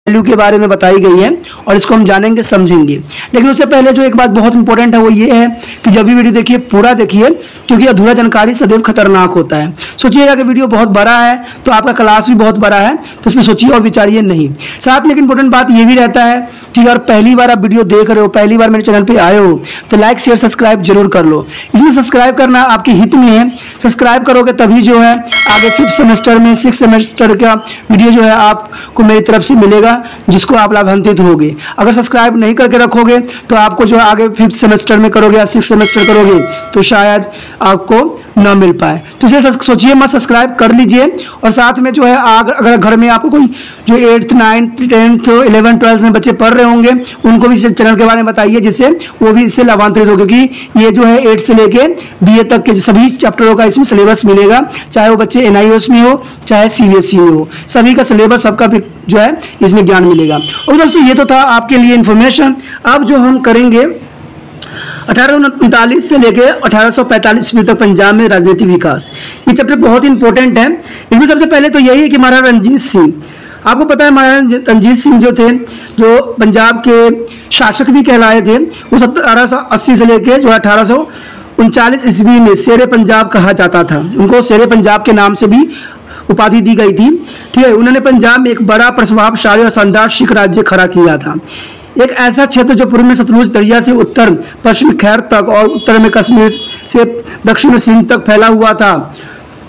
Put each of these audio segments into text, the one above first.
Value के बारे में बताई गई है और इसको हम जानेंगे समझेंगे। लेकिन उससे पहले जो एक बात बहुत इंपॉर्टेंट है वो ये है कि जब भी वीडियो देखिए पूरा देखिए, क्योंकि अधूरा जानकारी सदैव खतरनाक होता है। सोचिएगा कि वीडियो बहुत बड़ा है तो आपका क्लास भी बहुत बड़ा है, तो इसमें सोचिए और विचारिए नहीं। साथ में एक इंपॉर्टेंट बात ये भी रहता है कि अगर पहली बार आप वीडियो देख रहे हो, पहली बार मेरे चैनल पर आए हो, तो लाइक शेयर सब्सक्राइब जरूर कर लो। इसमें सब्सक्राइब करना आपके हित में है। सब्सक्राइब करोगे तभी जो है आगे 5th सेमेस्टर में 6th सेमेस्टर का वीडियो जो है आपको मेरी तरफ से मिलेगा, जिसको आप लाभान्वित होगे। अगर सब्सक्राइब नहीं करके रखोगे तो आपको जो आगे 5th सेमेस्टर में करोगे या 6th सेमेस्टर करोगे तो शायद आपको ना मिल पाए। तो इसे सोचिए मत, सब्सक्राइब कर लीजिए। और साथ में जो है अगर घर में आपको कोई जो 8th 9th 10th 11th 12th में बच्चे पढ़ रहे होंगे उनको भी इस चैनल के बारे में बताइए, जिससे वो भी इससे लाभान्वित हो, क्योंकि ये जो है 8th से लेके BA तक के सभी चैप्टरों का इसमें सिलेबस मिलेगा, चाहे वो बच्चे NIOS में हो चाहे CBSE में हो, सभी का सिलेबस सबका जो है इसमें ज्ञान मिलेगा। और दोस्तों ये तो था आपके लिए इन्फॉर्मेशन। अब जो हम करेंगे 1839 से लेकर 1845 ईस्वी तक पंजाब में राजनीतिक विकास, ये चैप्टर बहुत इंपॉर्टेंट है। इसमें सबसे पहले तो यही है कि महाराजा रणजीत सिंह, आपको पता है महाराजा रणजीत सिंह जो थे, जो पंजाब के शासक भी कहलाए थे, वो 1780 से लेकर जो 1839 ईस्वी में शेरे पंजाब कहा जाता था। उनको शेरे पंजाब के नाम से भी उपाधि दी गई थी। ठीक है, उन्होंने पंजाब में एक बड़ा प्रभावशाली और शानदार सिख राज्य खड़ा किया था। एक ऐसा क्षेत्र जो पूर्व में सतलुज दरिया से उत्तर पश्चिम खैर तक और उत्तर में कश्मीर से दक्षिण में सिंध तक फैला हुआ था।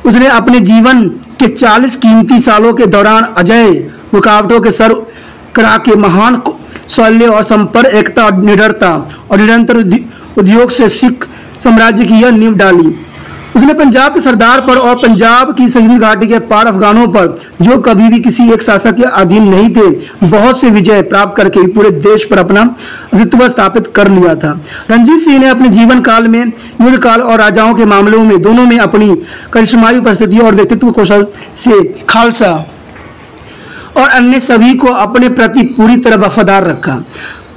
उसने अपने जीवन के 40 कीमती सालों के दौरान अजय रुकावटों के सर करा के महान शौर्य और संपर्क एकता और निडरता और निरंतर उद्योग से सिख साम्राज्य की यह नींव डाली। उसने पंजाब के सरदार पर और पंजाब की सिंध घाटी के पार अफगानों पर, जो कभी भी किसी एक शासक के अधीन नहीं थे, बहुत से विजय प्राप्त करके पूरे देश पर अपना अस्तित्व स्थापित कर लिया था। रणजीत सिंह ने अपने जीवन काल में युद्ध काल और राजाओं के मामलों में दोनों में अपनी करिश्माई उपस्थिति और व्यक्तित्व कौशल से खालसा और अन्य सभी को अपने प्रति पूरी तरह वफादार रखा।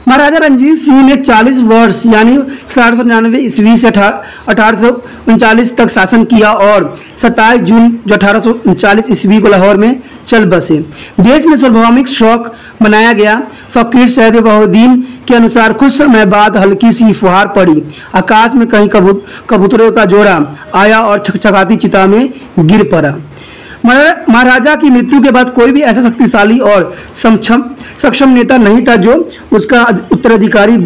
महाराजा रणजीत सिंह ने 40 वर्ष यानी 1899 ईस्वी से 1839 तक शासन किया और 27 जून 1839 ईस्वी को लाहौर में चल बसे। देश में सार्वभौमिक शोक मनाया गया। फकीर सैयद बहाउद्दीन के अनुसार कुछ समय बाद हल्की सी फुहार पड़ी, आकाश में कहीं कबूतरों का जोड़ा आया और छकछकाती चिता में गिर पड़ा। महाराजा की मृत्यु के बाद कोई भी ऐसा शक्तिशाली और सक्षम नेता नहीं था जो उसका उत्तराधिकारी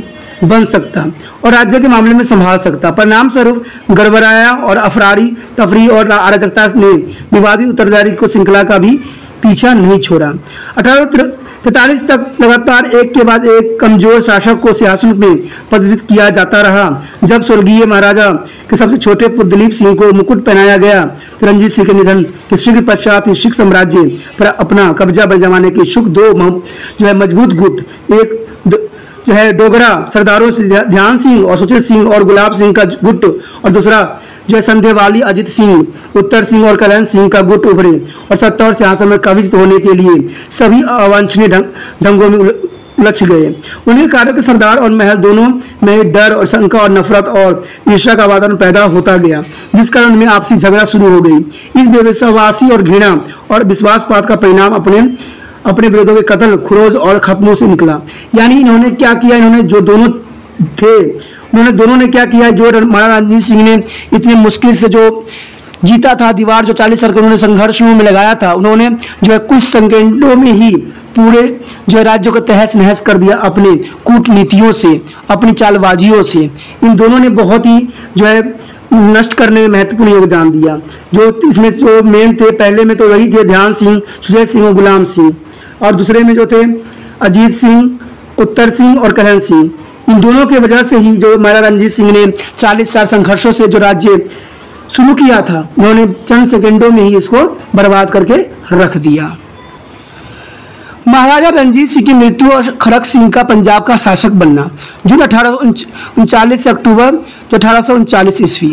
बन सकता और राज्य के मामले में संभाल सकता। परिणाम स्वरूप गड़बड़ाया और अफरारी तफरी और अराजकता ने विवादित उत्तराधिकारी को श्रृंखला का भी पीछा नहीं छोड़ा। 1843 तक लगातार एक के बाद एक कमजोर शासक को सिंहासन में पदच्युत किया जाता रहा। जब स्वर्गीय महाराजा के सबसे छोटे पुत्र दिलीप सिंह को मुकुट पहनाया गया तो रणजीत सिंह के निधन के शीघ्र पश्चात सिख साम्राज्य पर अपना कब्जा जमाने के इच्छुक दो जो है मजबूत गुट, एक जो है डोगरा सरदारों से ध्यान सिंह और सुचेत सिंह और गुलाब सिंह का गुट, और दूसरा जो है संधेवाली अजित सिंह, उत्तर सिंह और कल्याण सिंह का गुट उभरे और सत्ता और सिंहासन में कब्जा होने के लिए सभी अवांछनीय ढंगों में उलझ गए। उन्हीं कार्यों के सरदार और महल दोनों में डर और शंका और नफरत और ईर्ष्या का वातावरण पैदा होता गया, जिस कारण में आपसी झगड़ा शुरू हो गई। इस बेविश्वासी और घृणा और विश्वासपात का परिणाम अपने विरोधियों के कत्ल, खुरोज और खत्मों से निकला। यानी इन्होंने क्या किया, इन्होंने जो दोनों थे उन्होंने दोनों ने क्या किया, जो महाराजा रणजीत सिंह ने इतनी मुश्किल से जो जीता था दीवार, जो 40 साल उन्होंने संघर्षों में लगाया था, उन्होंने जो है कुछ सेकंडों में ही पूरे जो है राज्य को तहस नहस कर दिया अपने कूटनीतियों से, अपनी चालबाजियों से। इन दोनों ने बहुत ही जो है नष्ट करने में महत्वपूर्ण योगदान दिया। जो इसमें जो मेन थे, पहले में तो वही थे ध्यान सिंह, सुचेत सिंह और गुलाम सिंह, और दूसरे में जो थे अजीत सिंह, उत्तर सिंह और कल्याण सिंह। इन दोनों की वजह से ही जो महाराजा रणजीत सिंह ने 40 साल संघर्षों से जो राज्य शुरू किया था, उन्होंने चंद सेकंडों में ही इसको बर्बाद करके रख दिया। महाराजा रणजीत सिंह की मृत्यु और खड़क सिंह का पंजाब का शासक बनना, जून 1839 से अक्टूबर 1839 ईस्वी।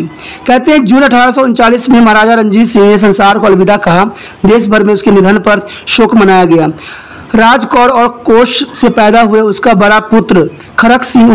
कहते हैं जून 1839 में महाराजा रणजीत सिंह ने संसार को अलविदा कहा। देश भर में उसके निधन पर शोक मनाया गया। राजकौर और कोश से पैदा हुए उसका बड़ा पुत्र खरक सिंह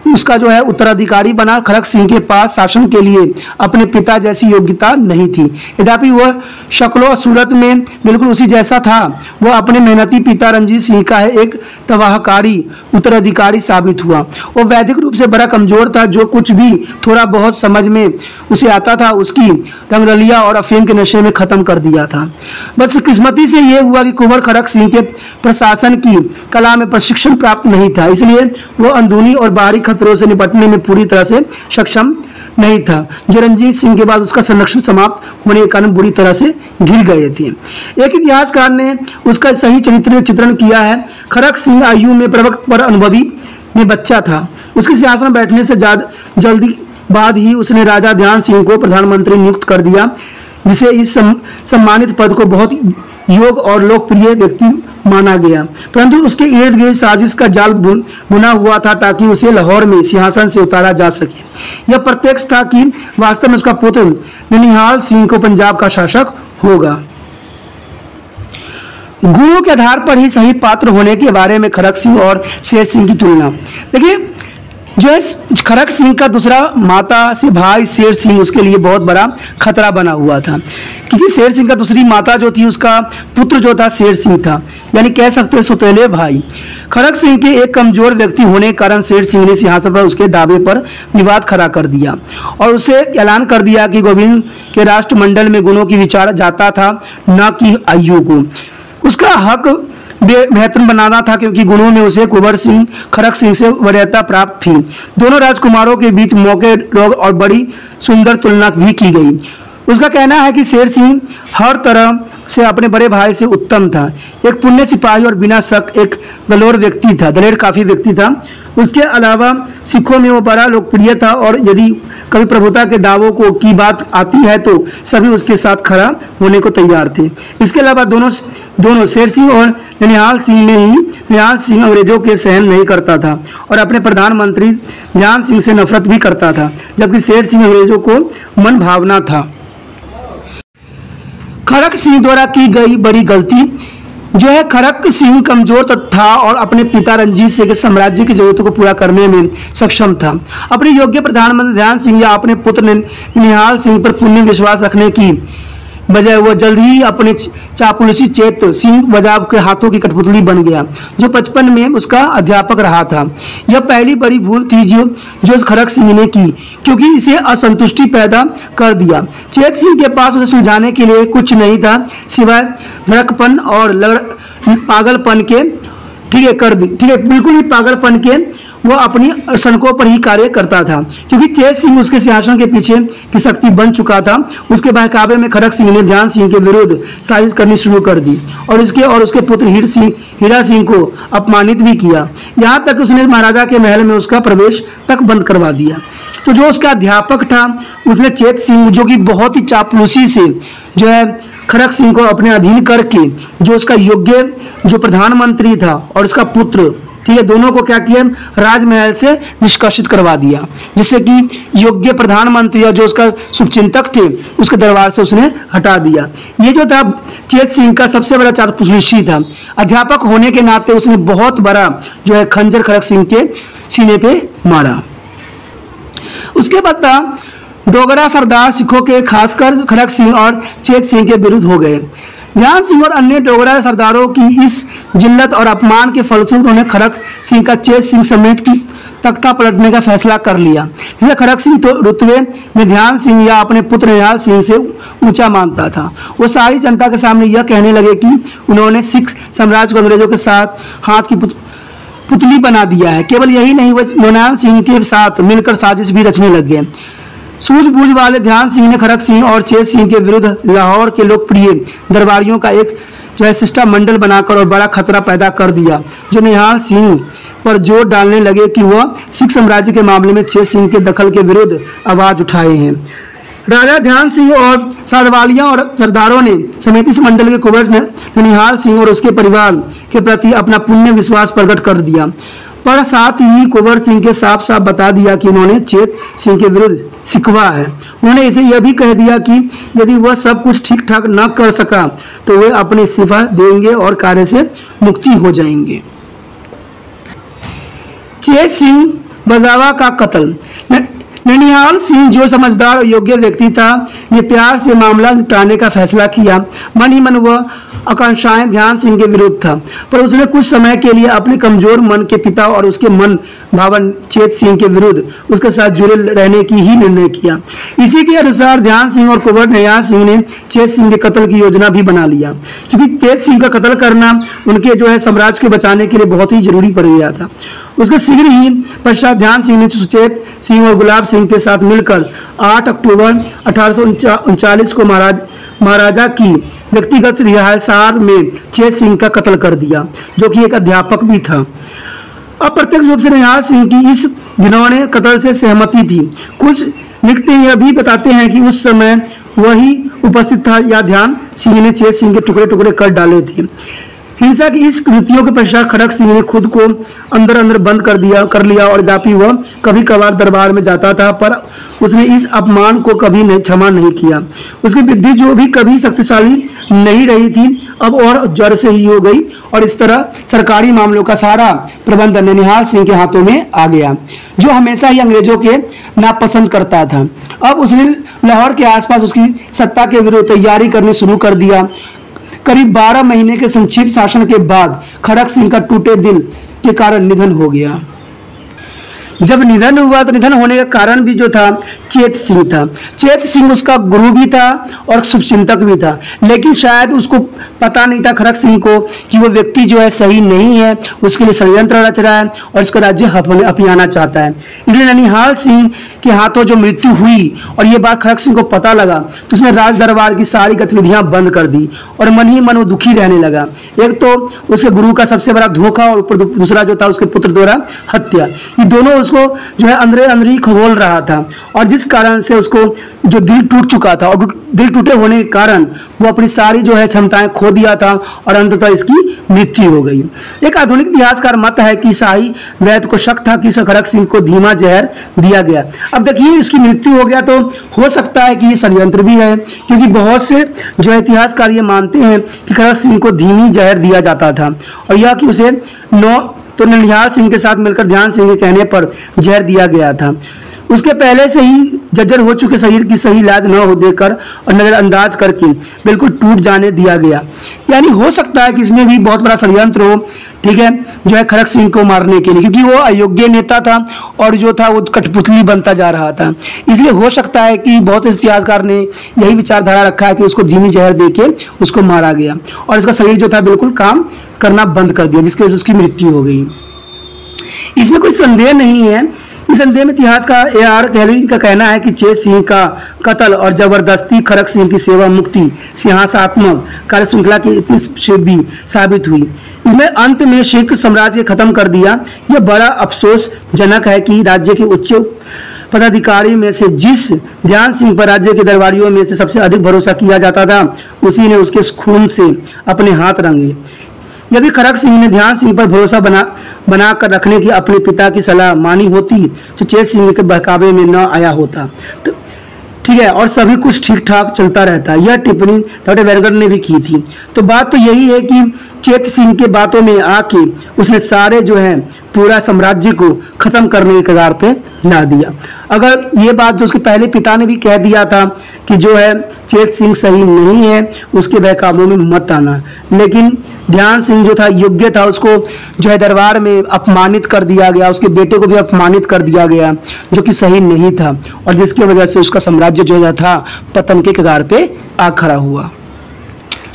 उसका जो है उत्तराधिकारी बना। खरक सिंह के पास शासन के लिए अपने पिता जैसी योग्यता नहीं थी, यद्यपि वह शक्ल और सूरत में बिल्कुल उसी जैसा था। वह अपने मेहनती पिता रणजीत सिंह का एक तबाहकारी उत्तराधिकारी साबित हुआ। वो वैदिक रूप से बड़ा कमजोर था, जो कुछ भी थोड़ा बहुत समझ में उसे आता था उसकी रंगरलिया और अफीम के नशे में खत्म कर दिया था। बदकिस्मती से यह हुआ कि कुंवर खरक सिंह के प्रशासन की कला में प्रशिक्षण प्राप्त नहीं था, इसलिए वो अंदरूनी और बाहरी खतरों से निपटने में पूरी तरह से सक्षम नहीं था, जो रणजीत सिंह के बाद उसका संरक्षण समाप्त होने के कारण बुरी तरह से घिर गए थे। एक इतिहासकार ने उसका सही चरित्र चित्रण किया है। खरक सिंह आयु में प्रवक्त पर अनुभवी में बच्चा था। उसके सिंहासन में बैठने से जल्दी बाद ही उसने राजा ध्यान सिंह को प्रधानमंत्री नियुक्त कर दिया, जिसे इस सम्मानित पद को बहुत योग्य और लोकप्रिय व्यक्ति माना गया। परंतु उसके इर्द गिर्द साजिश का जाल बुना हुआ था ताकि उसे लाहौर में सिंहासन से उतारा जा सके। यह प्रत्यक्ष था कि वास्तव में उसका पुत्र ननिहाल सिंह को पंजाब का शासक होगा। गुरु के आधार पर ही सही पात्र होने के बारे में खरक सिंह और शेर सिंह की तुलना देखिए। जो है खरक सिंह का दूसरा माता से भाई शेर सिंह उसके लिए बहुत बड़ा खतरा बना हुआ था, क्योंकि शेर सिंह का दूसरी माता जो थी उसका पुत्र जो था शेर सिंह था, यानी कह सकते हैं सौतेले भाई। खरक सिंह के एक कमजोर व्यक्ति होने के कारण शेर सिंह ने सिंहासन पर उसके दावे पर विवाद खड़ा कर दिया और उसे ऐलान कर दिया कि गोविंद के राष्ट्रमंडल में गुणों की विचार जाता था, न कि आयु को। उसका हक महत्वपूर्ण बनाना था, क्योंकि गुणों में उसे कुंवर सिंह खरक सिंह से वरीयता प्राप्त थी। दोनों राजकुमारों के बीच मौके रोग और बड़ी सुंदर तुलना भी की गई। उसका कहना है कि शेर सिंह हर तरह से अपने बड़े भाई से उत्तम था, एक पुण्य सिपाही और बिना शक एक दलेर काफी व्यक्ति था। उसके अलावा सिखों में वो बड़ा लोकप्रिय था और यदि कभी प्रभुता के दावों की बात आती है तो सभी उसके साथ खड़ा होने को तैयार थे। इसके अलावा दोनों शेर सिंह और ननिहाल सिंह अंग्रेजों के सहन नहीं करता था और अपने प्रधानमंत्री ध्यान सिंह से नफरत भी करता था, जबकि शेर सिंह अंग्रेजों को मन भावना था। खरक सिंह द्वारा की गई बड़ी गलती जो है, खरक सिंह कमजोर था और अपने पिता रणजीत सिंह के साम्राज्य की जरूरतों को पूरा करने में सक्षम था। अपने योग्य प्रधानमंत्री ध्यान सिंह या अपने पुत्र ननिहाल सिंह पर पूर्ण विश्वास रखने की बजाय वह जल्द ही अपने चापलूसी चेत सिंह वजाब के हाथों की कठपुतली बन गया, जो 55 में उसका अध्यापक रहा था। यह पहली बड़ी भूल थी जो खरक सिंह ने की, क्योंकि इसे असंतुष्टि पैदा कर दिया। चेत सिंह के पास उसे सुलझाने के लिए कुछ नहीं था सिवाय भड़कपन और पागलपन के। ठीक है, बिल्कुल ही पागलपन के वो अपनी सनकों पर ही कार्य करता था, क्योंकि चेत सिंह उसके सिंहासन के पीछे की शक्ति बन चुका था। उसके बहकावे में खरक सिंह ने ध्यान सिंह के विरुद्ध साजिश करनी शुरू कर दी और उसके पुत्र हीरा सिंह को अपमानित भी किया। यहाँ तक उसने महाराजा के महल में उसका प्रवेश तक बंद करवा दिया। तो जो उसका अध्यापक था उसने चेत सिंह, जो कि बहुत ही चापलूसी से जो है खरक सिंह को अपने अधीन करके जो उसका योग्य जो प्रधानमंत्री था और उसका पुत्र, ठीक है, दोनों को क्या किया, राजमहल से निष्कासित करवा दिया, जिससे कि योग्य प्रधानमंत्री और जो उसका शुभचिंतक थे उसके दरबार से उसने हटा दिया। ये जो था चेत सिंह का सबसे बड़ा चापलूसी था। अध्यापक होने के नाते उसने बहुत बड़ा जो है खंजर खरक सिंह के सीने पे मारा। उसके बाद था डोगरा सरदार सिखों के खासकर खरक सिंह और चेत सिंह के विरुद्ध हो गए। ध्यान सिंह और अन्य डोगरा सरदारों की इस जिल्लत और अपमान के फलस्वरूप उन्होंने खरक सिंह का चेत सिंह समेत की तख्ता पलटने का फैसला कर लिया। इसलिए खरक सिंह तो रुतबे में ध्यान सिंह या अपने पुत्र ननिहाल सिंह से ऊंचा मानता था। वो सारी जनता के सामने यह कहने लगे कि उन्होंने सिख साम्राज्य को अंग्रेजों के साथ हाथ की पुतली बना दिया है। केवल यही नहीं, वह ननिहाल सिंह के साथ मिलकर साजिश भी रचने लग गए। सूझबूझ वाले ध्यान सिंह ने खरक सिंह और चेत सिंह के विरुद्ध लाहौर के लोकप्रिय दरबारियों का एक जो है शिष्टमंडल बनाकर और बड़ा खतरा पैदा कर दिया, जो ननिहाल सिंह पर जोर डालने लगे कि वह सिख साम्राज्य के मामले में चेत सिंह के दखल के विरुद्ध आवाज उठाए हैं। राजा ध्यान सिंह और साधवालियां और सरदारों ने समेत इस मंडल के कुंवर ननिहाल सिंह और उसके परिवार के प्रति अपना पुण्य विश्वास प्रकट कर दिया। पर साथ ही कुंवर सिंह के साफ साफ बता दिया कि उन्होंने चेत सिंह के विरुद्ध शिकवा है। उन्होंने इसे यह भी कह दिया कि यदि वह सब कुछ ठीक ठाक न कर सका तो वे अपने इस्तीफा देंगे और कार्य से मुक्ति हो जाएंगे। चेत सिंह बजावा का कत्ल। ननिहाल सिंह जो समझदार और योग्य व्यक्ति था, ने प्यार से मामला निपटाने का फैसला किया। मन ही मन वह आकांक्षाएं ध्यान सिंह के विरुद्ध था, पर उसने कुछ समय के लिए अपने कमजोर मन के पिता और उसके मन भावन चेत सिंह के विरुद्ध उसके साथ जुड़े रहने की ही निर्णय किया। इसी के अनुसार ध्यान सिंह और कुंवर ननिहाल सिंह ने चेत सिंह के कत्ल की योजना भी बना लिया, क्योंकि चेत सिंह का कत्ल करना उनके जो है साम्राज्य को बचाने के लिए बहुत ही जरूरी पड़ गया था। उसके शीघ्र ही पश्चात ध्यान सिंह ने सुचेत सिंह और गुलाब सिंह के साथ मिलकर 8 अक्टूबर 1839 को महाराजा की व्यक्तिगत रिहायशार में चेत सिंह का कत्ल कर दिया, जो कि एक अध्यापक भी था। अप्रत्यक्ष रूप से ननिहाल सिंह की इस घिनौने कत्ल से सहमति थी। कुछ लिखते यह भी बताते हैं कि उस समय वही उपस्थित था या ध्यान सिंह ने चेत सिंह के टुकड़े टुकड़े कर डाले थे। हिंसा की इस कृतियों के पश्चात खड़क सिंह ने खुद को अंदर अंदर बंद कर लिया और यद्यपि वह कभी कभार दरबार में जाता था, पर उसने इस अपमान को कभी नहीं क्षमा नहीं किया। उसकी बुद्धि जो भी कभी शक्तिशाली नहीं रही थी, अब और जड़ से ही हो गई और इस तरह सरकारी मामलों का सारा प्रबंध ननिहाल सिंह के हाथों में आ गया, जो हमेशा ही अंग्रेजों के नापसंद करता था। अब उसने लाहौर के आसपास उसकी सत्ता के विरुद्ध तैयारी करनी शुरू कर दिया। करीब 12 महीने के संक्षिप्त शासन के बाद खड़क सिंह का टूटे दिल के कारण निधन हो गया। जब निधन हुआ तो निधन होने का कारण भी जो था चेत सिंह था। चेत सिंह उसका गुरु भी था और शुभचिंतक भी था, लेकिन शायद उसको पता नहीं था खड़क सिंह को कि वो व्यक्ति जो है सही नहीं है, उसके लिए षड्यंत्र रच रहा है और इसका राज्य अपनाना चाहता है। इसलिए ननिहाल सिंह के हाथों जो मृत्यु हुई और ये बात खड़क सिंह को पता लगा तो उसने राज दरबार की सारी गतिविधियां बंद कर दी और मन ही मन वो दुखी रहने लगा। एक तो उसके गुरु का सबसे बड़ा धोखा और दूसरा जो था उसके पुत्र द्वारा हत्या, ये दोनों उसको जो है अंदर अंदर ही खगोल रहा था और जिस कारण से उसको जो दिल टूट चुका था और दिल टूटे होने के कारण वो अपनी सारी जो है क्षमताएं खो दिया था और अंततः इसकी मृत्यु हो गई। एक आधुनिक इतिहासकार मत है कि शाही वैद्य को शक था कि खड़क सिंह को धीमा जहर दिया गया। अब देखिए इसकी मृत्यु हो गया तो हो सकता है कि ये षड्यंत्र भी है, क्योंकि बहुत से जो इतिहासकार ये मानते हैं कि खड़क सिंह को धीमी जहर दिया जाता था और यह कि उसे तो ननिहाल सिंह के साथ मिलकर ध्यान सिंह के कहने पर जहर दिया गया था। उसके पहले से ही जर्जर हो चुके शरीर की सही इलाज न हो देकर और नजरअंदाज करके बिल्कुल टूट जाने दिया गया। यानी हो सकता है कि इसमें भी बहुत बड़ा षड्यंत्र हो, ठीक है, जो है खड़क सिंह को मारने के लिए, क्योंकि वो अयोग्य नेता था और जो था वो कठपुतली बनता जा रहा था। इसलिए हो सकता है कि बहुत इतिहासकार ने यही विचारधारा रखा है कि उसको धीमी जहर देके उसको मारा गया और इसका शरीर जो था बिल्कुल काम करना बंद कर दिया, जिसकी वजह से उसकी मृत्यु हो गई। इसमें कोई संदेह नहीं है। इस संदेह में इतिहासकार A.R. कैलविन का कहना है कि चेत सिंह का कत्ल और जबरदस्ती खड़क सिंह की सेवा मुक्ति सिंहासनात्मक कार्य श्रृंखला की इतनी भी साबित हुई। इसमें अंत में सिख साम्राज्य खत्म कर दिया। यह बड़ा अफसोसजनक है कि राज्य के उच्च पदाधिकारी में से जिस ध्यान सिंह पर राज्य के दरबारियों में से सबसे अधिक भरोसा किया जाता था, उसी ने उसके खून से अपने हाथ रंगे। यदि खड़क सिंह ने ध्यान सिंह पर भरोसा बना कर रखने की अपने पिता की सलाह मानी होती तो चेत सिंह के बहकावे में न आया होता, तो ठीक है, और सभी कुछ ठीक ठाक चलता रहता। यह टिप्पणी डॉक्टर वेरगर ने भी की थी। तो बात तो यही है कि चेत सिंह के बातों में आके उसने सारे जो है पूरा साम्राज्य को खत्म करने के कगार पे ला दिया। अगर ये बात जो उसके पहले पिता ने भी कह दिया था कि जो है चेत सिंह सही नहीं है, उसके बहकावों में मत आना, लेकिन ध्यान सिंह जो था योग्य था, उसको जो है दरबार में अपमानित कर दिया गया, उसके बेटे को भी अपमानित कर दिया गया, जो कि सही नहीं था और जिसकी वजह से उसका साम्राज्य जो था पतन के कगार पे आ खड़ा हुआ।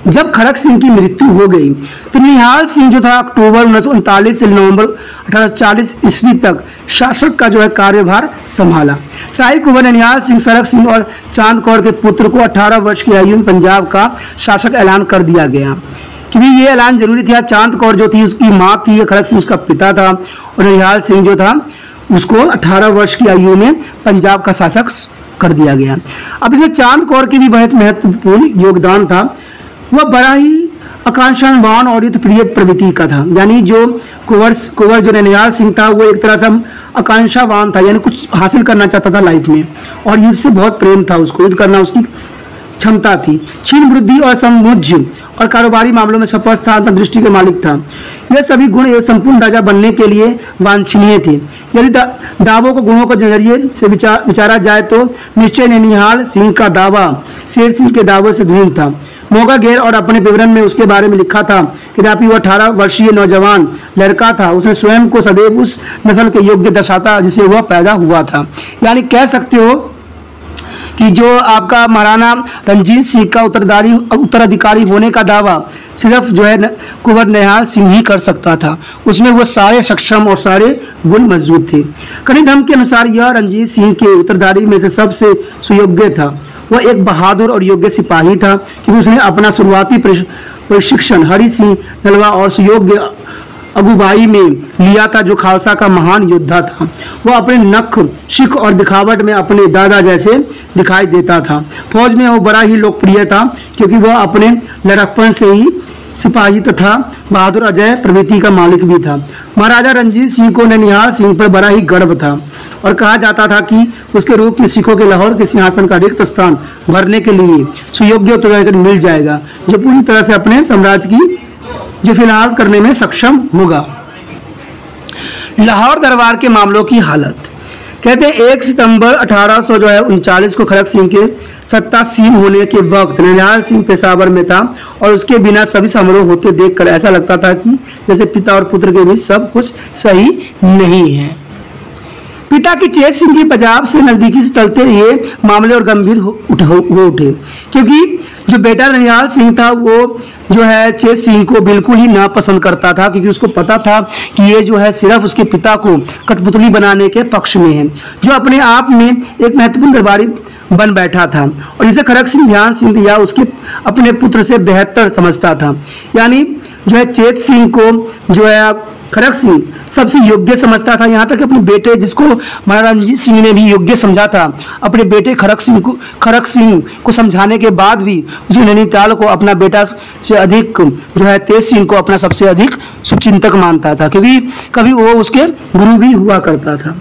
जब खड़क सिंह की मृत्यु हो गई तो ननिहाल सिंह जो था अक्टूबर 1939 से नवंबर 1840 ईस्वी तक शासक का जो है कार्यभार संभाला। शाही कुंवर ननिहाल सिंह सरक सिंह और चांद कौर के पुत्र को 18 वर्ष की आयु में पंजाब का शासक ऐलान कर दिया गया, क्योंकि ये ऐलान जरूरी था। चांद कौर जो थी उसकी माँ थी, खड़क सिंह उसका पिता था और ननिहाल सिंह जो था उसको 18 वर्ष की आयु में पंजाब का शासक कर दिया गया। अब इसमें चांद कौर की भी बहुत महत्वपूर्ण योगदान था। वह बड़ा ही आकांक्षावान और युद्ध प्रिय प्रवृत्ति का था। यानी जो कुंवर जो ननिहाल सिंह था वो एक तरह से आकांक्षावान था, यानी कुछ हासिल करना चाहता था लाइफ में, और युद्ध से बहुत प्रेम था उसको, युद्ध करना उसकी क्षमता थी। क्षीण बुद्धि और समुज्ज और कारोबारी मामलों में स्पष्ट था, अंतर्दृष्टि के मालिक था। यह सभी गुण एक संपूर्ण राजा बनने के लिए वांछनीय थे। यदि दावों को गुणों के नजरिए से विचारा जाए तो निश्चय ननिहाल सिंह का दावा शेर सिंह के दावे से भिन्न था। मोगा घेर और अपने विवरण में उसके बारे में लिखा था कि यद्यपि वह 18 वर्षीय नौजवान लड़का था, उसने स्वयं को सदैव उस नस्ल के योग्य दर्शाता जिसे वह पैदा हुआ था। यानी कह सकते हो कि जो आपका महाराणा रणजीत सिंह का उत्तराधिकारी होने का दावा सिर्फ जो है कुंवर ननिहाल सिंह ही कर सकता था। उसमें वो सारे सक्षम और सारे गुण मौजूद थे। कनिधम के अनुसार यह रणजीत सिंह के उत्तराधिकारी में से सबसे सुयोग्य था। वह एक बहादुर और योग्य सिपाही था क्योंकि उसने अपना शुरुआती प्रशिक्षण हरि सिंह नलवा और सुयोग्य अगुवाई में लिया था, जो खालसा का महान योद्धा था। वह अपने नख शिख और दिखावट में अपने दादा जैसे दिखाई देता था। फौज में वो बड़ा ही लोकप्रिय था क्योंकि वह अपने लड़कपन से ही सिपाही तथा बहादुर अजय प्रवृत्ति का मालिक भी था। महाराजा रणजीत सिंह को ननिहाल सिंह पर बड़ा ही गर्व था और कहा जाता था कि उसके रूप में सिखों के लाहौर के सिंहासन का रिक्त स्थान भरने के लिए सुयोग्य उत्तराधिकारी मिल जाएगा, जो पूरी तरह से अपने साम्राज्य की जो फिलहाल करने में सक्षम होगा। लाहौर दरबार के मामलों की हालत कहते हैं 1 सितंबर 1839 को खड़क सिंह के सत्तासीन होने के वक्त ननिहाल सिंह पेशावर में था और उसके बिना सभी समारोह होते देखकर ऐसा लगता था कि जैसे पिता और पुत्र के बीच सब कुछ सही नहीं है। पिता की चेत सिंह की पंजाब से नजदीकी से चलते ये मामले और गंभीर हो उठे क्योंकि जो बेटा ननिहाल सिंह था वो जो है चेत सिंह को बिल्कुल ही नापसंद करता था, क्योंकि उसको पता था कि ये जो है सिर्फ उसके पिता को कठपुतली बनाने के पक्ष में है, जो अपने आप में एक महत्वपूर्ण दरबारी बन बैठा था और जिसे खड़क सिंह ध्यान सिंह या उसके अपने पुत्र से बेहतर समझता था। यानी जो है चेत सिंह को जो है खड़क सिंह सबसे योग्य समझता था, यहाँ तक अपने बेटे जिसको महाराणा रणजीत सिंह ने भी योग्य समझा था, अपने बेटे खड़क सिंह को समझाने के बाद भी उसे नैनीताल को अपना बेटा से अधिक जो है तेज सिंह को अपना सबसे अधिक शुभचिंतक मानता था, क्योंकि कभी वो उसके गुरु भी हुआ करता था।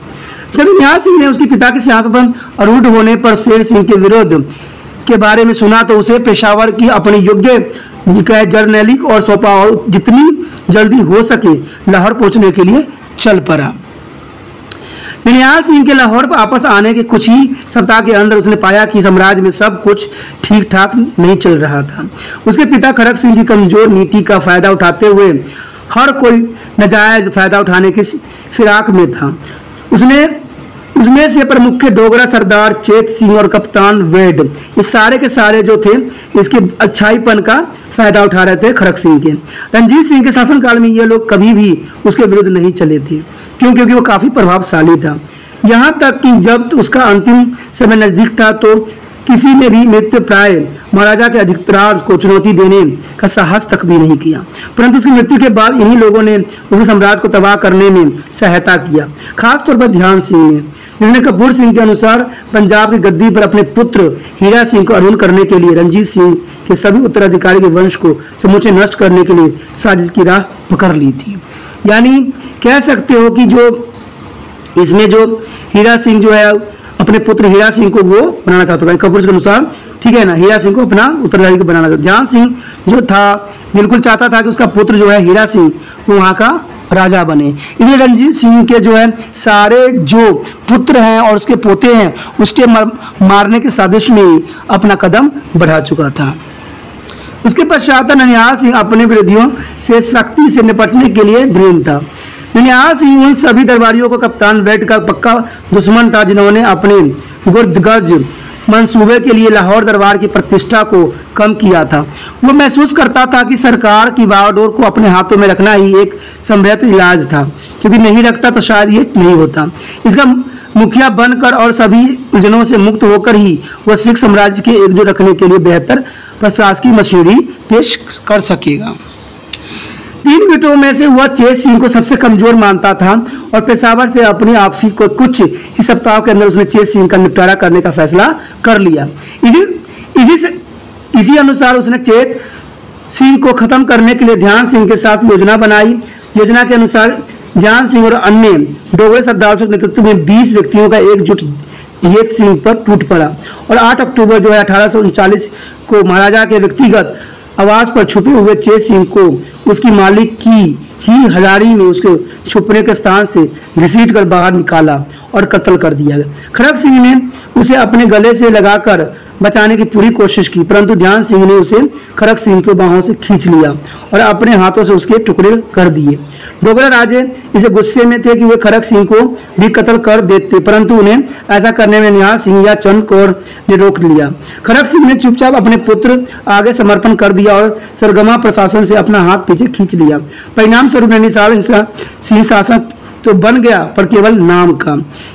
जब ननिहाल सिंह ने उसके पिता के सिंहासन पर आरूढ़ होने पर शेर सिंह के विरोध के बारे में सुना तो उसे पेशावर की अपनी योग्य जर्नैली और सौंपा और जितनी जल्दी हो सके लाहौर पहुंचने के लिए चल पड़ा। ननिहाल सिंह के लाहौर पर वापस आने के कुछ ही सप्ताह के अंदर उसने पाया कि साम्राज्य में सब कुछ ठीक ठाक नहीं चल रहा था। उसके पिता खड़क सिंह की कमजोर नीति का फायदा उठाते हुए हर कोई नाजायज फायदा उठाने की फिराक में था। उसमें से प्रमुख डोगरा सरदार चेत सिंह और कप्तान वेड, ये सारे के सारे जो थे इसके अच्छाईपन का फायदा उठा रहे थे खड़क सिंह के। रणजीत सिंह के शासनकाल में ये लोग कभी भी उसके विरुद्ध नहीं चले थे, क्योंकि वो काफी प्रभावशाली था। यहाँ तक कि जब उसका अंतिम समय नजदीक था तो किसी ने भी मृत्यु प्राय महाराजा के अधिकारार्थ को चुनौती देने का साहस तक भी नहीं किया, परंतु उसकी मृत्यु के बाद इन्हीं लोगों ने उसके साम्राज्य को तबाह करने में सहायता किया, खासतौर पर ध्यान सिंह ने, जिसने कपूर सिंह के अनुसार पंजाब की गद्दी पर अपने पुत्र हीरा सिंह को आरूढ़ करने के लिए रणजीत सिंह के सभी उत्तराधिकारी के वंश को समूचे नष्ट करने के लिए साजिश की राह पकड़ ली थी। यानी कह सकते हो कि जो इसमें जो हीरा सिंह जो है अपने पुत्र हीरा सिंह को वो बनाना चाहता था कपूर के अनुसार, ठीक है ना, हीरा सिंह को अपना उत्तराधिकारी को बनाना चाहता। ध्यान सिंह जो था बिल्कुल चाहता था कि उसका पुत्र जो है हीरा सिंह वो वहाँ का राजा बने। इसलिए रणजीत सिंह के जो है सारे जो पुत्र हैं और उसके पोते हैं उसके मारने के साजिश में ही अपना कदम बढ़ा चुका था। उसके पश्चात ननिहाल सिंह अपने विरोधियों से सख्ती से निपटने के लिए दृढ़ था। ननिहाल सिंह उन सभी दरबारियों को कप्तान वेड का पक्का दुश्मन था जिन्होंने अपने गुर्दगर्ज मंसूबे के लिए लाहौर दरबार की प्रतिष्ठा को कम किया था। वो महसूस करता था कि सरकार की बागडोर को अपने हाथों में रखना ही एक संभव इलाज था, क्योंकि नहीं रखता तो शायद ये नहीं होता। इसका मुखिया बनकर और सभी उलझनों से मुक्त होकर ही वह सिख साम्राज्य के एकजुट रखने के लिए बेहतर प्रशासकीय मशीनरी पेश कर सकेगा। 3 बेटों में से वह चेत सिंह को सबसे कमजोर मानता था और पेशावर से अपनी आपसी को कुछ ही सप्ताह के अंदर उसने चेत सिंह का निपटारा करने का फैसला कर लिया। इसी अनुसार उसने चेत सिंह को खत्म करने के लिए ध्यान सिंह के साथ योजना बनाई। योजना के अनुसार ध्यान सिंह और अन्य डोगरे सरदारों के नेतृत्व में 20 व्यक्तियों का एकजुट येत सिंह पर टूट पड़ा और 8 अक्टूबर जो है 1839 को महाराजा के व्यक्तिगत आवास पर छुपे हुए चेत सिंह को उसकी मालिक की ही हजारी में उसके छुपने के स्थान से घसीट कर बाहर निकाला और कत्ल कर दिया गया। खड़ग सिंह ने उसे अपने गले से लगाकर बचाने की पूरी कोशिश की, परंतु ध्यान सिंह ने उसे खड़ग सिंह के बाहों से खींच लिया और अपने हाथों से उसके टुकड़े कर दिए। डोगरा राजे इसे गुस्से में थे कि वे खड़ग सिंह को भी कत्ल कर देते, परंतु उन्हें ऐसा करने में निहाल सिंह या चंद कौर ने रोक लिया। खड़ग सिंह ने चुपचाप अपने पुत्र आगे समर्पण कर दिया और सरगमा प्रशासन से अपना हाथ पीछे खींच लिया। परिणाम स्वरूप नैनीताल सिंह शासक तो बन गया, पर केवल नाम का।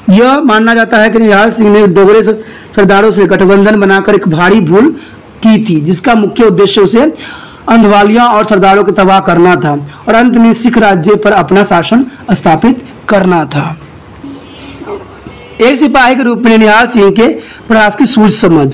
यह माना जाता है कि निहाल सिंह ने डोगरे सरदारों से गठबंधन बनाकर एक भारी भूल की थी, जिसका मुख्य उद्देश्य उसे अंधवालियों और सरदारों को तबाह करना था और अंत में सिख राज्य पर अपना शासन स्थापित करना था। एक सिपाही के रूप में निहाल सिंह के प्रयास की सूझ समझ।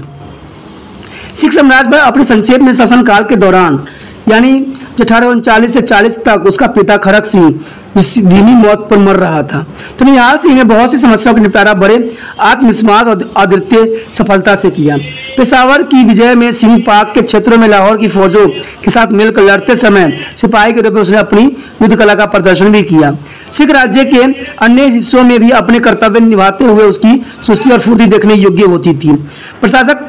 सिख साम्राज्य पर अपने संक्षेप में शासनकाल के दौरान यानी 1839 से 40 तक उसका पिता खड़ग सिंह धीमी मौत पर मर रहा था, तो निहाल सिंह ने बहुत सी समस्याओं का निपटारा बड़े आत्मविश्वास और अद्वितीय सफलता से किया। पेशावर की विजय में सिंह पाक के क्षेत्रों में लाहौर की फौजों के साथ मिलकर लड़ते समय सिपाही के रूप में उसने अपनी युद्ध कला का प्रदर्शन भी किया। सिख राज्य के अन्य हिस्सों में भी अपने कर्तव्य निभाते हुए उसकी चुस्ती और फुर्ती देखने योग्य होती थी। प्रशासक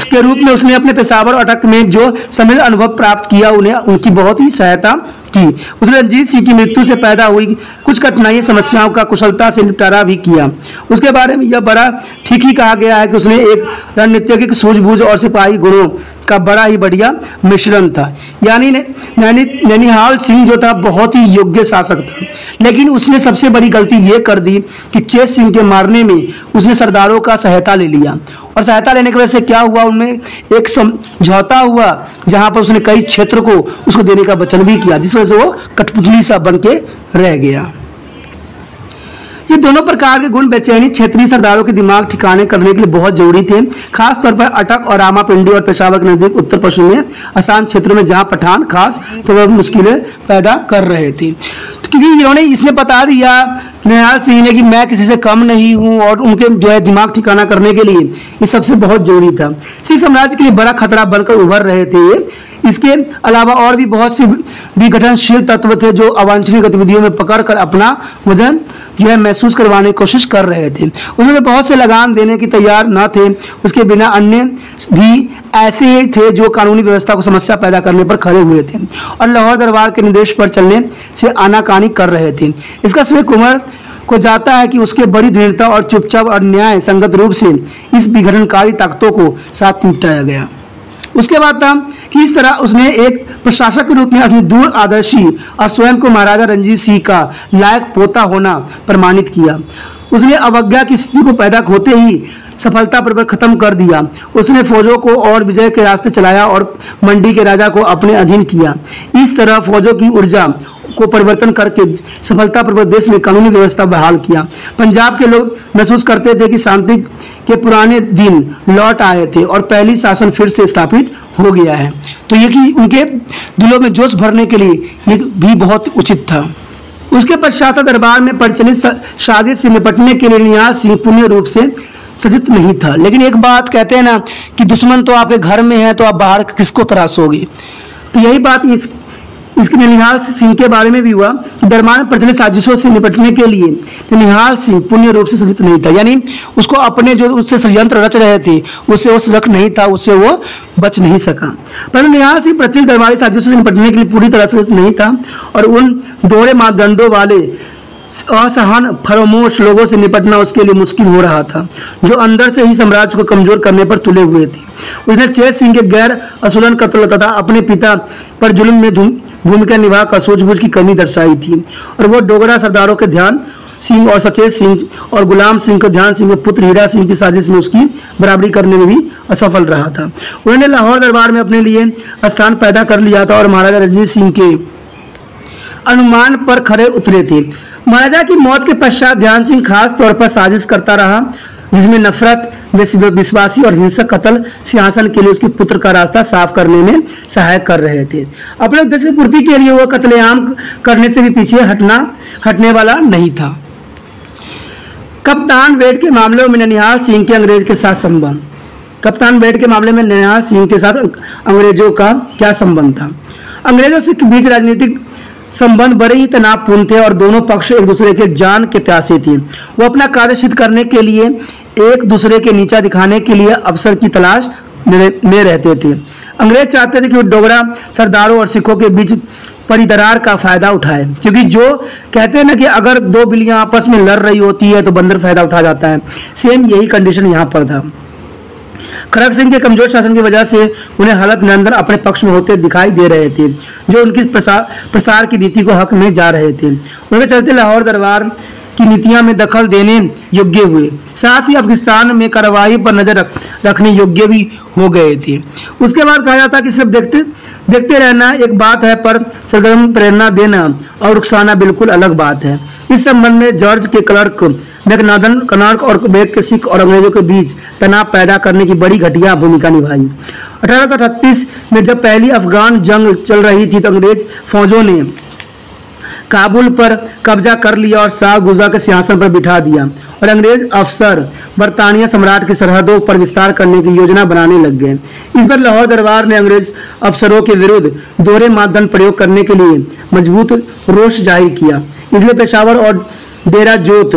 के रूप में उसने अपने पेशावर अटक में जो समृद्ध अनुभव प्राप्त किया उन्हें उनकी बहुत ही सहायता की। उसने रंजीत सिंह की मृत्यु से पैदा हुई कुछ कठिनाई समस्याओं का कुशलता से निपटारा भी किया। उसके बारे में यह बड़ा ठीक ही कहा गया है कि उसने एक रणनीतिज्ञ सूझबूझ और सिपाही गुणों का बड़ा ही बढ़िया मिश्रण था। यानी नैनीहाल सिंह जो था बहुत ही योग्य शासक था, लेकिन उसने सबसे बड़ी गलती ये कर दी कि चेत सिंह के मारने में उसने सरदारों का सहायता ले लिया और सहायता लेने की वजह से क्या हुआ, उनमें एक समझौता हुआ जहां पर उसने कई क्षेत्र को उसको देने का वचन भी किया, जिस वजह से वो कठपुतली सा बन के रह गया। ये दोनों प्रकार के गुण बेचैनी क्षेत्रीय सरदारों के दिमाग ठिकाने करने के लिए बहुत जरूरी थे, खास तौर पर अटक और रामापिंडी और पेशावर के नजदीक उत्तर पश्चिम में आसान क्षेत्रों में जहां पठान खास तो वह मुश्किलें पैदा कर रहे थे। तो क्योंकि इसने बता दिया निहाल सिंह ने कि मैं किसी से कम नहीं हूं और उनके जो है दिमाग ठिकाना करने के लिए ये सबसे बहुत जरूरी था। सिख साम्राज्य के लिए बड़ा खतरा बनकर उभर रहे थे ये। इसके अलावा और भी बहुत से विघटनशील तत्व थे जो अवांछनीय गतिविधियों में पकड़कर अपना वजन जो है महसूस करवाने की कोशिश कर रहे थे। उसमें बहुत से लगान देने की तैयार न थे। उसके बिना अन्य भी ऐसे ही थे जो कानूनी व्यवस्था को समस्या पैदा करने पर खड़े हुए थे और लाहौर दरबार के निर्देश पर चलने से आनाकानी कर रहे थे। इसका श्रेय कुंवर को जाता है कि उसके बड़ी दृढ़ता और चुपचाप और न्याय संगत रूप से इस विघटनकारी ताकतों को साथ निपटाया गया। उसके बाद था कि इस तरह उसने एक प्रशासक के रूप में अपनी दूर आदर्शी और स्वयं को महाराजा रणजीत सिंह का लायक पोता होना प्रमाणित किया। उसने अवज्ञा की स्थिति को पैदा होते ही सफलतापूर्वक खत्म कर दिया। उसने फौजों को और विजय के रास्ते चलाया और मंडी के राजा को अपने अधीन किया। इस तरह फौजों की ऊर्जा को परिवर्तन करके सफलतापूर्वक देश में कानूनी व्यवस्था बहाल किया। पंजाब के लोग महसूस करते थे कि शांति के पुराने दिन लौट आए थे और पहली शासन फिर से स्थापित हो गया है। तो ये कि उनके दिलों में जोश भरने के लिए ये भी बहुत उचित था। उसके पश्चात दरबार में प्रचलित साजिश से निपटने के लिए निहाल सिंह पूर्ण रूप से सज्जित नहीं था। लेकिन एक बात कहते हैं ना कि दुश्मन तो आपके घर में है तो आप बाहर किसको तराशोगे, तो यही बात इसके निहाल सिंह के बारे में भी हुआ कि दरबार में प्रचलित साजिशों से निपटने के लिए निहाल सिंह पूर्ण रूप से सज्जित नहीं था। यानी उसको अपने जो उससे षड्यंत्र रच रहे थे उससे वो सजग नहीं था, उससे वो बच नहीं सका। परंतु निहाल सिंह प्रचलित दरबारी साजिशों से निपटने के लिए पूरी तरह सज्जित नहीं था और उन दोहरे मापदंडों वाले असहन फरोमोश लोगों से निपटना उसके लिए मुश्किल हो रहा था जो अंदर से ही साम्राज्य को कमजोर करने पर तुले हुए थे। उसने चेत सिंह के गैर असुलन कत्ल तथा अपने पिता पर जुल्म में भूमिका निभा कर सूझबूझ की कमी दर्शाई थी और वो डोगरा सरदारों के ध्यान सिंह और सचेत सिंह और गुलाम सिंह को ध्यान सिंह के पुत्र हीरा सिंह की साजिश में उसकी बराबरी करने में भी असफल रहा था। उन्होंने लाहौर दरबार में अपने लिए स्थान पैदा कर लिया था और महाराजा रणजीत सिंह के अनुमान पर खरे उतरे थे। महाराजा की मौत के पश्चात ध्यान सिंह खास तौर पर साजिश करता रहा। जिसमें नफरत, विश्वासी और हिंसक कत्ल सिंहासन के लिए उसके पुत्र का रास्ता साफ करने में सहायक कर रहे थे। अपने उद्देश्य की पूर्ति के लिए वह कत्लेआम करने से भी पीछे हटने वाला नहीं था। कप्तान वेड के मामले में ननिहाल सिंह के अंग्रेज के साथ संबंध। कप्तान वेड के मामले में ननिहाल सिंह के साथ अंग्रेजों का क्या संबंध था? अंग्रेजों से बीच राजनीतिक संबंध बड़े ही तनावपूर्ण थे और दोनों पक्ष एक दूसरे के जान के प्यासे थे। वो अपना कार्य सिद्ध करने के लिए एक दूसरे के नीचा दिखाने के लिए अवसर की तलाश में रहते थे। अंग्रेज चाहते थे कि वो डोगरा सरदारों और सिखों के बीच परिदरार का फायदा उठाए, क्योंकि जो कहते हैं ना कि अगर दो बिल्लियां आपस में लड़ रही होती है तो बंदर फायदा उठा जाता है, सेम यही कंडीशन यहाँ पर था। खड़ग सिंह के कमजोर शासन की वजह से उन्हें हालत निरंतर अपने पक्ष में होते दिखाई दे रहे थे, जो उनकी प्रसार की नीति को हक में जा रहे थे। उनके चलते लाहौर दरबार की नीतियां में दखल देने योग्य हुए, साथ ही अफगानिस्तान में कार्रवाई पर नजर रखने योग्य भी हो गए थे। उसके बाद कहा जाता कि सिर्फ देखते रहना एक बात है, पर सरगर्म प्रेरणा देना और उकसाना बिल्कुल अलग बात है। इस संबंध में जॉर्ज के क्लर्क मैकनाडन कर्नाटक और क्वेबेक के सिख और अंग्रेजों के बीच तनाव पैदा करने की बड़ी घटिया भूमिका निभाई। 1838 में जब पहली अफगान जंग चल रही थी तो अंग्रेज फौजों ने काबुल पर कब्जा कर लिया और शाह गुजा के सिंहासन पर बिठा दिया और अंग्रेज अफसर बरतानिया सम्राट की सरहदों पर विस्तार करने की योजना बनाने लग गए। इस पर लाहौर दरबार ने अंग्रेज अफसरों के विरुद्ध दोहरे मानदंड प्रयोग करने के लिए मजबूत रोष जाहिर किया। इसलिए पेशावर और डेरा जोत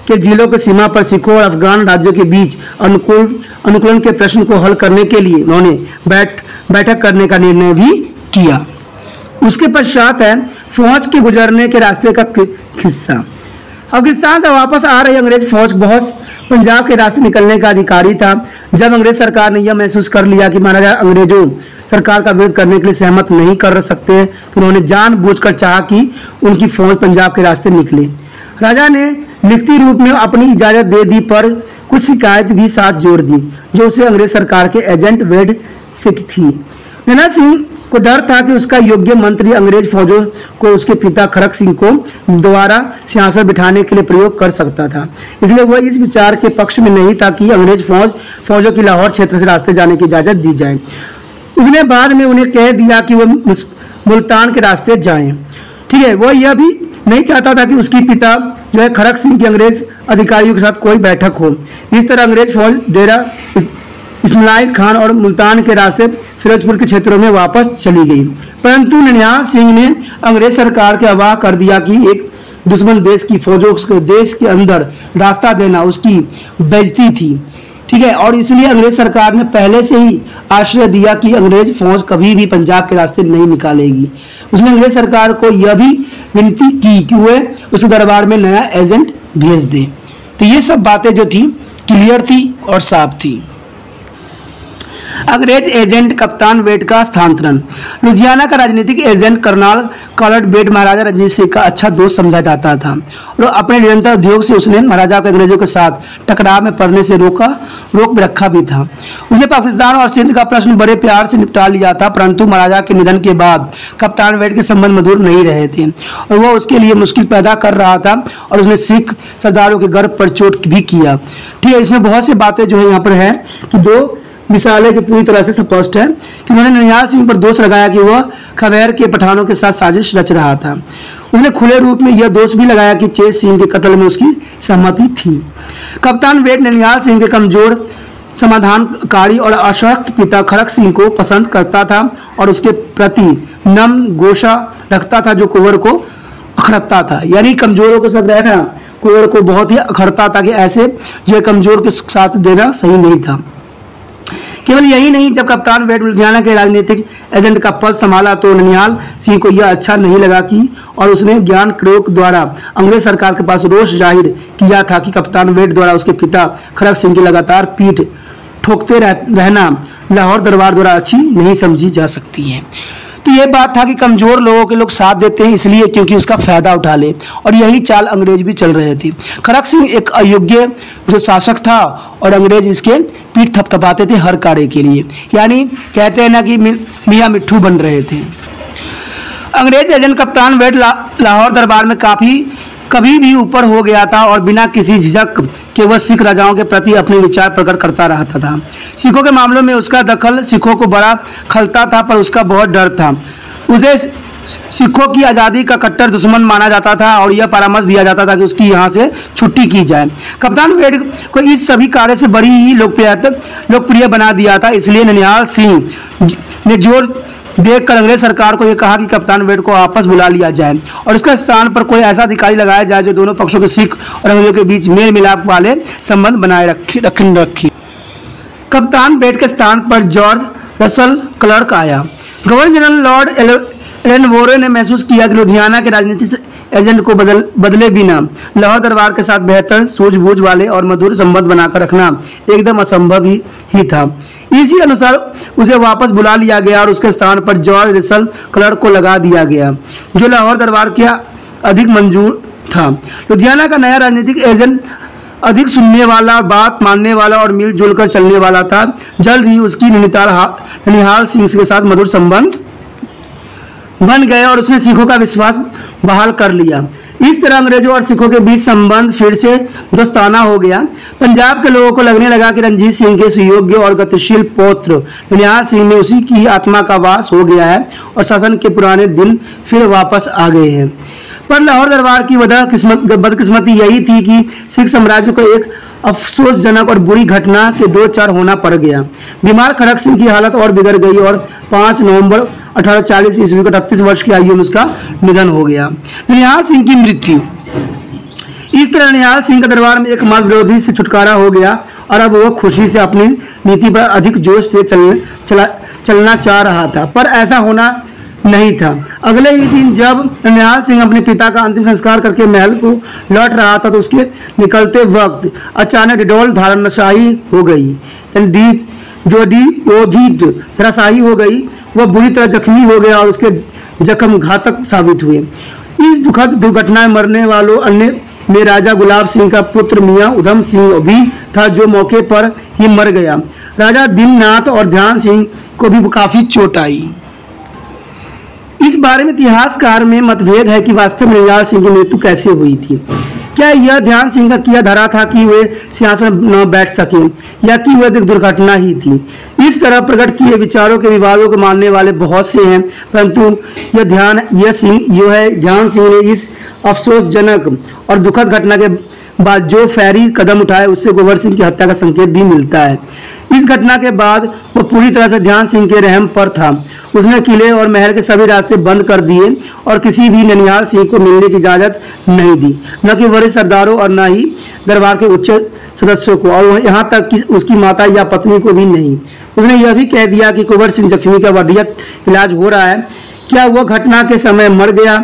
के जिलों की सीमा पर सिखों और अफगान राज्यों के बीच अनुकूलन के प्रश्न को हल करने के लिए उन्होंने बैठक करने का निर्णय भी किया। उसके पश्चात है फौज के गुजरने के रास्ते का किस्सा। अफगानिस्तान से वापस आ रही अंग्रेज फौज बहुत पंजाब के रास्ते निकलने का अधिकारी था। जब अंग्रेज सरकार ने यह महसूस कर लिया कि महाराजा अंग्रेजों सरकार का विरोध करने के लिए सहमत नहीं कर सकते, तो उन्होंने जानबूझकर चाहा कि उनकी फौज पंजाब के रास्ते निकले। राजा ने लिखती रूप में अपनी इजाजत दे दी, पर कुछ शिकायत भी साथ जोड़ दी जो उसे अंग्रेज सरकार के एजेंट वेड से थी। नैना सिंह को डर था कि उसका योग्य मंत्री अंग्रेज फौजों को उसके पिता खड़ग सिंह को दोबारा सिंहासन पर बिठाने के लिए प्रयोग कर सकता था, इसलिए वह इस विचार के पक्ष में नहीं था कि अंग्रेज फौजों की लाहौर क्षेत्र से रास्ते जाने की इजाजत दी जाए। उसने बाद में उन्हें कह दिया कि वह मुल्तान के रास्ते जाएं। ठीक है, वह यह भी नहीं चाहता था कि उसकी पिता जो है खड़ग सिंह की अंग्रेज अधिकारियों के साथ कोई बैठक हो। इस तरह अंग्रेज फौज डेरा इस्माइल खान और मुल्तान के रास्ते फिरोजपुर के क्षेत्रों में वापस चली गई, परंतु ननिहाल सिंह ने अंग्रेज सरकार के आवाह कर दिया कि एक दुश्मन देश की फौजों को देश के अंदर रास्ता देना उसकी बेइज्जती थी। ठीक है, और इसलिए अंग्रेज सरकार ने पहले से ही आश्रय दिया कि अंग्रेज फौज कभी भी पंजाब के रास्ते नहीं निकालेगी। उसने अंग्रेज सरकार को यह भी विनती की कि वह उसके दरबार में नया एजेंट भेज दे। तो ये सब बातें जो थी क्लियर थी और साफ थी। अंग्रेज एजेंट कप्तान वेड का स्थानांतरण। लुधियाना का राजनीतिक एजेंट कर्नल कॉलर्ड वेड महाराजा रणजीत सिंह का अच्छा दोस्त समझा जाता था और अपने निरंतर उद्योग से उसने महाराजा को अंग्रेजों के साथ टकराव में पड़ने से रोक रखा भी था। उसने पाकिस्तान और सिंध का प्रश्न बड़े प्यार से निपटा लिया था, परंतु महाराजा के निधन के बाद कप्तान वेड के संबंध मधुर नहीं रहे थे और वह उसके लिए मुश्किल पैदा कर रहा था और उसने सिख सरदारों के गर्व पर चोट भी किया। ठीक है, इसमें बहुत सी बातें जो है यहाँ पर है कि दो मिसालें की पूरी तरह से स्पष्ट है कि उन्होंने ननिहाल सिंह पर दोष लगाया कि वह खैबर के पठानों के साथ साजिश रच रहा था। उसने खुले रूप में यह दोष भी लगाया कि चेत सिंह के कत्ल में उसकी सहमति थी। कप्तान वेड ननिहाल सिंह के कमजोर, समाधानकारी और अशक्त पिता खड़ग सिंह को पसंद करता था और उसके प्रति नम गोशा रखता था जो कुंवर को अखड़ता था। यानी कमजोरों के साथ रहना कुंवर को बहुत ही अखड़ता था कि ऐसे जो कमजोर के साथ देना सही नहीं था। केवल यही नहीं, जब कप्तान वेड लुधियाना के राजनीतिक एजेंट का पद संभाला तो ननिहाल सिंह को यह अच्छा नहीं लगा कि और उसने ज्ञान क्रोक द्वारा अंग्रेज सरकार के पास रोष जाहिर किया था कि कप्तान वेड द्वारा उसके पिता खड़ग सिंह की लगातार पीठ ठोकते रहना लाहौर दरबार द्वारा अच्छी नहीं समझी जा सकती है। तो यह बात था कि कमजोर लोगों के लोग साथ देते हैं इसलिए क्योंकि उसका फायदा उठा ले, और यही चाल अंग्रेज भी चल रहे थे। खड़ग सिंह एक अयोग्य जो शासक था और अंग्रेज इसके पीठ थपथपाते थे हर कार्य के लिए, यानी कहते हैं ना कि मियाँ मिट्ठू बन रहे थे। अंग्रेज एजेंट कप्तान वेड लाहौर दरबार में काफी कभी भी ऊपर हो गया था और बिना किसी झिझक के वह सिख राजाओं के प्रति अपने विचार प्रकट करता रहता था। सिखों के मामलों में उसका दखल सिखों को बड़ा खलता था, पर उसका बहुत डर था। उसे सिखों की आज़ादी का कट्टर दुश्मन माना जाता था और यह परामर्श दिया जाता था कि उसकी यहाँ से छुट्टी की जाए। कप्तान वेड को इस सभी कार्य से बड़ी ही लोकप्रिय बना दिया था। इसलिए ननिहाल सिंह ने जोर देखकर अंग्रेज सरकार को यह कहा कि कप्तान वेड को वापस बुला लिया जाए और उसके स्थान पर कोई ऐसा अधिकारी लगाया जाए जो दोनों पक्षों के सिख और अंग्रेजों के बीच मेल मिलाप वाले संबंध बनाए रखे। कप्तान वेड के स्थान पर जॉर्ज रसल क्लर्क आया। गवर्नर जनरल लॉर्ड एलनबोरो ने महसूस किया कि लुधियाना के राजनीतिक एजेंट को बदले बिना लाहौर दरबार के साथ बेहतर सूझबूझ वाले और मधुर संबंध बनाकर रखना एकदम असंभव ही था। इसी अनुसार उसे वापस बुला लिया गया और उसके स्थान पर जॉर्ज रसल क्लर्क को लगा दिया गया, जो लाहौर दरबार के अधिक मंजूर था। लुधियाना का नया राजनीतिक एजेंट अधिक सुनने वाला, बात मानने वाला और मिलजुल कर चलने वाला था। जल्द ही उसकी ननिहाल सिंह के साथ मधुर संबंध बन गए और उसने सिखों का विश्वास बहाल कर लिया। इस तरह अंग्रेजों और सिखों के बीच संबंध फिर से दोस्ताना हो गया। पंजाब के लोगों को लगने लगा कि रणजीत सिंह के सुयोग्य और गतिशील पौत्र ननिहाल सिंह में उसी की आत्मा का वास हो गया है और शासन के पुराने दिन फिर वापस आ गए हैं। पर लाहौर दरबार की बदकिस्मती यही थी कि सिख साम्राज्य को एक अफसोसजनक और बुरी घटना के दो चार होना पड़ गया। बीमार खड़क सिंह की हालत और बिगड़ गई और 5 नवंबर 1840 ईस्वी को 38 वर्ष की आयु में उसका निधन हो गया। ननिहाल सिंह की मृत्यु। इस तरह ननिहाल सिंह का दरबार में एक मर्द विरोधी से छुटकारा हो गया और अब वह खुशी से अपनी नीति पर अधिक जोश से चलना चाह रहा था, पर ऐसा होना नहीं था। अगले ही दिन जब ननिहाल सिंह अपने पिता का अंतिम संस्कार करके महल को लौट रहा था तो उसके निकलते वक्त अचानक डिडोल धाराशाही हो गई। धराशाही हो गई। वह बुरी तरह जख्मी हो गया और उसके जख्म घातक साबित हुए। इस दुखद दुर्घटना में मरने वालों अन्य में राजा गुलाब सिंह का पुत्र मियां उधम सिंह भी था, जो मौके पर ही मर गया। राजा दीननाथ और ध्यान सिंह को भी काफी चोट आई। इस बारे में इतिहासकार में मतभेद है कि वास्तव में ननिहाल सिंह की मृत्यु कैसे हुई थी। क्या यह ध्यान सिंह का किया धरा था कि वे सिंहासन न बैठ सके, या कि वह दुर्घटना ही थी। इस तरह प्रकट किए विचारों के विवादों को मानने वाले बहुत से हैं, परंतु ध्यान सिंह ने इस अफसोसजनक और दुखद घटना के बाद जो फैरी कदम उठाए उससे गोबर सिंह की हत्या का संकेत भी मिलता है। इस घटना के बाद वो पूरी तरह से ध्यान सिंह के रहम पर था। उसने किले और महल के सभी रास्ते बंद कर दिए और किसी भी ननिहाल सिंह को मिलने की इजाजत नहीं दी, न कि वरिष्ठ सरदारों और न ही दरबार के उच्च सदस्यों को, और यहाँ तक कि उसकी माता या पत्नी को भी नहीं। उसने यह भी कह दिया कि कुंवर सिंह जख्मी का वरीयत इलाज हो रहा है। क्या वह घटना के समय मर गया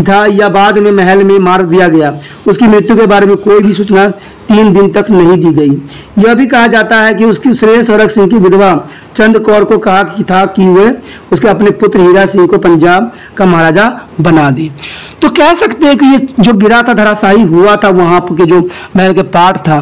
था या बाद में महल में मार दिया गया, उसकी मृत्यु के बारे में कोई भी सूचना 3 दिन तक नहीं दी गई। यह भी कहा जाता है कि उसकी श्रेय सरक सिंह की विधवा चंद कौर को कहा था कि वे उसके अपने पुत्र हीरा सिंह को पंजाब का महाराजा बना दे। तो कह सकते हैं कि ये जो गिरा था, धराशायी हुआ था, वहां के जो महल के पाठ था,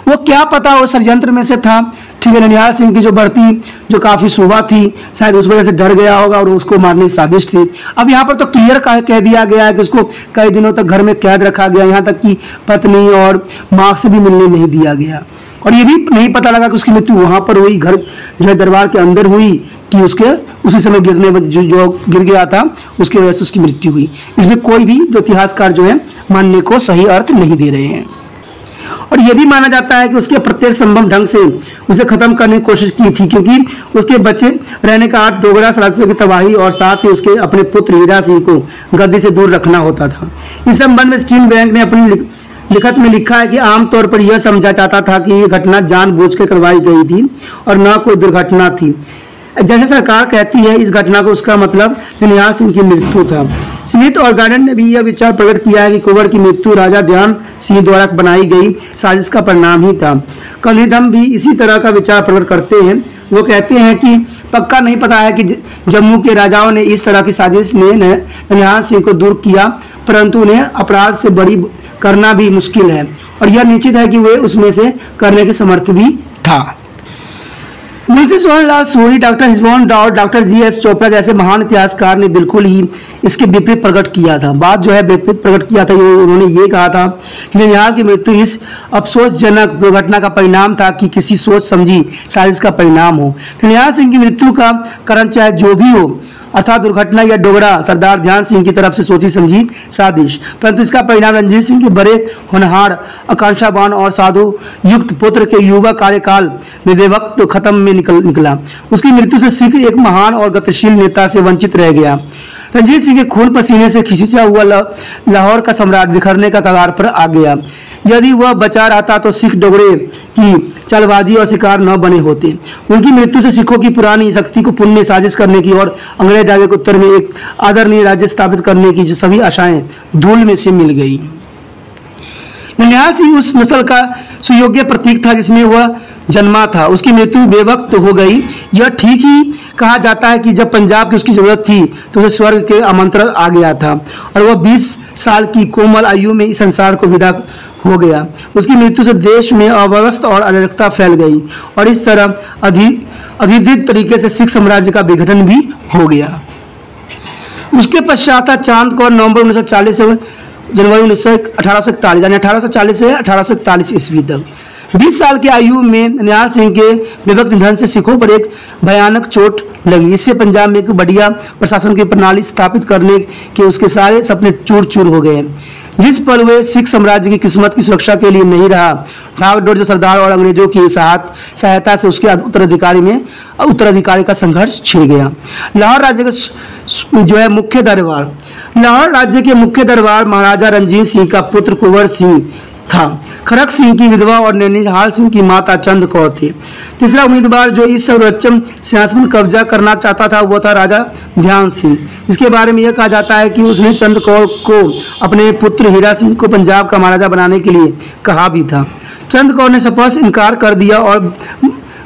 वो क्या पता वो षड्यंत्र में से था। ठीक है, ननिहाल सिंह की जो बढ़ती जो काफी शोभा थी, शायद उस वजह से डर गया होगा और उसको मारने की साजिश थी। अब यहाँ पर तो क्लियर कह दिया गया है कि उसको कई दिनों तक घर में कैद रखा गया, यहाँ तक कि पत्नी और माँ से भी मिलने नहीं दिया गया, और ये भी नहीं पता लगा कि उसकी मृत्यु वहां पर हुई, घर जो है दरबार के अंदर हुई, कि उसके उसी समय जो गिर गया था उसकी वजह से उसकी मृत्यु हुई। इसमें कोई भी जो इतिहासकार जो है मानने को सही अर्थ नहीं दे रहे हैं। और यह भी माना जाता है कि उसके प्रत्येक संभव ढंग से उसे खत्म करने की कोशिश की थी, क्योंकि उसके बच्चे रहने का 8 डोगरा साम्राज्य की तबाही और साथ ही उसके अपने पुत्र हीरा सिंह को गद्दी से दूर रखना होता था। इस संबंध में स्टील बैंक ने अपनी लिखत में लिखा है कि आमतौर पर यह समझा जाता था कि यह घटना जानबूझकर करवाई गई थी और न कोई दुर्घटना थी। जैसे सरकार कहती है इस घटना को, उसका मतलब ननिहाल सिंह की मृत्यु था। स्मिथ और गार्डन ने भी यह विचार प्रकट किया है कि कुंवर की मृत्यु राजा ध्यान सिंह द्वारा बनाई गई साजिश का परिणाम ही था। कलिधम भी इसी तरह का विचार प्रकट करते हैं। वो कहते हैं कि पक्का नहीं पता है कि जम्मू के राजाओं ने इस तरह की साजिश ने ननिहाल सिंह को दूर किया, परंतु उन्हें अपराध से बड़ी करना भी मुश्किल है और यह निश्चित है कि वे उसमें से करने के समर्थ भी था। मुंशी सोहनलाल सूरी, डॉक्टर हिजमोहन राव, डॉक्टर जी.एस. चोपड़ा जैसे महान इतिहासकार ने बिल्कुल ही इसके विपरीत प्रकट किया था। बात जो है विपरीत प्रकट किया था, उन्होंने ये कहा था कि ननिहाल की मृत्यु इस अफसोसजनक दुर्घटना का परिणाम था कि किसी सोच समझी साजिश का परिणाम हो। ननिहाल सिंह की मृत्यु का कारण चाहे जो भी हो, अर्थात दुर्घटना या डोगरा सरदार ध्यान सिंह की तरफ से सोची समझी साजिश, परंतु इसका परिणाम रणजीत सिंह के बड़े होनहार, आकांक्षावान और साधु युक्त पुत्र के युवा कार्यकाल में बेवक्त खत्म में निकला। उसकी मृत्यु से सिख एक महान और गतिशील नेता से वंचित रह गया। रणजीत सिंह के खून पसीने से खिंचा हुआ लाहौर का सम्राट बिखरने का कगार पर आ गया। यदि वह बचा रहता तो सिख डोगरे की चालबाजी और शिकार न बने होते। उनकी मृत्यु से सिखों की पुरानी शक्ति को पुण्य साजिश करने की और अंग्रेज राज के उत्तर में एक आदरणीय राज्य स्थापित करने की जो सभी आशाएं धूल में से मिल गई। ननिहाल सिंह उस नस्ल का सुयोग्य प्रतीक था जिसमें वह जन्मा था। उसकी मृत्यु बेवक्त हो गई। यह ठीक ही कहा जाता है कि जब पंजाब की उसकी जरूरत थी तो उसे स्वर्ग के आमंत्रण आ गया था और वह 20 साल की कोमल आयु में इस संसार को विदा हो गया। उसकी मृत्यु से देश में अव्यवस्था और अराजकता फैल गई और इस तरह अधिकृत तरीके से सिख साम्राज्य का विघटन भी हो गया। उसके पश्चात चांद कौर नवंबर 1940 से जनवरी 1841 यानी 1840 से 1841 ईस्वी तक 20 साल की आयु में ननिहाल सिंह के बेवक्त निधन से सिखों पर एक भयानक चोट लगी। इससे पंजाब में एक बढ़िया प्रशासन की प्रणाली स्थापित करने के उसके सारे सपने चूर चूर हो गए। जिस पर वे सिख साम्राज्य की किस्मत की सुरक्षा के लिए नहीं रहा, भागदौड़ जो सरदार और अंग्रेजों की सहायता से उसके उत्तराधिकारी का संघर्ष छिड़ गया। लाहौर राज्य के जो है मुख्य दरबार, लाहौर राज्य के मुख्य दरबार महाराजा रणजीत सिंह का पुत्र कुंवर सिंह था। खड़क सिंह की विधवा और ननिहाल सिंह की माता चंद कौर थी। तीसरा उम्मीदवार जो इस सर्वोच्च सिंहासन पर कब्जा करना चाहता था वो था राजा ध्यान सिंह। इसके बारे में यह कहा जाता है कि उसने चंद कौर को अपने पुत्र हीरा सिंह को पंजाब का महाराजा बनाने के लिए कहा भी था। चंद कौर ने स्पष्ट इनकार कर दिया और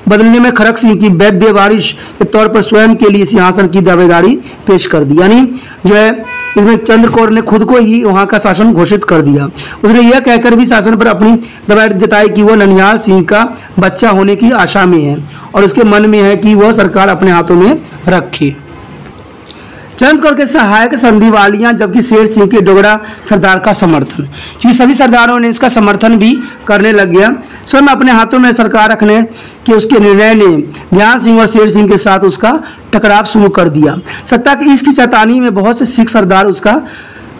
बदलने में खड़क सिंह की वैद्य वारिश के तौर पर स्वयं के लिए सिंहासन की दावेदारी पेश कर दी। यानी जो है इसमें चंद कौर ने खुद को ही वहां का शासन घोषित कर दिया। उसने यह कहकर भी शासन पर अपनी दबाव जताई कि वह ननिहाल सिंह का बच्चा होने की आशा में है और उसके मन में है कि वह सरकार अपने हाथों में रखे। चंद कौर के सहायक संधिवालियां, जबकि शेर सिंह के डोगरा सरदार का समर्थन, क्योंकि सभी सरदारों ने इसका समर्थन भी करने लग गया। स्वयं अपने हाथों में सरकार रखने के उसके निर्णय ने ध्यान सिंह और शेर सिंह के साथ उसका टकराव शुरू कर दिया। सत्ता की इसकी चतानी में बहुत से सिख सरदार उसका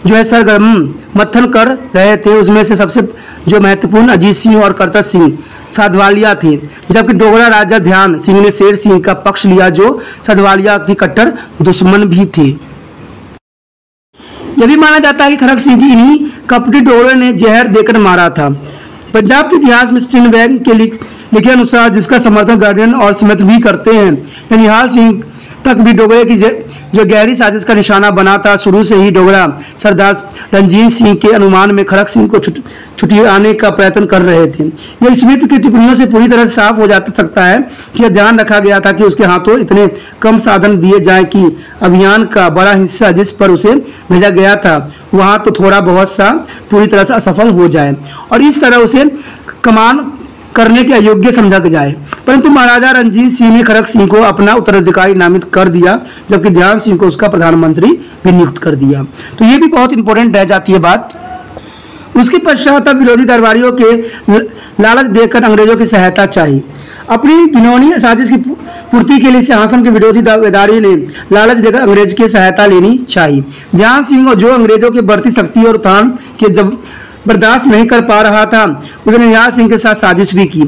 जो है सरगर्म मथन कर रहे थे। उसमें से सबसे जो महत्वपूर्ण अजीत सिंह और करतन सिंह साधवालिया थे, जबकि डोगरा राजा ध्यान सिंह ने शेर सिंह का पक्ष लिया जो साधवालिया की कट्टर दुश्मन भी थे। यह भी माना जाता है कि खड़क सिंह की इन्हीं कपटी डोगरों ने जहर देकर मारा था। पंजाब के इतिहास में स्टीनबैग के लिखे अनुसार, जिसका समर्थन गार्डियन और स्मिथ भी करते हैं, ननिहाल सिंह तक भी डोगरे की जो गहरी साजिश का निशाना बना था। शुरू से ही डोगरा सरदार रणजीत सिंह के अनुमान में खड़क सिंह को छुटियाने का प्रयत्न कर रहे थे। यह स्मिथ की टिप्पणियों से पूरी तरह साफ हो सकता है कि यह ध्यान रखा गया था कि उसके हाथों इतने कम साधन दिए जाएं कि अभियान का बड़ा हिस्सा जिस पर उसे भेजा गया था वहां तो थोड़ा बहुत सा पूरी तरह से असफल हो जाए और इस तरह उसे कमान करने के अयोग्य समझा जाए। परंतु महाराजा रणजीत सिंह ने खड़क सिंह को अपना उत्तराधिकारी नामित कर दिया, जबकि ध्यान सिंह को उसका प्रधानमंत्री भी नियुक्त कर दिया। तो ये भी बहुत इंपॉर्टेंट रह जाती है बात। उसके पश्चात अब विरोधी दरबारियों के लालच देकर अंग्रेजों की सहायता चाहिए। अपनी घिनौनी साजिश की पूर्ति के लिए सिंहासन के विरोधी दावेदारी ने लालच देकर अंग्रेज की सहायता लेनी चाहिए। ध्यान सिंह जो अंग्रेजों की बढ़ती शक्ति और उत्थान के जब बर्दाश्त नहीं कर पा रहा था, उसने ननिहाल सिंह के साथ साजिश भी की।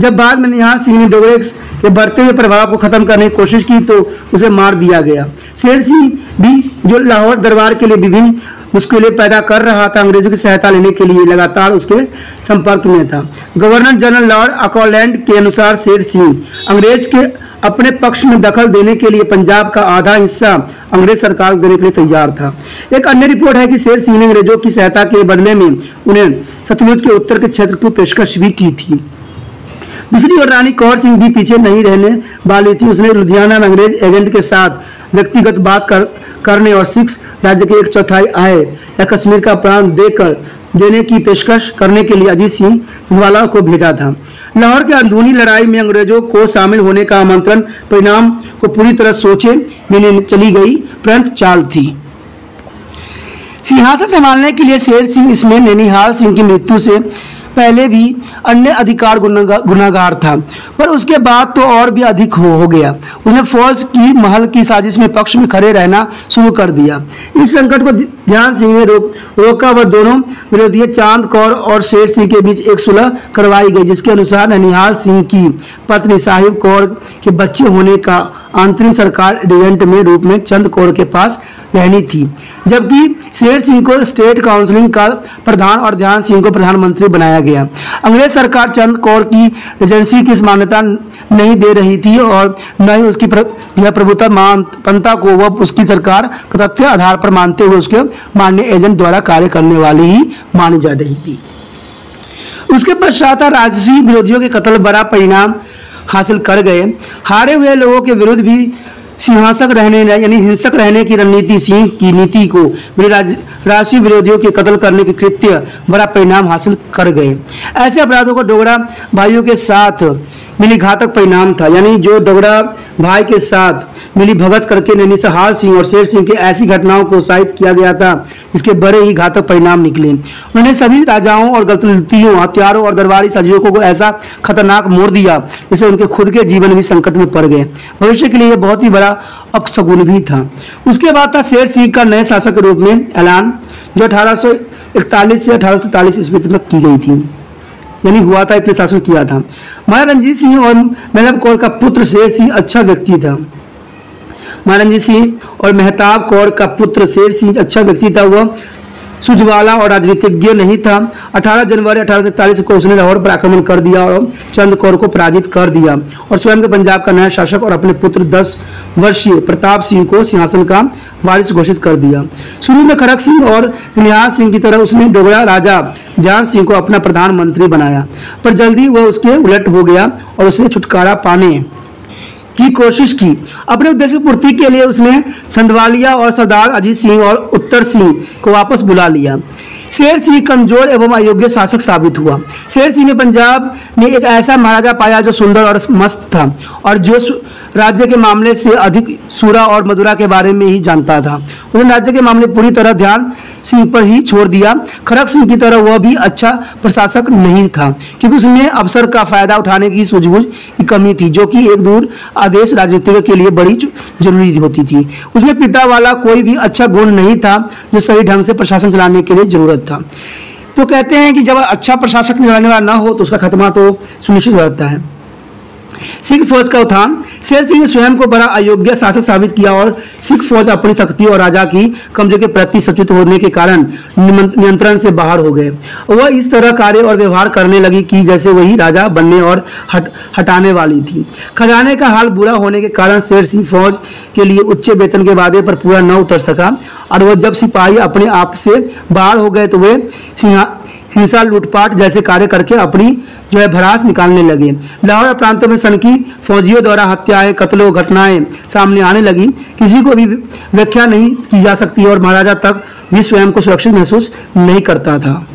जब बाद में ननिहाल सिंह ने डोगरे के बढ़ते हुए प्रभाव को खत्म करने की कोशिश की तो उसे मार दिया गया। शेर सिंह भी जो लाहौर दरबार के लिए विभिन्न मुश्किलें पैदा कर रहा था, अंग्रेजों की सहायता लेने के लिए लगातार उसके संपर्क में था। गवर्नर जनरल लॉर्ड ऑकलैंड के अनुसार शेर सिंह अंग्रेज के अपने पक्ष में दखल देने के लिए पंजाब का आधा हिस्सा अंग्रेज सरकार को देने के लिए तैयार था। एक अन्य रिपोर्ट है कि शेर सिंह ने अंग्रेजों की सहायता के बदले में उन्हें सतलुज के उत्तर के क्षेत्र की पेशकश भी की थी। दूसरी ओर रानी कौर सिंह भी पीछे नहीं रहने वाली थी। उसने लुधियाना में अंग्रेज एजेंट के साथ व्यक्तिगत बात करने और सिख राज्य के 1/4 आय या कश्मीर का प्राण देने की पेशकश करने के लिए अजीत सिंह गोंडवाना को भेजा था। लाहौर के अंदरूनी लड़ाई में अंग्रेजों को शामिल होने का आमंत्रण परिणाम को पूरी तरह सोचे बिना चली गई परंतु चाल थी। सिंहासन संभालने के लिए शेर सिंह इसमें नैनीहाल सिंह की मृत्यु से पहले भी अन्य अधिकार गुनाहगार था, पर उसके बाद तो और भी अधिक हो गया। उसने फौज की महल की साजिश में पक्ष में खड़े रहना शुरू कर दिया। इस संकट को ध्यान सिंह ने रोका व दोनों विरोधी चांद कौर और शेर सिंह के बीच एक सुलह करवाई गई, जिसके अनुसार नैनीहाल सिंह की पत्नी साहिब कौर के बच्चे होने का अंतरिम सरकार एजेंट में रूप में चंद कौर के पास रहनी थी, जबकि शेर सिंह को स्टेट काउंसिल का प्रधान और ध्यान सिंह को प्रधानमंत्री बनाया गया। अंग्रेज सरकार चंद कौर की एजेंसी की मान्यता नहीं दे रही थी और न ही उसकी प्रभुता पंथा को वह उसकी सरकार तथ्य आधार पर मानते हुए उसके माननीय एजेंट द्वारा कार्य करने वाली ही मानी जा रही थी। उसके पश्चात राजसी विरोधियों के कत्ल बड़ा परिणाम हासिल कर गए। हारे हुए लोगों के विरुद्ध भी सिंहासक रहने यानी हिंसक रहने की रणनीति सिंह की नीति को राष्ट्रीय विरोधियों के कत्ल करने के कृत्य बड़ा परिणाम हासिल कर गए। ऐसे अपराधों को डोगरा भाइयों के साथ मिली घातक परिणाम था, यानी जो डोगरा भाई के साथ मिली भगत करके नैनीहाल सिंह और शेर सिंह की ऐसी घटनाओं को उत्साहित किया गया था जिसके बड़े ही घातक परिणाम निकले। उन्होंने सभी राजाओं और गलतियों, हथियारों और दरबारी साजिशों को ऐसा खतरनाक मोड़ दिया जिससे उनके खुद के जीवन भी संकट में पड़ गए। भविष्य के लिए यह बहुत ही बड़ा अपशगुन भी था। उसके बाद था शेर सिंह का नए शासक के रूप में ऐलान, जो 1841 से 1843 ईस्वी तक की गई थी, यानी हुआ था, इतने शासन किया था। महाराजा रणजीत सिंह और मेहताब कौर का पुत्र शेर सिंह अच्छा व्यक्ति था। महाराजा रणजीत सिंह और मेहताब कौर का पुत्र शेर सिंह अच्छा व्यक्ति था। वह सुजवाला और राजनीतिज्ञ नहीं था। 18 जनवरी 1843 को उसने लाहौर पर आक्रमण कर दिया और चंद कौर को पराजित कर दिया और स्वयं के पंजाब का नया शासक और अपने पुत्र 10 वर्षीय प्रताप सिंह को सिंहासन का वारिस घोषित कर दिया। शुरू में खड़क सिंह और नैनीहाल सिंह की तरह उसने डोगरा राजा ध्यान सिंह को अपना प्रधानमंत्री बनाया, पर जल्दी वह उसके उलट हो गया और उसने छुटकारा पाने की कोशिश की। अपने उद्देश्य पूर्ति के लिए उसने संधवालिया और सरदार अजीत सिंह और उत्तर सिंह को वापस बुला लिया। शेर सिंह कमजोर एवं अयोग्य शासक साबित हुआ। शेर सिंह ने पंजाब में एक ऐसा महाराजा पाया जो सुंदर और मस्त था और जो राज्य के मामले से अधिक सूरा और मदुरा के बारे में ही जानता था। उसने राज्य के मामले पूरी तरह ध्यान सिंह पर ही छोड़ दिया। खड़क सिंह की तरह वह भी अच्छा प्रशासक नहीं था, क्योंकि उसमें अवसर का फायदा उठाने की सूझबूझ की कमी थी, जो कि एक दूर आदेश राजनीतिक के लिए बड़ी जरूरी होती थी। उसमें पिता वाला कोई भी अच्छा गुण नहीं था जो सही ढंग से प्रशासन चलाने के लिए जरूरत था। तो कहते हैं कि जब अच्छा प्रशासक चलाने वाला ना हो तो उसका खत्मा तो सुनिश्चित रहता है। सिख फौज का उत्थान। शेर सिंह ने स्वयं को बड़ा अयोग्य शासक साबित किया और सिख फौज अपनी शक्ति और राजा की कमजोरी के प्रति सचेत होने के कारण नियंत्रण से बाहर हो गए। वह इस तरह कार्य और व्यवहार करने लगी कि जैसे वही राजा बनने और हटाने वाली थी। खजाने का हाल बुरा होने के कारण शेर सिंह फौज के लिए उच्च वेतन के वादे पर पूरा न उतर सका और वह जब सिपाही अपने आप से बाहर हो गए तो वे हिंसा, लूटपाट जैसे कार्य करके अपनी भड़ास निकालने लगे। लाहौर प्रांतों में सनकी फौजियों द्वारा हत्याएं, कत्लों घटनाएं सामने आने लगी। किसी को भी व्याख्या नहीं की जा सकती और महाराजा तक भी स्वयं को सुरक्षित महसूस नहीं करता था।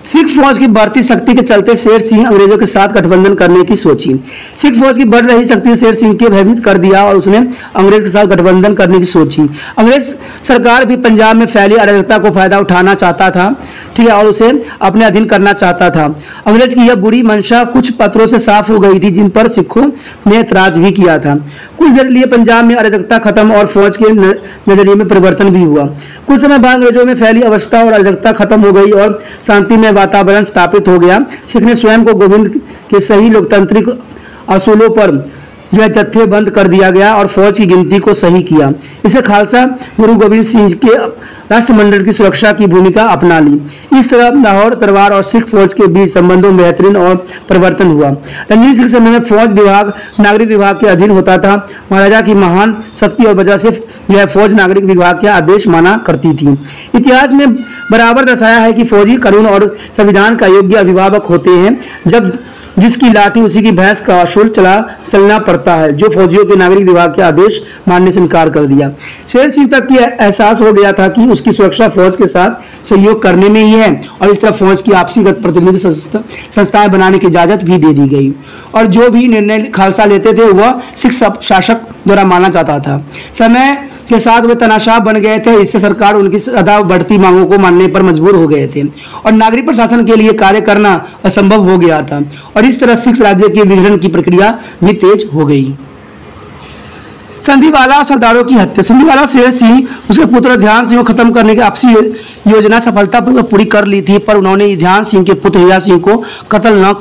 सिख फौज की बढ़ती शक्ति के चलते शेर सिंह अंग्रेजों के साथ गठबंधन करने की सोची। सिख फौज की बढ़ रही शक्ति शेर सिंह के भयभीत कर दिया और उसने अंग्रेज के साथ गठबंधन करने की सोची। अंग्रेज सरकार भी पंजाब में फैली अराजकता को फायदा उठाना चाहता था, ठीक है, और उसे अपने अधीन करना चाहता था। अंग्रेज की यह बुरी मंशा कुछ पत्रों से साफ हो गई थी, जिन पर सिखों ने ऐतराज भी किया था। कुछ देर लिए पंजाब में अराजकता खत्म और फौज के नजरिए में परिवर्तन भी हुआ। कुछ समय बाद अंग्रेजों में फैली अवस्था और अराजकता खत्म हो गई और शांति में वातावरण स्थापित हो गया। सिख ने स्वयं को गोविंद के सही लोकतांत्रिक असूलों पर यह जत्थेबंद कर दिया गया और फौज की गिनती को सही किया। इसे खालसा गुरु गोविंद सिंह के राष्ट्रमंडल की सुरक्षा की भूमिका अपना ली। इस तरह लाहौर दरबार और सिख फौज के बीच संबंधों में बेहतरीन और परिवर्तन हुआ। रणजीत सिंह समय में फौज विभाग नागरिक विभाग के अधीन होता था। महाराजा की महान शक्ति और वजह से यह फौज नागरिक विभाग के आदेश माना करती थी। इतिहास में बराबर दर्शाया है कि फौजी कानून और संविधान का योग्य अभिभावक होते हैं। जब जिसकी लाठी उसी की भैंस का असूल चलना पड़ता है, जो फौजियों के नागरिक विभाग के आदेश मानने से इनकार कर दिया। शेर सिंह तक की एहसास हो गया था कि उसकी सुरक्षा फौज के साथ सहयोग करने में ही है, और इस तरह फौज की आपसीगत प्रतिनिधि संस्थाएं बनाने की इजाजत भी दे दी गई, और जो भी निर्णय खालसा लेते थे वह सिख शासक द्वारा माना जाता था। समय के साथ वे तनाशाह बन गए थे, इससे सरकार उनकी सदा बढ़ती मांगों को मानने पर मजबूर हो गए थे और नागरिक प्रशासन के लिए कार्य करना असंभव हो गया था, और इस तरह सिख राज्य के विघटन की प्रक्रिया भी तेज हो गई। संधिवाला और सरदारों की हत्या। संधिवाला शेर सिंह उसके पुत्र ध्यान सिंह को खत्म करने की आपसी योजना सफलतापूर्वक पूरी कर ली थी, पर उन्होंने ध्यान सिंह के पुत्र हीरा सिंह को कत्ल न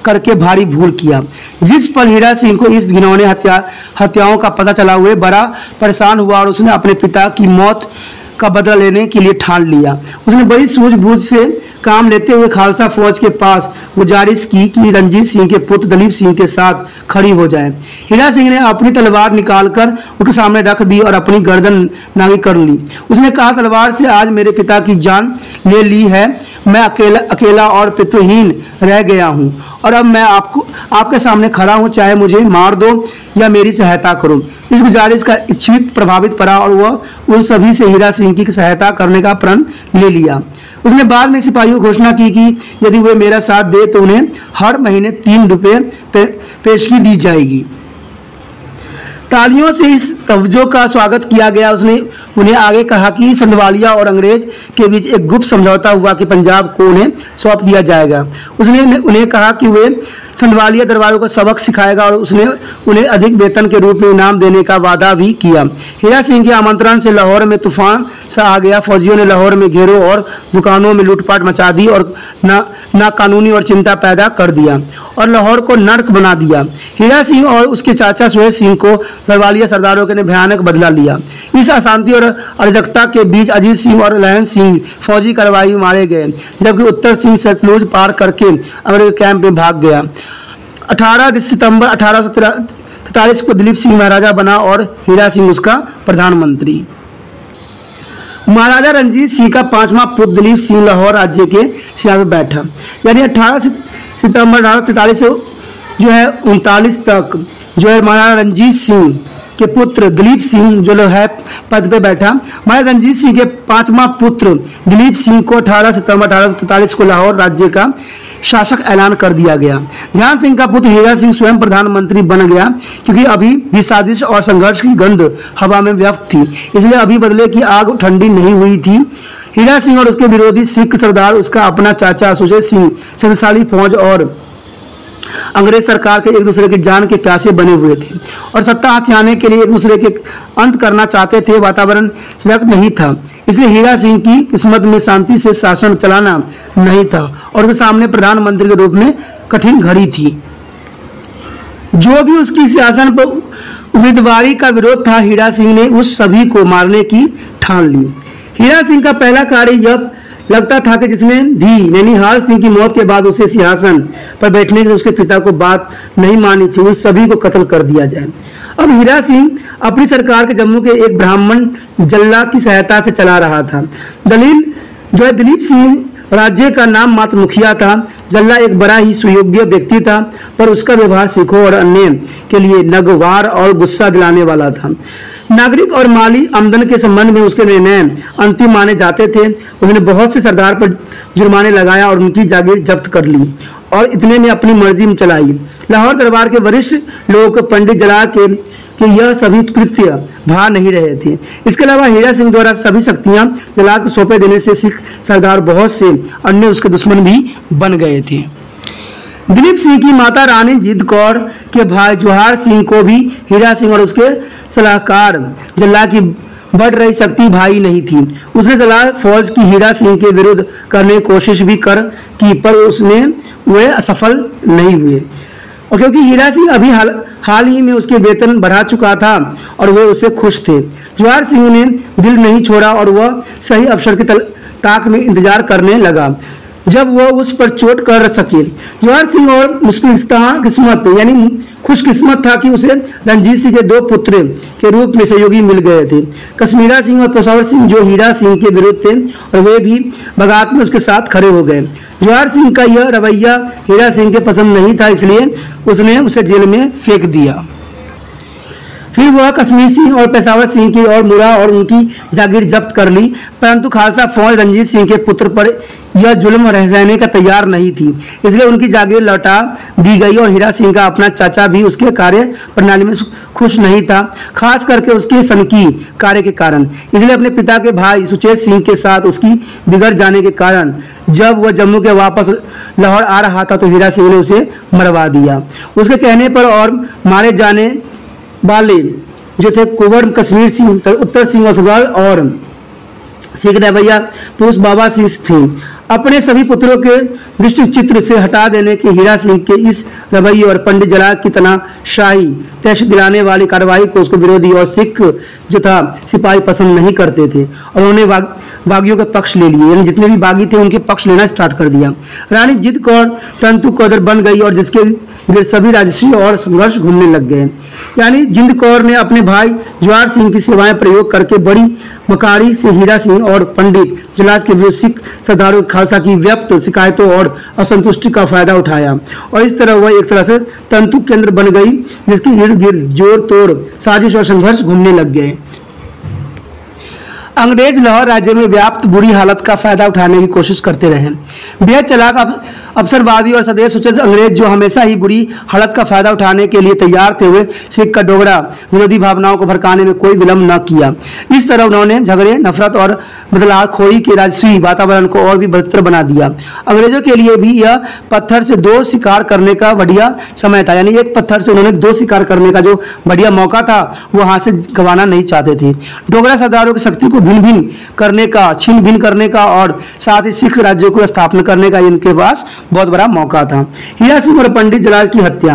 करके भारी भूल किया। जिस पर हीरा सिंह को इस घिनौने हत्याओं का पता चला, हुए बड़ा परेशान हुआ और उसने अपने पिता की मौत का बदला लेने के लिए ठान लिया। उसने बड़ी सूझबूझ से काम लेते हुए खालसा फौज के पास गुजारिश की कि रणजीत सिंह के पुत्र दलीप सिंह के साथ खड़ी हो जाए। हीरा सिंह ने अपनी तलवार निकालकर उसके सामने रख दी और अपनी गर्दन नागी कर ली। उसने कहा, तलवार से आज मेरे पिता की जान ले ली है, मैं अकेला और पितृहीन रह गया हूँ, और अब मैं आपके सामने खड़ा हूँ, चाहे मुझे मार दो या मेरी सहायता करो। इस गुजारिश का इच्छित प्रभावित पड़ा और वह उन सभी से हीरा सिंह की सहायता करने का प्रण ले लिया। उसने बाद में सिपाहियों को घोषणा की कि यदि वे मेरा साथ दे तो उन्हें हर महीने 3 रुपये पेशगी दी जाएगी। तालियों से इस तवज्जो का स्वागत किया गया। उसने उन्हें आगे कहा कि संधवालिया और अंग्रेज के बीच एक गुप्त समझौता हुआ कि पंजाब को उन्हें सौंप दिया जाएगा। उसने उन्हें कहा कि वे संधवालिया दरबारों को सबक सिखाएगा, और उसने उन्हें अधिक वेतन के रूप में इनाम देने का वादा भी किया। हीरा सिंह के आमंत्रण से लाहौर में तूफान सा आ गया। फौजियों ने लाहौर में घेरों और दुकानों में लूटपाट मचा दी और नाकानूनी और चिंता पैदा कर दिया और लाहौर को नर्क बना दिया। हीरा सिंह और उसके चाचा सुहेल सिंह को गढ़वालिया सरदारों ने भयानक बदला लिया। इस अशांति और अराजकता के बीच अजीत सिंह और लहन सिंह फौजी कार्रवाई में मारे गए, जबकि उत्तर सिंह सतलुज पार करके अंग्रेज कैंप में भाग गया। 18 सितंबर 1843 को दिलीप सिंह महाराजा बना और हीरा सिंह उसका प्रधानमंत्री। महाराजा रणजीत सिंह का 5वां पुत्र दिलीप सिंह लाहौर राज्य के सिंहासन पर बैठा। यानी 18 सितंबर 1843 से जो है 39 तक जो है महाराजा रणजीत सिंह के पुत्र दिलीप सिंह जो है पद पे बैठा। महाराजा रणजीत सिंह के 5वां पुत्र दिलीप सिंह को 18 सितंबर 1843 को लाहौर राज्य का शासक ऐलान कर दिया गया। ध्यान सिंह का पुत्र हीरा सिंह स्वयं प्रधानमंत्री बन गया, क्योंकि अभी भी साजिश और संघर्ष की गंध हवा में व्याप्त थी, इसलिए अभी बदले की आग ठंडी नहीं हुई थी। हीरा सिंह और उसके विरोधी सिख सरदार, उसका अपना चाचा सुजय सिंह शक्तिशाली फौज और अंग्रेज सरकार के एक दूसरे की जान के प्यासे बने हुए थे और सत्ता हथियाने के लिए एक दूसरे के अंत करना चाहते थे। वातावरण सजग नहीं था, इसलिए हीरा सिंह की किस्मत में शांति से शासन चलाना नहीं था और उसके सामने प्रधानमंत्री के रूप में कठिन घड़ी थी। जो भी उसकी शासन पर उम्मीदवारी का विरोध था, हीरा सिंह ने उस सभी को मारने की ठान ली। हीरा सिंह का पहला कार्य यह लगता था कि जिसने भी नैनीहाल सिंह की मौत के बाद उसे सिंहासन पर बैठने से उसके पिता को बात नहीं मानी थी, उन सभी को कत्ल कर दिया जाए। अब हीरा सिंह अपनी सरकार के जम्मू के एक ब्राह्मण जल्ला की सहायता से चला रहा था। दिलीप सिंह राज्य का नाम मात्र मुखिया था। जल्ला एक बड़ा ही सुयोग्य व्यक्ति था, पर उसका व्यवहार सिखों और अन्य के लिए नागवार और गुस्सा दिलाने वाला था। नागरिक और माली आमदन के संबंध में उसके निर्णय अंतिम माने जाते थे। उसने बहुत से सरदार पर जुर्माने लगाया और उनकी जागीर जब्त कर ली और इतने में अपनी मर्जी में चलाई। लाहौर दरबार के वरिष्ठ लोग पंडित जला के यह सभी कृत्य भा नहीं रहे थे। इसके अलावा हीरा सिंह द्वारा सभी शक्तियां जलाद को सौंपे देने से सिख सरदार बहुत से अन्य उसके दुश्मन भी बन गए थे। दिलीप सिंह की माता रानी जीत कौर के भाई जवाहर सिंह को भी हीरा सिंह और उसके सलाहकार जल्ला की बढ़ रही शक्ति भाई नहीं थी। उसने जलाल फौज की हीरा सिंह के विरुद्ध करने की कोशिश भी की, पर उसने वे असफल नहीं हुए, और क्योंकि हीरा सिंह अभी हाल ही में उसके वेतन बढ़ा चुका था और वे उससे खुश थे। जवाहर सिंह ने दिल नहीं छोड़ा और वह सही अवसर की ताक में इंतजार करने लगा। जब वह उस पर चोट कर सके। जवाहर सिंह और किस्मत यानी खुशकिस्मत था कि उसे रणजीत सिंह के 2 पुत्र के रूप में सहयोगी मिल गए थे, कश्मीरा सिंह और पेशावर सिंह, जो हीरा सिंह के विरुद्ध थे और वे भी बगावत में उसके साथ खड़े हो गए। जवाहर सिंह का यह रवैया हीरा सिंह के पसंद नहीं था, इसलिए उसने उसे जेल में फेंक दिया। फिर वह कश्मीर सिंह और पेशावर सिंह की और मुरा और उनकी जागीर जब्त कर ली, परंतु खालसा फौज रणजीत सिंह के पुत्र पर यह जुल्म रहने का तैयार नहीं थी, इसलिए उनकी जागीर लौटा दी गई और हीरा सिंह का अपना चाचा भी उसके कार्य प्रणाली में खुश नहीं था, खास करके उसके सनकी कार्य के कारण। इसलिए अपने पिता के भाई सुचेत सिंह के साथ उसकी बिगड़ जाने के कारण जब वह जम्मू के वापस लाहौर आ रहा था तो हीरा सिंह ने उसे मरवा दिया। उसके कहने पर और मारे जाने वाले जो थे कुंवर कश्मीर सिंह, उत्तर सिंह और सिख रवैया पुरुष बाबा सिंह थे। अपने सभी पुत्रों के दृष्टि चित्र से हटा देने के हीरा सिंह के इस रवैये और पंडित जलाल की तनाशाही तहसील दिलाने वाली कार्रवाई को उसको विरोधी और सिख जो था सिपाही पसंद नहीं करते थे और उन्होंने बागियों का पक्ष ले लिए, यानी जितने भी बागी थे उनके पक्ष लेना स्टार्ट कर दिया। रानी जिंद कौर तंतु कौर बन गई और जिसके सभी राजसी और संघर्ष घूमने लग गए। यानी जिंद कौर ने अपने भाई जवाहर सिंह की सेवाएं प्रयोग करके बड़ी मकारी से हीरा सिंह और पंडित जलाल के विरुद्ध सिख सरदारों खालसा की व्याप्त शिकायतों और असंतुष्टि का फायदा उठाया और इस तरह वह एक तरह से तंतु केंद्र बन गई, जिसके इर्द गिर्द जोर तोड़ साजिश और संघर्ष घूमने लग गए। अंग्रेज लाहौर राज्य में व्याप्त बुरी हालत का फायदा उठाने की कोशिश करते रहे। बेहद चालाक अवसरवादी और सदैव सुचेत अंग्रेज जो हमेशा ही बुरी हालत का फायदा उठाने के लिए तैयार थे, हुए सिख का डोगरा विरोधी भावनाओं को भड़काने में कोई विलंब न किया। इस तरह उन्होंने झगड़े, नफरत और बदलाखोरी के राजसी वातावरण को और भी बदतर बना दिया। अंग्रेजों के लिए भी यह पत्थर से 2 शिकार करने का बढ़िया समय था, यानी एक पत्थर से उन्होंने 2 शिकार करने का जो बढ़िया मौका था वो हाथ से गंवाना नहीं चाहते थे। डोगरा सरदारों की शक्ति को भिन्न भिन्न करने का, छिन्न भिन्न करने का और साथ ही सिख राज्यों को स्थापना करने का इनके पास बहुत बड़ा मौका था। हीरा सिंह और पंडित जलाल की हत्या,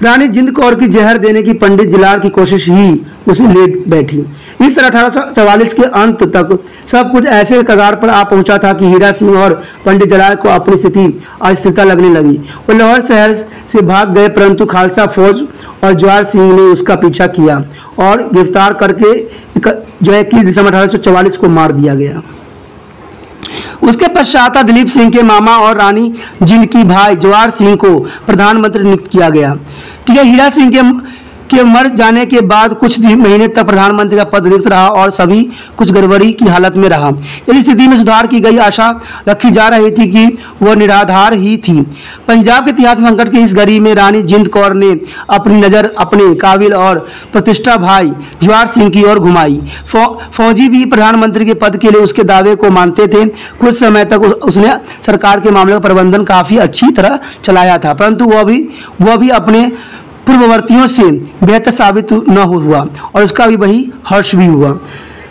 रानी जिंद कौर की जहर देने की पंडित जलाल की कोशिश ही उसे ले बैठी। इस तरह 1844 के अंत तक सब कुछ ऐसे कगार पर आ पहुंचा था कि हीरा सिंह और पंडित जलाल को अपनी स्थिति अस्थिरता लगने लगी। वो लाहौर शहर से भाग गए, परंतु खालसा फौज और जवाहर सिंह ने उसका पीछा किया और गिरफ्तार करके जो 21 दिसंबर 1844 को मार दिया गया। उसके पश्चात दिलीप सिंह के मामा और रानी जिंद की भाई जवाहर सिंह को प्रधानमंत्री नियुक्त किया गया। ठीक है, हीरा सिंह के मर जाने के बाद कुछ महीने तक प्रधानमंत्री का पद रिक्त रहा और सभी कुछ गड़बड़ी की हालत में रहा। इस स्थिति में सुधार की गई आशा रखी जा रही थी कि वह निराधार ही थी। पंजाब के इतिहास में संकट की इस घड़ी में रानी जिंद कौर ने अपनी नज़र अपने काबिल और प्रतिष्ठा भाई जवाहर सिंह की ओर घुमाई। फौजी भी प्रधानमंत्री के पद के लिए उसके दावे को मानते थे। कुछ समय तक उसने सरकार के मामले का प्रबंधन काफ़ी अच्छी तरह चलाया था, परंतु वह भी अपने पूर्ववर्तियों से बेहतर साबित न हुआ और उसका भी वही हर्ष भी हुआ।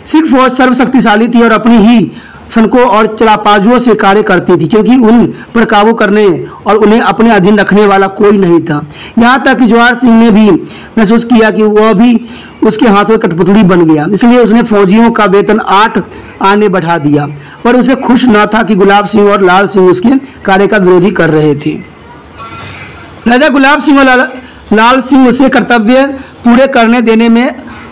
सिख फौज सर्वशक्तिशाली थी और अपनी ही सनकों और चलाबाजुओं से कार्य करती थी, क्योंकि उन पर काबू करने और उन्हें अपने अधीन रखने वाला कोई नहीं था। यहाँ तक कि जवाहर सिंह ने भी महसूस किया कि वह भी उसके हाथों कठपुतली बन गया, इसलिए उसने फौजियों का वेतन 8 आने बढ़ा दिया। पर उसे खुश न था कि गुलाब सिंह और लाल सिंह उसके कार्य का विरोधी कर रहे थे। राजा गुलाब सिंह और लाल सिंह उसे कर्तव्य पूरे करने देने में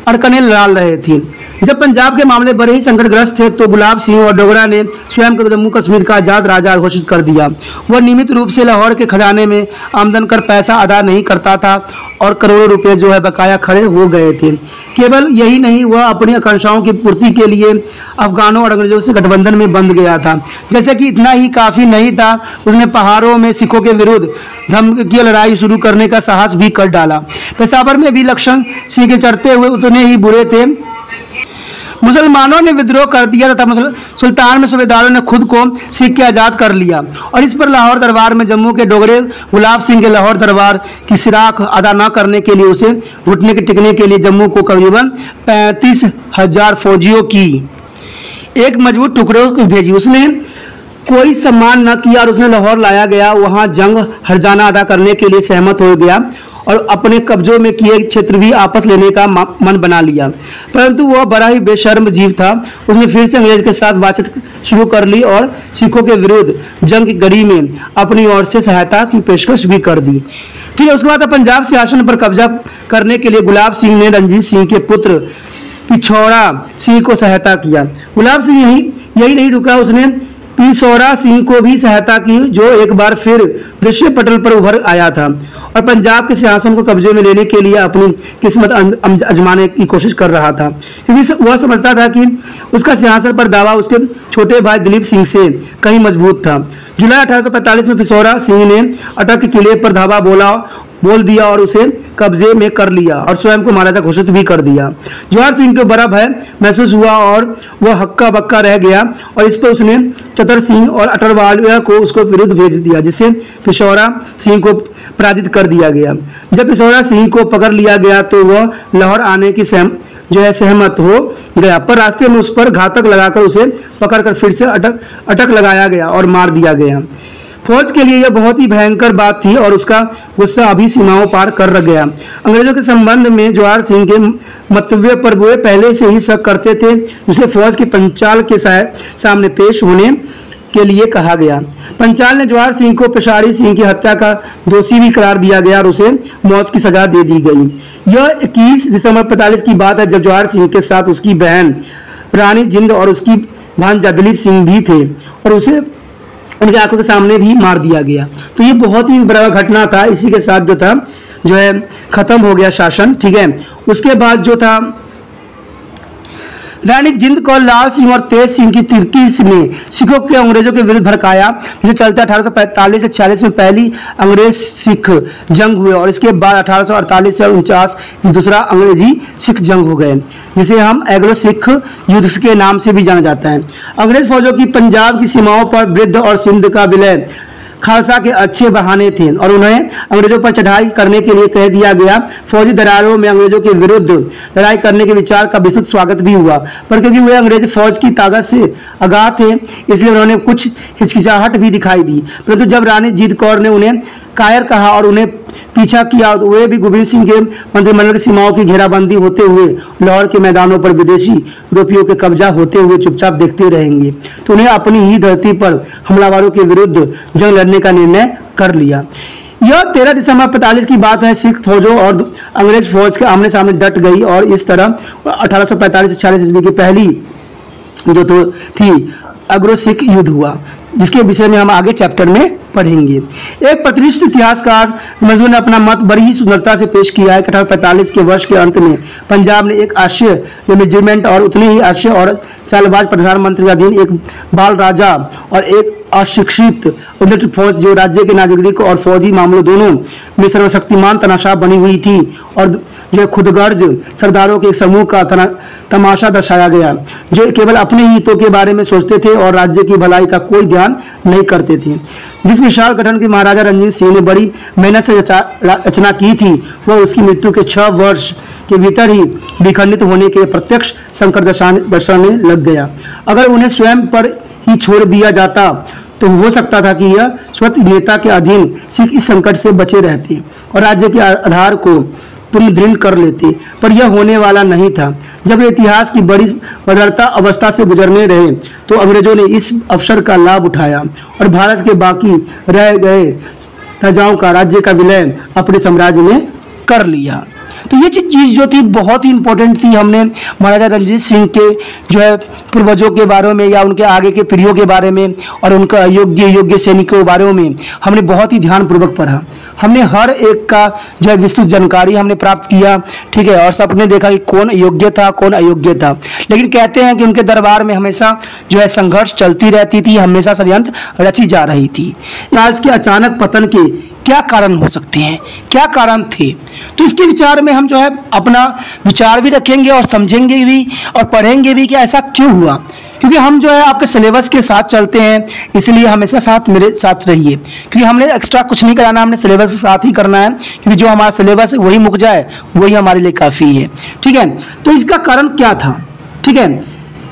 अड़कने डाल रहे थे। जब पंजाब के मामले बड़े ही संकटग्रस्त थे तो गुलाब सिंह और डोगरा ने स्वयं को जम्मू कश्मीर का आजाद राजा घोषित कर दिया। वह नियमित रूप से लाहौर के खजाने में आमदन कर पैसा अदा नहीं करता था और करोड़ों रुपए जो है बकाया खड़े हो गए थे। केवल यही नहीं, वह अपनी आकांक्षाओं की पूर्ति के लिए अफगानों और अंग्रेजों से गठबंधन में बंध गया था। जैसे कि इतना ही काफी नहीं था, उसने पहाड़ों में सिखों के विरुद्ध धमकी लड़ाई शुरू करने का साहस भी कर डाला। पेशावर में भी लक्षण सिंह के चढ़ते हुए उतने ही बुरे थे। मुसलमानों ने विद्रोह कर दिया तथा सुल्तान में सूबेदारों ने खुद को सिख के आज़ाद कर लिया और इस पर लाहौर दरबार में जम्मू के डोगरे गुलाब सिंह के लाहौर दरबार की सिराख अदा न करने के लिए उसे घुटने के टिकने के लिए जम्मू को करीबन 35,000 फौजियों की एक मजबूत टुकड़ों को भेजी। उसने कोई सम्मान न किया और उसने लाहौर लाया गया, वहां जंग हर्जाना अदा करने के लिए सहमत हो गया और अपने कब्जों में किए क्षेत्र भी आपस लेने का मन बना लिया। परंतु वह बड़ा ही बेशर्म जीव था। उसने फिर से अंग्रेज के साथ बातचीत शुरू कर ली और सिखों के विरुद्ध जंग की कड़ी में अपनी ओर से सहायता की पेशकश भी कर दी। ठीक है, उसके बाद पंजाब सिंहासन पर कब्जा करने के लिए गुलाब सिंह ने रणजीत सिंह के पुत्र पिछौरा सिंह को सहायता किया। गुलाब सिंह यही नहीं रुका, उसने पिछौरा सिंह को भी सहायता की, जो एक बार फिर दृश्य पटल पर उभर आया था और पंजाब के सिंहासन को कब्जे में लेने के लिए अपनी किस्मत आजमाने की कोशिश कर रहा था, क्योंकि वह समझता था कि उसका सिंहासन पर दावा उसके छोटे भाई दिलीप सिंह से कहीं मजबूत था। जुलाई 1845 में पिछौरा सिंह ने अटक के किले पर धावा बोल दिया और उसे कब्जे में कर लिया और स्वयं को महाराजा घोषित भी कर दिया। जवाहर सिंह को बड़ा भय महसूस हुआ और वह हक्का बक्का रह गया और इस पर उसने चतर सिंह और अटरवालिया को उसको विरुद्ध भेज दिया, जिससे पिछौरा सिंह को पराजित कर दिया गया। जब पिछौरा सिंह को पकड़ लिया गया तो वह लाहौर आने की सहमत हो गया, पर रास्ते में उस पर घातक लगाकर उसे पकड़कर फिर से अटक लगाया गया और मार दिया गया। फौज के लिए यह बहुत ही भयंकर बात थी और उसका गुस्सा अभी सीमाओं पार कर रह गया। अंग्रेजों के संबंध में जवाहर सिंह के मंतव्य पर वे पहले से ही शक करते थे, जिसे फौज के पंचाल के सामने पेश होने के लिए कहा गया। पंचाल ने जवाहर सिंह को पेशारी सिंह की हत्या का दोषी भी करार दिया गया और उसे मौत की सजा दे दी गई। यह 21 दिसंबर 45 की बात है, जब जवाहर सिंह के साथ उसकी बहन रानी जिंद और उसकी भांजा दलीप सिंह भी थे और उसे उनके आंखों के सामने भी मार दिया गया। तो ये बहुत ही बड़ा घटना था। इसी के साथ जो है खत्म हो गया शासन। ठीक है, उसके बाद जो था रानी जिंद को लाल सिंह और तेज सिंह की तिर्की ने सिखों के अंग्रेजों के विरुद्ध भड़काया, जिसे चलते 1845 से 46 में पहली अंग्रेज सिख जंग हुए और इसके बाद 1848 से 49 दूसरा अंग्रेजी सिख जंग हो गए, जिसे हम एग्लो सिख युद्ध के नाम से भी जाना जाता है। अंग्रेज फौजों की पंजाब की सीमाओं पर वृद्ध और सिंध का विलय खालसा के अच्छे बहाने थे और उन्हें अंग्रेजों पर चढ़ाई करने के लिए कह दिया गया। फौजी दरारों में अंग्रेजों के विरुद्ध लड़ाई करने के विचार का विस्तृत स्वागत भी हुआ, पर क्योंकि वे अंग्रेज फौज की ताकत से आगाह थे इसलिए उन्होंने कुछ हिचकिचाहट भी दिखाई दी। परंतु जब रानी जीत कौर ने उन्हें कायर कहा और उन्हें पीछा किया, तो वे भी गोविंद सिंह के मंत्रिमंडल की सीमाओं की घेराबंदी होते हुए लाहौर के मैदानों पर विदेशी रुपयों के कब्जा होते हुए चुपचाप देखते रहेंगे, तो उन्हें अपनी ही धरती पर हमलावरों के विरुद्ध जंग लड़ने का निर्णय कर लिया। यह 13 दिसंबर 45 की बात है। सिख फौजों और अंग्रेज फौज के आमने सामने डट गई और इस तरह 1845 से 46 ईस्वी की पहली जो तो थी एग्लो सिख युद्ध हुआ, जिसके विषय में हम आगे चैप्टर में पढ़ेंगे। एक प्रतिष्ठित इतिहासकार मजनू ने अपना मत बड़ी ही सुंदरता से पेश किया है। 1845 के वर्ष के अंत में पंजाब ने एक आश्चर्य मैनेजमेंट और उतने ही आश्चर्य और चालबाज प्रधानमंत्री के अधीन एक बाल राजा और एक अशिक्षित उन्नत फौज जो राज्य के नागरिक और फौजी मामलों दोनों में सर्वशक्तिमान तनाशाह बनी हुई थी और जो खुदगर्ज सरदारों के एक समूह का तमाशा दर्शाया गया, जो केवल अपने हितों के बारे में सोचते थे और राज्य की भलाई का कोई ध्यान नहीं करते थे। जिस विशाल गठन की महाराजा रणजीत सिंह ने बड़ी मेहनत से रचना की थी, वह उसकी मृत्यु के 6 वर्ष के भीतर ही विखंडित होने के प्रत्यक्ष संकट दर्शाने लग गया। अगर उन्हें स्वयं पर ही छोड़ दिया जाता तो हो सकता था कि यह स्वतः नेता के अधीन सिख इस संकट से बचे रहते और राज्य के आधार को पुनर्दृढ़ कर लेते, पर यह होने वाला नहीं था। जब इतिहास की बड़ी बदलता अवस्था से गुजरने रहे तो अंग्रेजों ने इस अवसर का लाभ उठाया और भारत के बाकी रह गए राजाओं का राज्य का विलय अपने साम्राज्य में कर लिया। तो ये चीज़ जो थी बहुत ही इंपॉर्टेंट थी। हमने महाराजा रणजीत सिंह के जो है पूर्वजों के बारे में या उनके आगे के पीढ़ियों के बारे में और उनका योग्य सैनिकों के बारे में हमने बहुत ही ध्यानपूर्वक पढ़ा। हमने हर एक का जो है विस्तृत जानकारी हमने प्राप्त किया, ठीक है, और सबने देखा कि कौन योग्य था कौन अयोग्य था। लेकिन कहते हैं कि उनके दरबार में हमेशा जो है संघर्ष चलती रहती थी, हमेशा षड्यंत्र रची जा रही थी। आज के अचानक पतन के क्या कारण हो सकते हैं, क्या कारण थे, तो इसके विचार में हम जो है अपना विचार भी रखेंगे और समझेंगे भी और पढ़ेंगे भी कि ऐसा क्यों हुआ। क्योंकि हम जो है आपके सिलेबस के साथ चलते हैं, इसलिए हमेशा मेरे साथ रहिए, क्योंकि हमने एक्स्ट्रा कुछ नहीं कराना, हमने सिलेबस के साथ ही करना है, क्योंकि जो हमारा सिलेबस है वही मुक जाए वही हमारे लिए काफ़ी है। ठीक है, तो इसका कारण क्या था, ठीक है,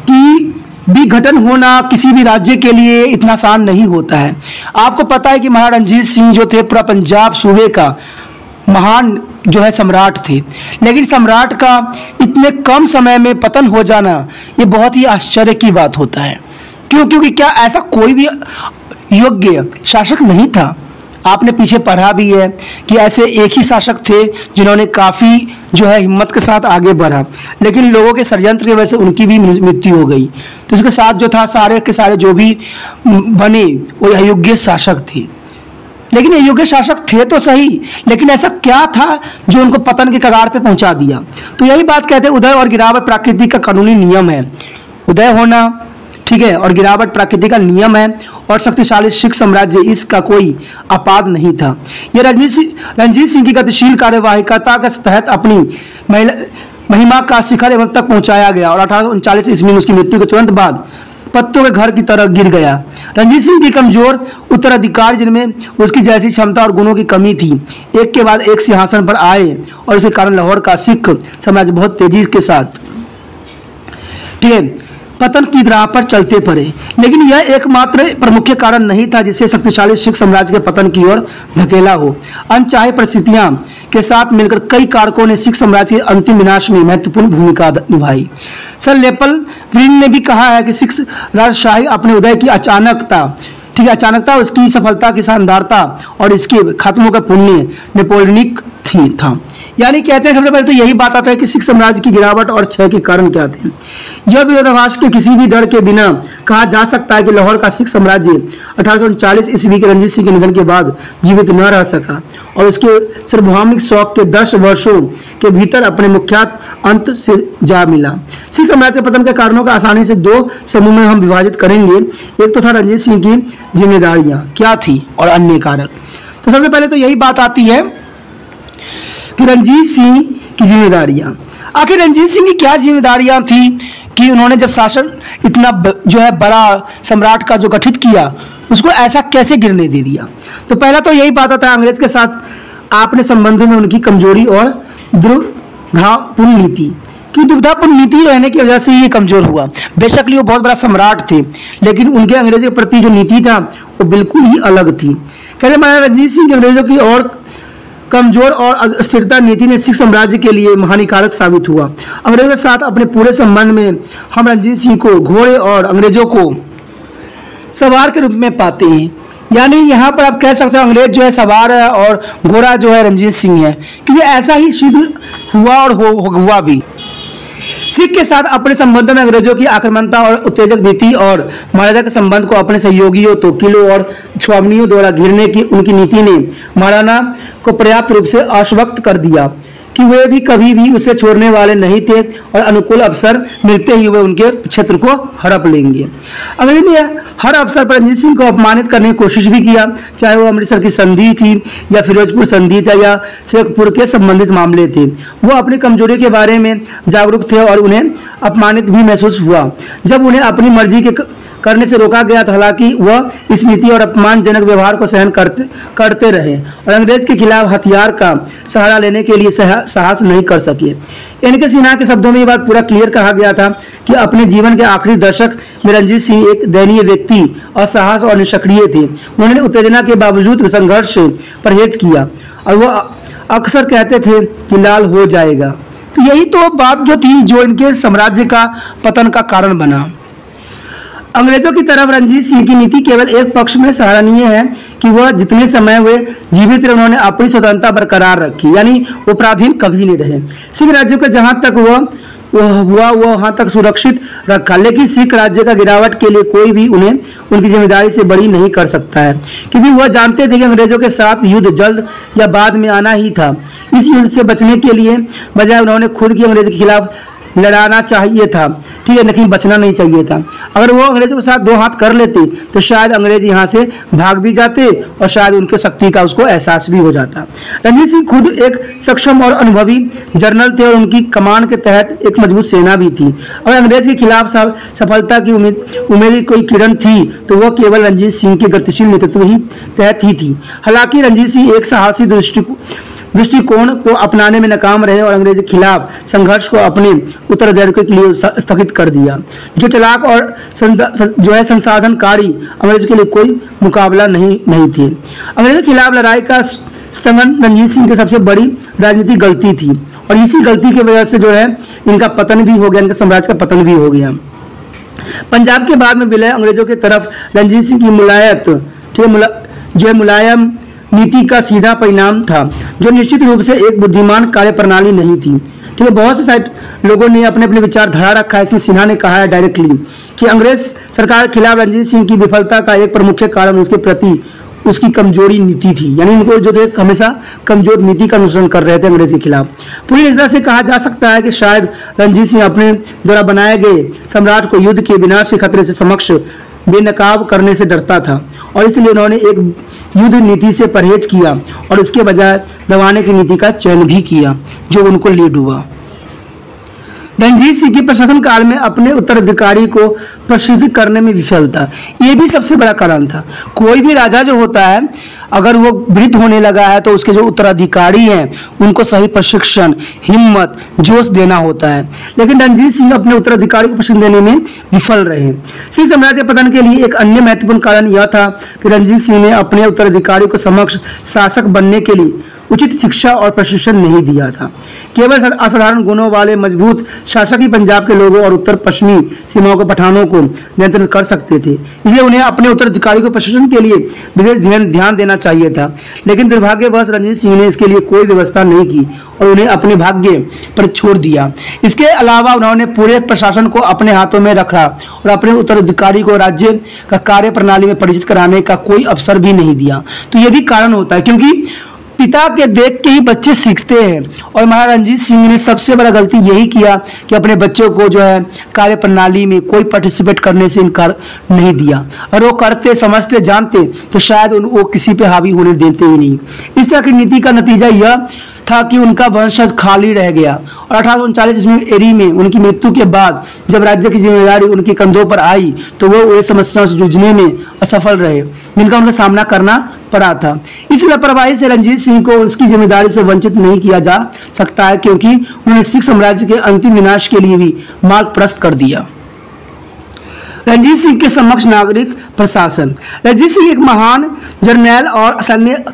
कि विघटन होना किसी भी राज्य के लिए इतना आसान नहीं होता है। आपको पता है कि महाराजा रणजीत सिंह जो थे पूरा पंजाब सूबे का महान जो है सम्राट थे, लेकिन सम्राट का इतने कम समय में पतन हो जाना ये बहुत ही आश्चर्य की बात होता है। क्यों? क्योंकि क्या ऐसा कोई भी योग्य शासक नहीं था? आपने पीछे पढ़ा भी है कि ऐसे एक ही शासक थे जिन्होंने काफ़ी जो है हिम्मत के साथ आगे बढ़ा, लेकिन लोगों के षड्यंत्र की वजह से उनकी भी मृत्यु हो गई। तो इसके साथ जो था सारे के सारे जो भी बने वो अयोग्य शासक थे। लेकिन ये योग्य शासक थे तो सही, लेकिन ऐसा क्या था जो उनको पतन के कगार पे पहुंचा दिया? तो यही बात कहते हैं, उदय और गिरावट प्रकृति का कानूनी नियम है। उदय होना ठीक है और गिरावट प्रकृति का नियम है, और शक्तिशाली सिख साम्राज्य इसका कोई आपाद नहीं था। यह रणजीत सिंह की गतिशील कार्यवाहिकता के तहत अपनी महिमा का शिखर एवं तक पहुंचाया गया और 1839 ईस्वी में उसकी मृत्यु के तुरंत बाद पत्तों के घर की तरह गिर गया। रणजीत सिंह की कमजोर उत्तराधिकारी जिनमें उसकी जैसी क्षमता और गुणों की कमी थी, एक के बाद एक सिंहासन पर आए और उसके कारण लाहौर का सिख साम्राज्य बहुत तेजी के साथ ठीक है पतन की राह पर चलते पड़े। लेकिन यह एकमात्र प्रमुख कारण नहीं था जिससे शक्तिशाली सिख साम्राज्य के पतन की ओर धकेला हो। अनचाही परिस्थितियां के साथ मिलकर कई कारकों ने सिख साम्राज्य के अंतिम विनाश में महत्वपूर्ण भूमिका निभाई। सर लेपल ग्रीन ने भी कहा है कि सिख राजशाही अपने उदय की अचानकता ठीक है अचानकता उसकी सफलता की शानदारता और इसके खात्मों का पुण्य नेपोलियनिक था। यानी कहते हैं सबसे पहले तो यही बात आता है कि सिख साम्राज्य की गिरावट और क्षय के कारण क्या थे। यह विरोधाभास के किसी भी डर के बिना कहा जा सकता है कि लाहौर का सिख साम्राज्य 1839 ईस्वी के रणजीत सिंह के निधन के बाद जीवित न रह सका और उसके सार्वभौमिक शौक के 10 वर्षों के भीतर अपने मुख्यात अंत से जा मिला। सिख साम्राज्य के पतन के कारणों का आसानी से 2 समूह में हम विभाजित करेंगे। एक तो था रणजीत सिंह की जिम्मेदारियां क्या थी और अन्य कारक। तो सबसे पहले तो यही बात आती है कि रणजीत सिंह की जिम्मेदारियां, आखिर रणजीत सिंह की क्या जिम्मेदारियां थी कि उन्होंने जब शासन इतना जो है बड़ा सम्राट का जो गठित किया उसको ऐसा कैसे गिरने दे दिया। तो पहला तो यही बात आता है अंग्रेज के साथ आपने संबंध में उनकी कमजोरी और दुर्भावपूर्ण नीति की दुविधापूर्ण नीति रहने की वजह से ये कमजोर हुआ। बेशक वो बहुत बड़ा सम्राट थे, लेकिन उनके अंग्रेजों के प्रति जो नीति था वो बिल्कुल ही अलग थी। कहते महाराज रणजीत सिंह के अंग्रेजों की और कमजोर और अस्थिरता नीति ने सिख साम्राज्य के लिए हानिकारक साबित हुआ। अंग्रेजों के साथ अपने पूरे संबंध में हम रणजीत सिंह को घोड़े और अंग्रेजों को सवार के रूप में पाते हैं। यानी यहाँ पर आप कह सकते हो अंग्रेज जो है सवार है और घोड़ा जो है रणजीत सिंह है, क्योंकि ऐसा ही सिद्ध हुआ और हुआ भी। सिख के साथ अपने संबंधों में अंग्रेजों की आक्रामकता और उत्तेजक नीति और महाराजा के संबंध को अपने सहयोगियों तोकिलों और स्वामियों द्वारा घिरने की उनकी नीति ने महाराणा को पर्याप्त रूप से आश्वस्त कर दिया कि वे भी कभी भी उसे छोड़ने वाले नहीं थे और अनुकूल अवसर मिलते ही वे उनके क्षेत्र को हड़प लेंगे। अंग्रेज ने हर अवसर पर रणजीत सिंह को अपमानित करने की कोशिश भी किया, चाहे वो अमृतसर की संधि थी या फिरोजपुर संधि था या शेखपुर के संबंधित मामले थे। वो अपनी कमजोरी के बारे में जागरूक थे और उन्हें अपमानित भी महसूस हुआ जब उन्हें अपनी मर्जी के करने से रोका गया। तो हालांकि वह इस नीति और अपमानजनक व्यवहार को सहन करते रहे और अंग्रेज के खिलाफ हथियार का सहारा लेने के लिए साहस नहीं कर सके। इनके सिन्हा के शब्दों में ये बात पूरा क्लियर कहा गया था कि अपने जीवन के आखिरी दशक में रणजीत सिंह एक दयनीय व्यक्ति और साहस और निष्क्रिय थे। उन्होंने उत्तेजना के बावजूद संघर्ष से परहेज किया और वह अक्सर कहते थे कि लाल हो जाएगा। तो यही तो बात जो थी जो इनके साम्राज्य का पतन का कारण बना। अंग्रेजों की तरफ रणजीत सिंह की नीति केवल एक पक्ष में सराहनीय है कि वह जितने समय वे जीवित रहे उन्होंने अपनी स्वतंत्रता बरकरार रखी, यानी वो पराधीन कभी नहीं रहे। सिख राज्य को जहां तक वह वहां तक सुरक्षित रखा, लेकिन सिख राज्य का गिरावट के लिए कोई भी उन्हें उनकी जिम्मेदारी से बड़ी नहीं कर सकता है, क्योंकि वह जानते थे कि अंग्रेजों के साथ युद्ध जल्द या बाद में आना ही था। इस युद्ध से बचने के लिए बजाय उन्होंने खुद की अंग्रेज के खिलाफ लड़ाना चाहिए था, ठीक है, लेकिन बचना नहीं चाहिए था। अगर वो अंग्रेजों के साथ 2 हाथ कर लेते तो शायद अंग्रेज यहाँ से भाग भी जाते और शायद उनके शक्ति का उसको एहसास भी हो जाता। रणजीत सिंह खुद एक सक्षम और अनुभवी जनरल थे और उनकी कमान के तहत एक मजबूत सेना भी थी। अगर अंग्रेज के खिलाफ सफलता की उम्मीद कोई किरण थी तो वह केवल रणजीत सिंह के गतिशील नेतृत्व ही तहत ही थी। हालांकि रणजीत सिंह एक साहसी दृष्टिकोण को अपनाने में नाकाम रहे और अंग्रेज के खिलाफ संघर्ष को अपने उत्तराधिकारी के लिए स्थगित कर दिया। जो चालाक और जो है संसाधनकारी अंग्रेज के लिए कोई मुकाबला नहीं थे। अंग्रेज के खिलाफ लड़ाई का संगठन रणजीत सिंह की सबसे बड़ी राजनीतिक गलती थी और इसी गलती की वजह से जो है इनका पतन भी हो गया, इनका साम्राज्य का पतन भी हो गया। पंजाब के बाद में विलय अंग्रेजों की तरफ रणजीत सिंह की मुलायम नीति का सीधा परिणाम था, जो निश्चित रूप से एक बुद्धिमान कार्यप्रणाली नहीं थी। ठीक है, बहुत से साइड लोगों ने अपने अपने विचारधारा रखा है। इसमें सिन्हा ने कहा है डायरेक्टली कि अंग्रेज सरकार के खिलाफ रणजीत सिंह की विफलता का एक प्रमुख कारण उसके प्रति उसकी कमजोरी नीति थी, यानी इनको जो थे हमेशा कमजोर नीति का अनुसरण कर रहे थे अंग्रेज के खिलाफ। पूरी तरह से कहा जा सकता है कि शायद रणजीत सिंह अपने द्वारा बनाए गए सम्राट को युद्ध के विनाश के खतरे से समक्ष बेनकाब करने से डरता था और इसलिए उन्होंने एक युद्ध नीति से परहेज किया और इसके बजाय दबाने की नीति का चयन भी किया, जो उनको लीड हुआ। रणजीत सिंह के प्रशासन काल में अपने उत्तराधिकारी को प्रशिक्षित करने में विफलता, ये भी सबसे बड़ा कारण था। कोई भी राजा जो होता है अगर वो वृद्ध होने लगा है तो उसके जो उत्तराधिकारी हैं उनको सही प्रशिक्षण, हिम्मत, जोश देना होता है, लेकिन रणजीत सिंह अपने उत्तराधिकारी को प्रशिक्षण देने में विफल रहे। सिंह साम्राज्य पतन के लिए एक अन्य महत्वपूर्ण कारण यह था कि रणजीत सिंह ने अपने उत्तराधिकारी को समक्ष शासक बनने के लिए उचित शिक्षा और प्रशिक्षण नहीं दिया था। केवल असाधारण गुणों वाले मजबूत शासक ही पंजाब के लोगों और उत्तर पश्चिमी सीमाओं के पठानों को नियंत्रण कर सकते थे, इसलिए उन्हें अपने उत्तराधिकारी को प्रशिक्षण के लिए विशेष ध्यान देना चाहिए था। लेकिन दुर्भाग्यवश रणजीत सिंह ने इसके लिए कोई व्यवस्था नहीं की और उन्हें अपने भाग्य पर छोड़ दिया। इसके अलावा उन्होंने पूरे प्रशासन को अपने हाथों में रखा और अपने उत्तराधिकारी को राज्य का कार्य प्रणाली में परिचित कराने का कोई अवसर भी नहीं दिया। तो ये भी कारण होता है, क्योंकि पिता के देख के ही बच्चे सीखते हैं और महाराज रणजीत सिंह ने सबसे बड़ा गलती यही किया कि अपने बच्चों को जो है कार्य प्रणाली में कोई पार्टिसिपेट करने से इनकार नहीं दिया। और वो करते, समझते, जानते तो शायद वो किसी पे हावी होने देते ही नहीं। इस तरह की नीति का नतीजा यह था कि उनका वंशज खाली रह गया और 1839 में उनकी मृत्यु के बाद जब राज्य की जिम्मेदारी उनके कंधों पर आई तो वो ये समस्याओं से जूझने में असफल रहे जिनका उनका सामना करना पड़ा था। इस लापरवाही से रणजीत सिंह को उसकी जिम्मेदारी से वंचित नहीं किया जा सकता है, क्योंकि उन्होंने सिख साम्राज्य के अंतिम विनाश के लिए भी मार्ग प्रशस्त कर दिया। रणजीत सिंह के समक्ष नागरिक प्रशासन। रणजीत सिंह एक महान जर्नैल और सैन्य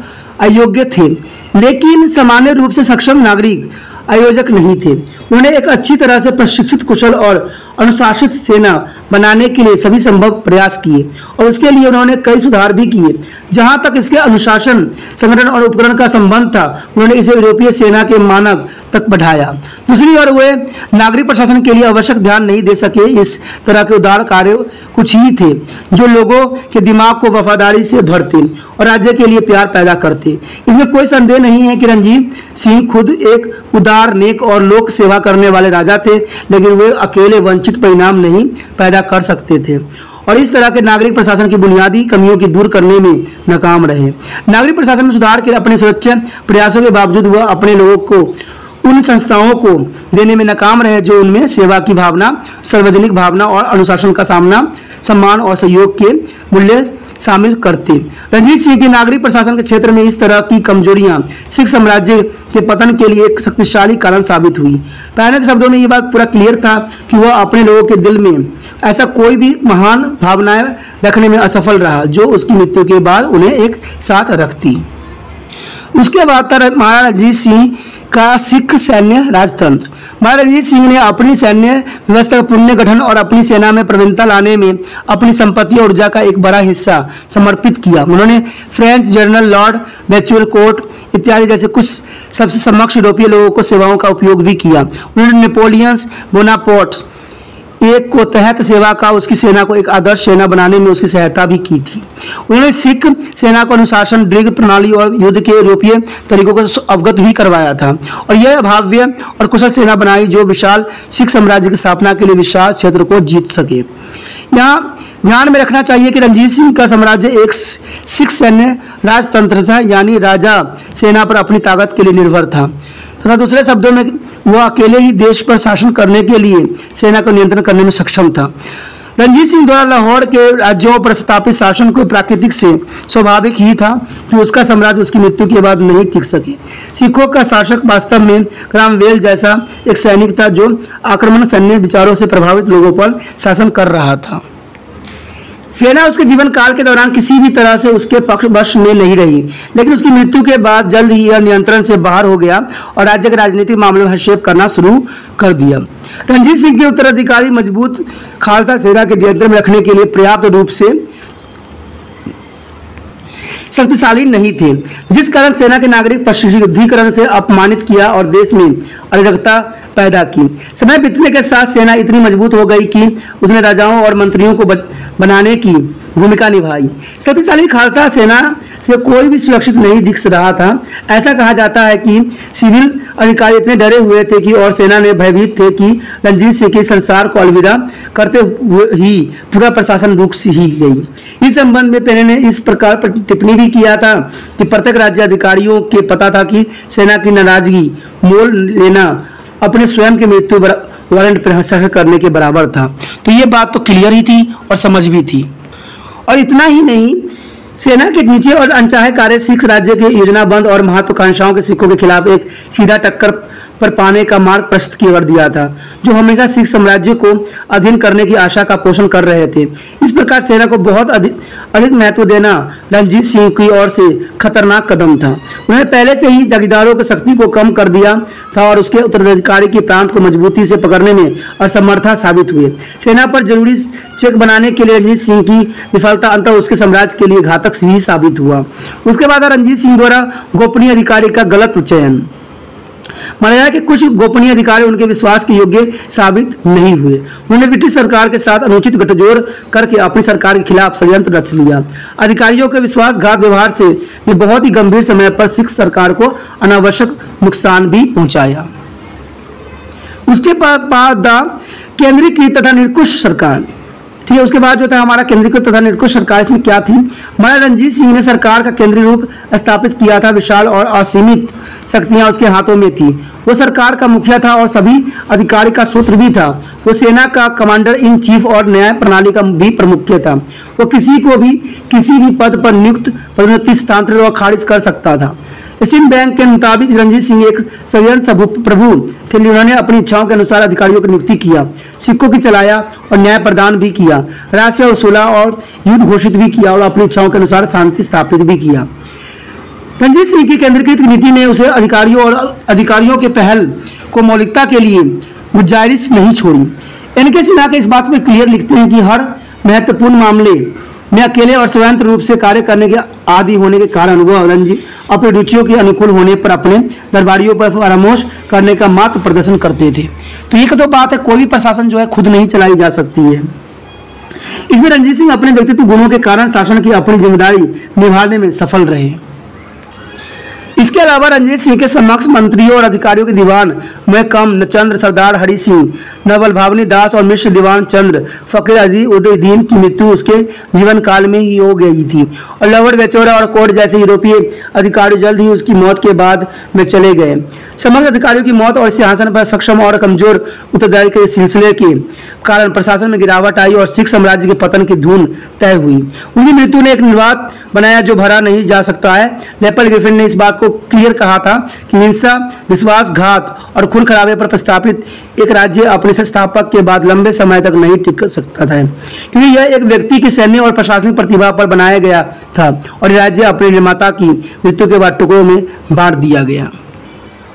अयोग्य थे, लेकिन सामान्य रूप से सक्षम नागरिक आयोजक नहीं थे। उन्होंने एक अच्छी तरह से प्रशिक्षित, कुशल और अनुशासित सेना बनाने के लिए सभी संभव प्रयास किए और उसके लिए उन्होंने कई सुधार भी किए। जहां तक इसके अनुशासन, संगठन और उपकरण का संबंध था, उन्होंने इसे यूरोपीय सेना के मानक तक बढ़ाया। दूसरी ओर वे नागरिक प्रशासन के लिए आवश्यक ध्यान नहीं दे सके। इस तरह के उदार कार्य कुछ ही थे जो लोगों के दिमाग को वफादारी से भरते और राज्य के लिए प्यार पैदा करते। इसमें कोई संदेह नहीं है कि रणजीत सिंह खुद एक उदार, नेक और लोक सेवा करने वाले राजा थे, लेकिन वे अकेले वंचित परिणाम नहीं पैदा कर सकते थे और इस तरह के नागरिक प्रशासन की बुनियादी कमियों की दूर करने में नाकाम रहे। नागरिक प्रशासन में सुधार के अपने सुरक्षा प्रयासों के बावजूद वह अपने लोगों को उन संस्थाओं को देने में नाकाम रहे जो उनमें सेवा की भावना, सार्वजनिक भावना और अनुशासन का सम्मान और सहयोग के मूल्य शामिल करते। रणजीत सिंह की नागरिक प्रशासन के क्षेत्र में इस तरह की कमजोरियां सिख साम्राज्य के पतन के लिए एक शक्तिशाली कारण साबित हुई। पहले के शब्दों में ये बात पूरा क्लियर था कि वह अपने लोगों के दिल में ऐसा कोई भी महान भावनाएं रखने में असफल रहा जो उसकी मृत्यु के बाद उन्हें एक साथ रखती। उसके बाद महाराज रणजीत सिंह का सिख सैन्य राजतंत्र। महाराज रणजीत सिंह ने अपनी सैन्य व्यवस्था का पुनर्गठन और अपनी सेना में प्रवीणता लाने में अपनी संपत्ति और ऊर्जा का एक बड़ा हिस्सा समर्पित किया। उन्होंने फ्रेंच जनरल लॉर्ड बेचुअलकोट इत्यादि जैसे कुछ सबसे समक्ष यूरोपीय लोगों को सेवाओं का उपयोग भी किया। उन्होंने नेपोलियन बोनापार्ट एक को तहत सेवा का उसकी सेना को एक आदर्श सेना बनाने में उसकी सहायता भी की थी। उन्होंने सिख सेना को अनुशासन, दृढ़ प्रणाली और युद्ध के यूरोपीय तरीकों को अवगत भी करवाया था और यह भव्य और कुशल सेना बनाई जो विशाल सिख साम्राज्य की स्थापना के लिए विशाल क्षेत्र को जीत सके। यहाँ ध्यान में रखना चाहिए कि रणजीत सिंह का साम्राज्य एक सिख सैन्य राजतंत्र था, यानी राजा सेना पर अपनी ताकत के लिए निर्भर था तथा दूसरे शब्दों में वह अकेले ही देश पर शासन करने के लिए सेना को नियंत्रण करने में सक्षम था। रणजीत सिंह द्वारा लाहौर के राज्यों पर स्थापित शासन को प्राकृतिक से स्वाभाविक ही था कि उसका साम्राज्य उसकी मृत्यु के बाद नहीं टिक सके। सिखों का शासक वास्तव में क्रामवेल जैसा एक सैनिक था जो आक्रमण सैन्य विचारों से प्रभावित लोगों पर शासन कर रहा था। सेना उसके जीवन काल के दौरान किसी भी तरह से उसके पक्षवश में नहीं रही, लेकिन उसकी मृत्यु के बाद जल्द ही यह नियंत्रण से बाहर हो गया और राज्य के राजनीतिक मामलों में हस्तक्षेप करना शुरू कर दिया। रणजीत सिंह के उत्तराधिकारी मजबूत खालसा सेना के नियंत्रण में रखने के लिए पर्याप्त रूप से शक्तिशाली नहीं थे, जिस कारण सेना के नागरिक प्रशिक्षुद्धीकरण से अपमानित किया और देश में अराजकता पैदा की। समय बीतने के साथ सेना इतनी मजबूत हो गई कि उसने राजाओं और मंत्रियों को बनाने की भूमिका निभाई। शक्तिशाली खालसा सेना से कोई भी सुरक्षित नहीं दिख रहा था। ऐसा कहा जाता है कि सिविल अधिकारी इतने डरे हुए थे कि और सेना ने भयभीत थे कि रणजीत सिंह के संसार को अलविदा करते हुए ही पूरा प्रशासन रुक ही गई। इस संबंध में पहले ने इस प्रकार टिप्पणी भी किया था कि प्रत्येक राज्य अधिकारियों के पता था कि सेना की नाराजगी मोल लेना अपने स्वयं की मृत्यु वारंट पर हस्ताक्षर करने के बराबर था। तो ये बात तो क्लियर ही थी और समझ भी थी। और इतना ही नहीं, सेना के नीचे और अनचाहे कार्य सिख राज्य के योजनाबंद और महत्वाकांक्षाओं के सिखों के खिलाफ एक सीधा टक्कर पर पाने का मार्ग प्रशस्त कर दिया था, जो हमेशा सिख साम्राज्य को अधीन करने की आशा का पोषण कर रहे थे। इस प्रकार सेना को बहुत अधिक महत्व देना रणजीत सिंह की ओर से खतरनाक कदम था। उन्होंने पहले से ही जागीरदारों की शक्ति को कम कर दिया था और उसके उत्तराधिकारी के प्रांत को मजबूती से पकड़ने में असमर्था साबित हुए। सेना पर जरूरी चेक बनाने के लिए रणजीत सिंह की विफलता अंततः उसके साम्राज्य के लिए घातक ही साबित हुआ। उसके बाद रणजीत सिंह द्वारा गोपनीय अधिकारी का गलत चयन। माना जाए कि कुछ गोपनीय अधिकारी उनके विश्वास के योग्य साबित नहीं हुए। उन्होंने ब्रिटिश सरकार के साथ अनुचित गठजोड़ करके अपनी सरकार के खिलाफ षड्यंत्र रच लिया। अधिकारियों के विश्वासघात व्यवहार से ये बहुत ही गंभीर समय पर सिख सरकार को अनावश्यक नुकसान भी पहुंचाया। उसके बाद केंद्रीकृत तथा निरंकुश सरकार, ठीक है। उसके बाद जो था हमारा केंद्रीकृत तथा निरंकुश सरकार, इसमें क्या थी? महाराजा रणजीत सिंह ने सरकार का केंद्रीय रूप स्थापित किया था। विशाल और असीमित शक्तियां उसके हाथों में थी। वो सरकार का मुखिया था और सभी अधिकारी का सूत्र भी था। वो सेना का कमांडर इन चीफ और न्याय प्रणाली का भी प्रमुख था। वो किसी को भी किसी भी पद पर नियुक्त पदोन्नति स्थानांतरित और खारिज कर सकता था। स्टेट बैंक के मुताबिक रणजीत सिंह एक षड्यंत्र प्रभु थे। उन्होंने अपनी इच्छाओं के अनुसार अधिकारियों की नियुक्ति किया, सिक्कों की चलाया और न्याय प्रदान भी किया, राजस्व वसूला और युद्ध घोषित भी किया और अपनी इच्छाओं के अनुसार शांति स्थापित भी किया। रणजीत सिंह की केंद्रीकृत नीति ने उसे अधिकारियों के पहल को मौलिकता के लिए गुंजाइश नहीं छोड़ी। एनके सिन्हा के इस बात में क्लियर लिखते हैं कि हर महत्वपूर्ण मामले में अकेले और स्वतंत्र रूप से कार्य करने के आदि होने के कारण वह रणजीत अपनी रुचियों के अनुकूल होने पर अपने दरबारियों पर परामर्श करने का मात्र प्रदर्शन करते थे। तो ये तो बात है, कोई भी प्रशासन जो है खुद नहीं चलाई जा सकती है। इसमें रणजीत सिंह अपने व्यक्तित्व गुणों के कारण शासन की अपनी जिम्मेदारी निभाने में सफल रहे। इसके अलावा रणजीत सिंह के समक्ष मंत्रियों और अधिकारियों के दीवान महकम चंद्र, सरदार हरि सिंह, नवल भावनी दास और मिश्र दीवान चंद्र फकीर अजी उदयदीन की मृत्यु उसके जीवन काल में ही हो गई थी और लवर बेचौरा और कोर्ट जैसे यूरोपीय अधिकारी जल्द ही उसकी मौत के बाद में चले गए। समग्र अधिकारियों की मौत और सिंहासन पर सक्षम और कमजोर उत्तराधिकारी के सिलसिले के कारण प्रशासन में गिरावट आई और सिख साम्राज्य के पतन की धुन तय हुई। उनकी मृत्यु ने एक निर्वात बनाया जो भरा नहीं जा सकता है। लेपल ग्रिफिन ने इस बात को क्लियर कहा था कि हिंसा, विश्वासघात और खून खराबे पर प्रस्तापित एक राज्य अपने संस्थापक के बाद लंबे समय तक नहीं टिक सकता था, क्योंकि यह एक व्यक्ति की सैन्य और प्रशासनिक प्रतिभा पर बनाया गया था और राज्य अपने निर्माता की मृत्यु के बाद टुकड़ों में बांट दिया गया।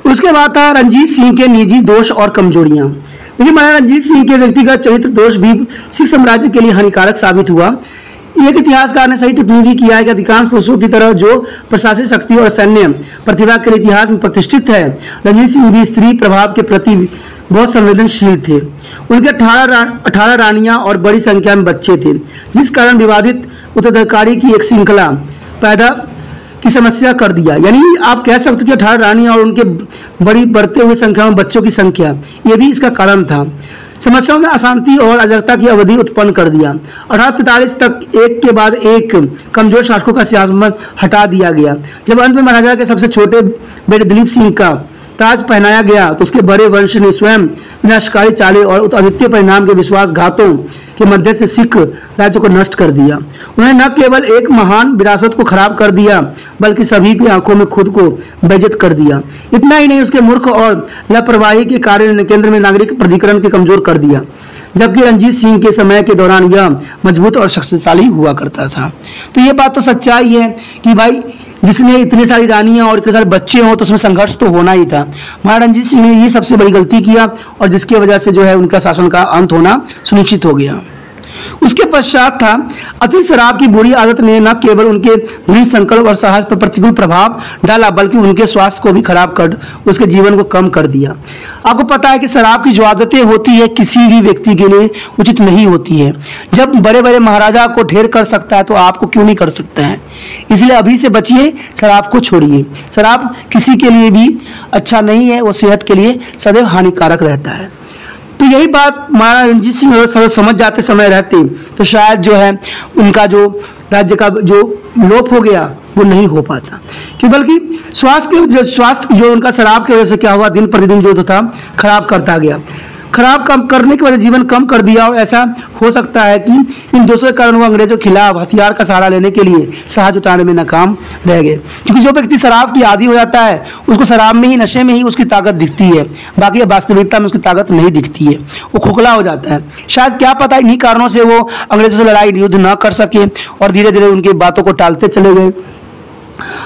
उसके बाद था रणजीत सिंह के निजी दोष और कमजोरियां। लेकिन महाराजा रणजीत सिंह के व्यक्तिगत चरित्र दोष भी सिख साम्राज्य के लिए हानिकारक साबित हुआ। एक इतिहासकार ने सही टिप्पणी भी किया है कि अधिकांश पुरुषों की तरह जो प्रशासनिक शक्ति और सैन्य प्रतिभा के इतिहास में प्रतिष्ठित है, रणजीत सिंह भी स्त्री प्रभाव के प्रति बहुत संवेदनशील थे। उनके 18 रानियां और बड़ी संख्या में बच्चे थे, जिस कारण विवादित उत्तराधिकारी की एक श्रृंखला पैदा की समस्या कर दिया। यानी आप कह सकते कि 18 रानियां और उनके बड़ी बढ़ते हुए संख्या में बच्चों की संख्या, यह भी इसका कारण था। समस्याओं में अशांति और अराजकता की अवधि उत्पन्न कर दिया। 1843 तक एक के बाद एक कमजोर शासकों का सिंहासन हटा दिया गया। जब अंत में महाराजा के सबसे छोटे बेटे दिलीप सिंह का ताज पहनाया गया तो उसके बड़े वंश ने स्वयं विनाशकारी चाले और अद्वितीय परिणाम के विश्वासघातों के मध्य से सिख राज्य को नष्ट कर दिया। उन्होंने न केवल एक महान विरासत को खराब कर दिया बल्कि सभी की आंखों में खुद को बेइज्जत कर दिया। इतना ही नहीं, उसके मूर्ख और लापरवाही के कार्य ने केंद्र में नागरिक प्राधिकरण के कमजोर कर दिया, जबकि रणजीत सिंह के समय के दौरान यह मजबूत और शक्तिशाली हुआ करता था। तो ये बात तो सच्चाई है कि भाई जिसने इतनी सारी रानियां और इतने सारे बच्चे हों तो उसमें संघर्ष तो होना ही था। महाराज रणजीत सिंह ने ये सबसे बड़ी गलती किया और जिसकी वजह से जो है उनका शासन का अंत होना सुनिश्चित हो गया। उसके पश्चात था अतिरिक्त शराब की बुरी आदत ने न केवल उनके दृढ़ संकल्प और साहस पर प्रतिकूल प्रभाव डाला बल्कि उनके स्वास्थ्य को भी खराब कर उसके जीवन को कम कर दिया। आपको पता है कि शराब की जो आदतें होती है किसी भी व्यक्ति के लिए उचित नहीं होती है। जब बड़े बड़े महाराजा को ढेर कर सकता है तो आपको क्यों नहीं कर सकता है। इसलिए अभी से बचिए, शराब को छोड़िए। शराब किसी के लिए भी अच्छा नहीं है, वो सेहत के लिए सदैव हानिकारक रहता है। तो यही बात महाराज रणजीत सिंह अगर समझ जाते समय रहते तो शायद जो है उनका जो राज्य का जो लोप हो गया वो नहीं हो पाता। क्यों, बल्कि स्वास्थ्य जो उनका शराब की वजह से क्या हुआ, दिन प्रतिदिन जो था खराब करता गया। खराब कम करने की वजह जीवन कम कर दिया और ऐसा हो सकता है कि इन दोषों के कारण वो अंग्रेजों के खिलाफ हथियार का सहारा लेने के लिए साहस जुटाने में नाकाम रह गए। क्योंकि जो व्यक्ति शराब की आदी हो जाता है उसको शराब में ही, नशे में ही उसकी ताकत दिखती है, बाकी वास्तविकता में उसकी ताकत नहीं दिखती है, वो खोखला हो जाता है। शायद क्या पता इन्हीं कारणों से वो अंग्रेजों से लड़ाई युद्ध न कर सके और धीरे धीरे उनकी बातों को टालते चले गए।